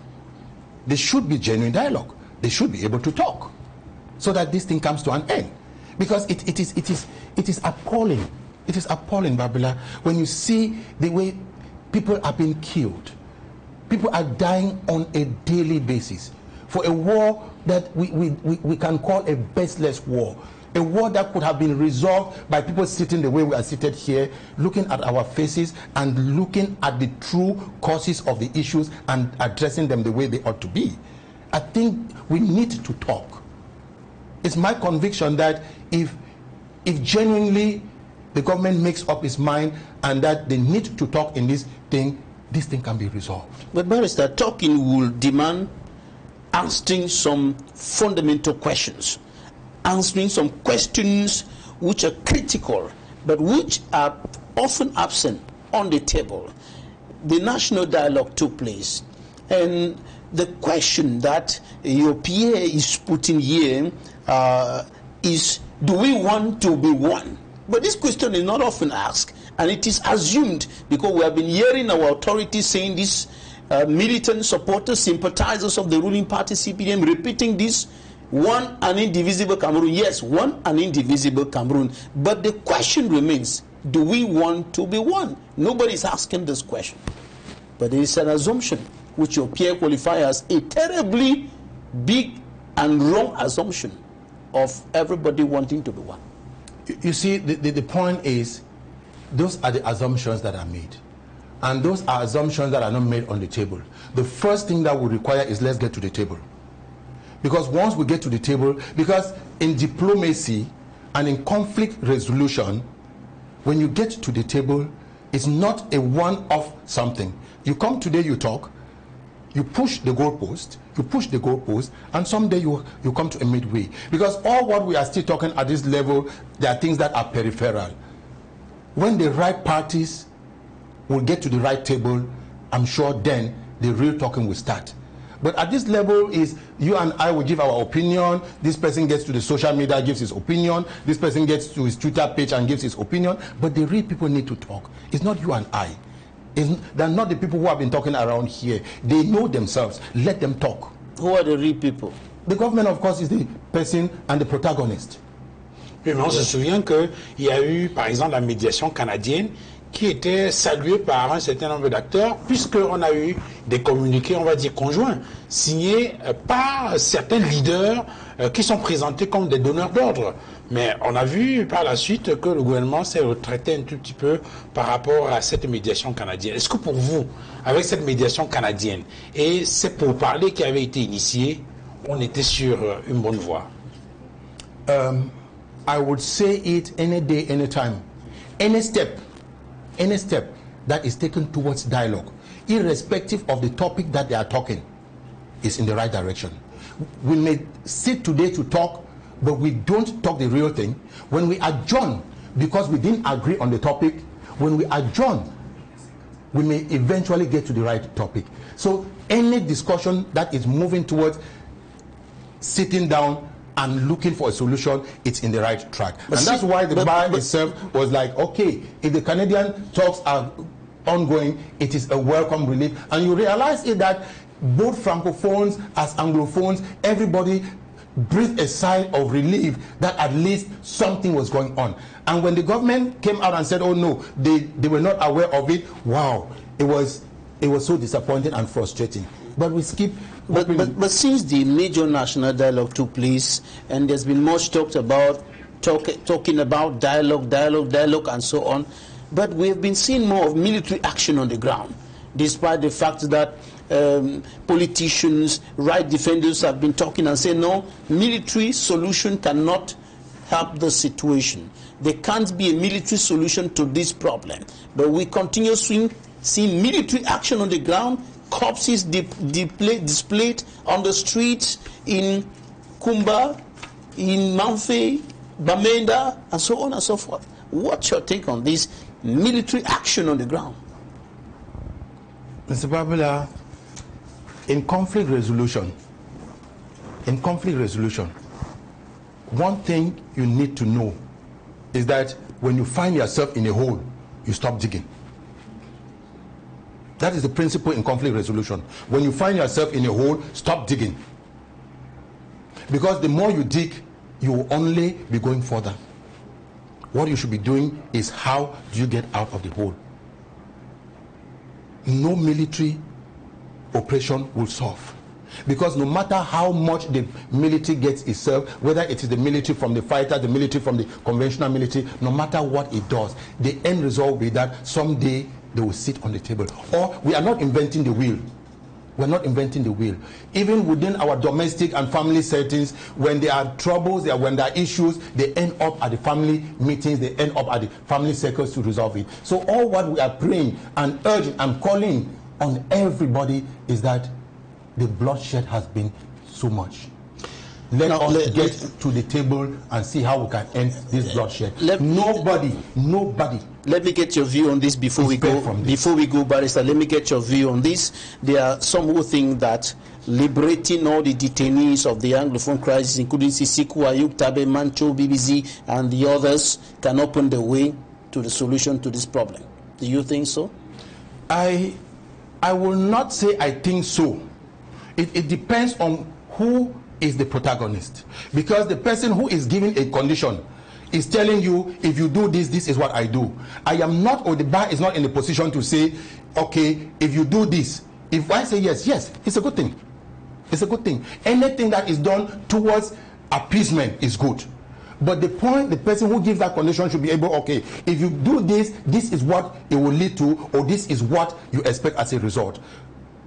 There should be genuine dialogue. They should be able to talk so that this thing comes to an end. Because it is appalling. It is appalling, Babila, when you see the way people are being killed. People are dying on a daily basis for a war that we can call a baseless war. A war that could have been resolved by people sitting the way we are seated here, looking at our faces and looking at the true causes of the issues and addressing them the way they ought to be. I think we need to talk. It's my conviction that if genuinely the government makes up its mind and that they need to talk in this thing can be resolved. But Barrister, talking will demand answering some fundamental questions, answering some questions which are critical, but which are often absent on the table. The national dialogue took place, and the question that your PA is putting here is, do we want to be one? But this question is not often asked, and it is assumed, because we have been hearing our authorities saying this, militant supporters, sympathizers of the ruling party CPDM repeating this, one and indivisible Cameroon. Yes, one and indivisible Cameroon. But the question remains, do we want to be one? Nobody is asking this question. But it is an assumption which your peer qualifies as a terribly big and wrong assumption of everybody wanting to be one. You see, the point is, those are the assumptions that are made. And those are assumptions that are not made on the table. The first thing that we require is let's get to the table. Because once we get to the table, because in diplomacy and in conflict resolution, when you get to the table, it's not a one-off something. You come today, you talk, you push the goalpost, and someday you come to a midway. Because all what we are still talking at this level, there are things that are peripheral. When the right parties will get to the right table, I'm sure then the real talking will start. But at this level is you and I will give our opinion, this person gets to the social media, gives his opinion, this person gets to his Twitter page and gives his opinion, but the real people need to talk. It's not you and I. They're not the people who have been talking around here. They know themselves. Let them talk. Who are the real people? The government, of course, is the person and the protagonist. Oui, mais on se souvient qu'il y a eu, par exemple, la médiation canadienne qui était saluée par un certain nombre d'acteurs, puisqu'on a eu des communiqués, on va dire, conjoints, signés par certains leaders qui sont présentés comme des donneurs d'ordre. Mais on a vu par la suite que le gouvernement s'est retraité un tout petit peu par rapport à cette médiation canadienne. Est-ce que pour vous, avec cette médiation canadienne, et c'est pour parler qui avait été initié, on était sur une bonne voie? I would say it any day, any time. Any step that is taken towards dialogue, irrespective of the topic that they are talking, is in the right direction. We may sit today to talk, but we don't talk the real thing. When we adjourn because we didn't agree on the topic, when we adjourn, we may eventually get to the right topic. So any discussion that is moving towards sitting down and looking for a solution, it's in the right track. And that's why the bar itself was like, okay, if the Canadian talks are ongoing, it is a welcome relief. And you realize it that both Francophones as Anglophones, everybody breathed a sigh of relief that at least something was going on. And when the government came out and said, oh no, they were not aware of it, wow, it was so disappointing and frustrating. But we skip. But since the major national dialogue took place, and there's been much talked about, talking about dialogue, and so on, but we have been seeing more of military action on the ground, despite the fact that politicians, right defenders have been talking and saying, no, military solution cannot help the situation. There can't be a military solution to this problem. But we continue seeing military action on the ground, corpses displayed on the streets in Kumba, in Manfe, Bamenda, and so on and so forth. What's your take on this? military action on the ground? Mr. Babila, in conflict resolution, one thing you need to know is that when you find yourself in a hole, you stop digging. That is the principle in conflict resolution. When you find yourself in a hole, stop digging. Because the more you dig, you will only be going further. What you should be doing is, how do you get out of the hole? No military operation will solve. Because no matter how much the military gets itself, whether it is the military from the fighter, the military from the conventional military, no matter what it does, the end result will be that someday they will sit on the table. Or we are not inventing the wheel. We're not inventing the wheel. Even within our domestic and family settings, when there are troubles, when there are issues, they end up at the family meetings, they end up at the family circles to resolve it. So all what we are praying and urging and calling on everybody is that the bloodshed has been so much. Let us get to the table and see how we can end this bloodshed. Nobody. Let me get your view on this before we go. Before we go, Barrister, let me get your view on this. There are some who think that liberating all the detainees of the Anglophone crisis, including Sisiku, Ayuk, Tabe, Mancho, BBC, and the others, can open the way to the solution to this problem. Do you think so? I will not say I think so. It depends on who is the protagonist. Because the person who is giving a condition is telling you, if you do this, this is what I do. I am not, or the bar is not in a position to say, okay, if you do this, if I say yes, it's a good thing. It's a good thing. Anything that is done towards appeasement is good. But the person who gives that condition should be able, okay, if you do this, this is what it will lead to, or this is what you expect as a result.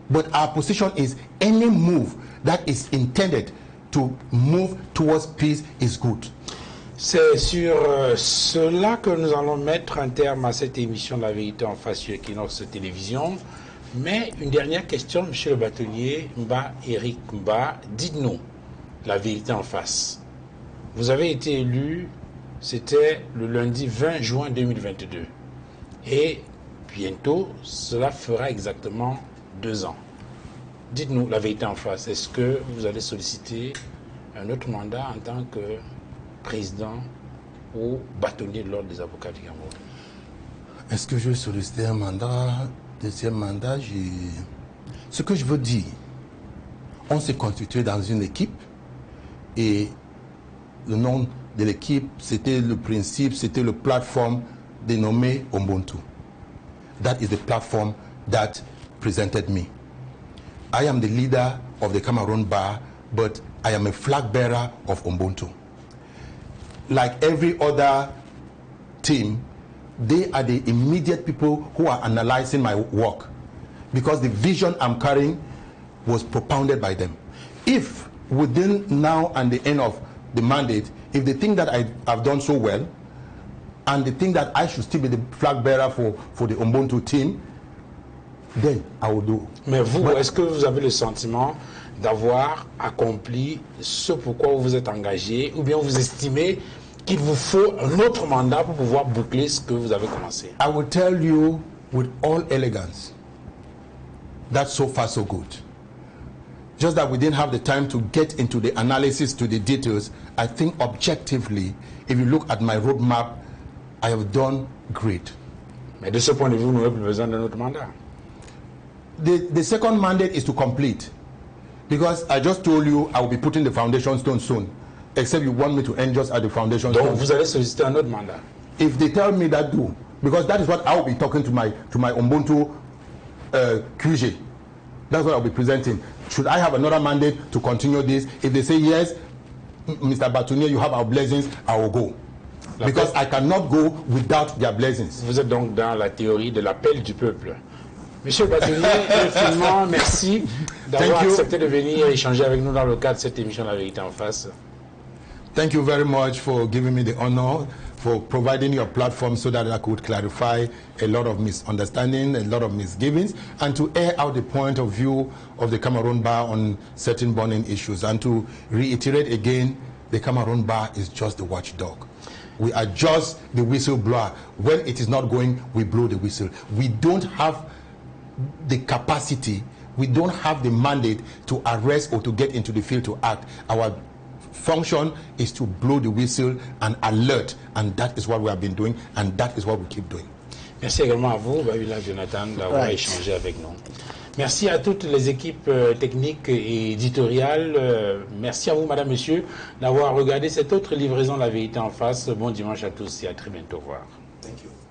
But our position is, any move that is intended to move towards peace is good. C'est sur cela que nous allons mettre un terme à cette émission de La Vérité en face sur Equinoxe Télévision. Mais une dernière question, monsieur le bâtonnier, Éric, dites-nous la vérité en face. Vous avez été élu, c'était le lundi 20 juin 2022. Et bientôt, cela fera exactement 2 ans. Dites-nous la vérité en face. Est-ce que vous allez solliciter un autre mandat en tant que président ou bâtonnier de l'ordre des avocats du Cameroun? Est-ce que je vais solliciter un mandat, deuxième mandat? Ce que je veux dire, on s'est constitué dans une équipe et le nom de l'équipe, c'était le principe, c'était le plateforme dénommé Ubuntu. That is the platform that presented me. I am the leader of the Cameroon Bar, but I am a flag bearer of Ubuntu. Like every other team, they are the immediate people who are analyzing my work, because the vision I'm carrying was propounded by them. If within now and the end of the mandate, if they think that I've done so well, and they think that I should still be the flag bearer for the Ubuntu team, then I will do. Mais vous, est-ce que vous avez le sentiment d'avoir accompli ce pourquoi vous vous êtes engagé, ou bien vous estimez qu'il vous faut un autre mandat pour pouvoir boucler ce que vous avez commencé? I will tell you with all elegance that so far so good. Just that we didn't have the time to get into the analysis, to the details. I think objectively, if you look at my roadmap, I have done great. Mais de ce point de vue, vous n'avez plus besoin d'un autre mandat. The second mandate is to complete, because I just told you I will be putting the foundation stone soon, except you want me to end just at the foundation stone. Donc vous allez solliciter un autre mandat. If they tell me that, do, because that is what I will be talking to my Ubuntu QG. That's what I'll be presenting. Should I have another mandate to continue this? If they say yes, Mr. Bâtonnier, you have our blessings, I will go. Because I cannot go without their blessings. Vous êtes donc dans la théorie de l'appel du peuple. Monsieur Bâtonnier, infiniment merci d'avoir accepté de venir échanger avec nous dans le cadre de cette émission La Vérité en face. Thank you very much for giving me the honor, for providing your platform so that I could clarify a lot of misunderstanding, a lot of misgivings, and to air out the point of view of the Cameroon Bar on certain burning issues, and to reiterate again, the Cameroon Bar is just the watchdog. We are just the whistleblower. When it is not going, we blow the whistle. We don't have the capacity, we don't have the mandate to arrest or to get into the field to act. Our function is to blow the whistle and alert, and that is what we have been doing, and that is what we keep doing. Merci également à vous, Babila Jonathan, d'avoir échangé avec nous. Merci à toutes les équipes techniques et éditoriales. Merci à vous, madame, monsieur, d'avoir regardé cette autre livraison de La Vérité en face. Bon dimanche à tous et à très bientôt. Au revoir. Thank you.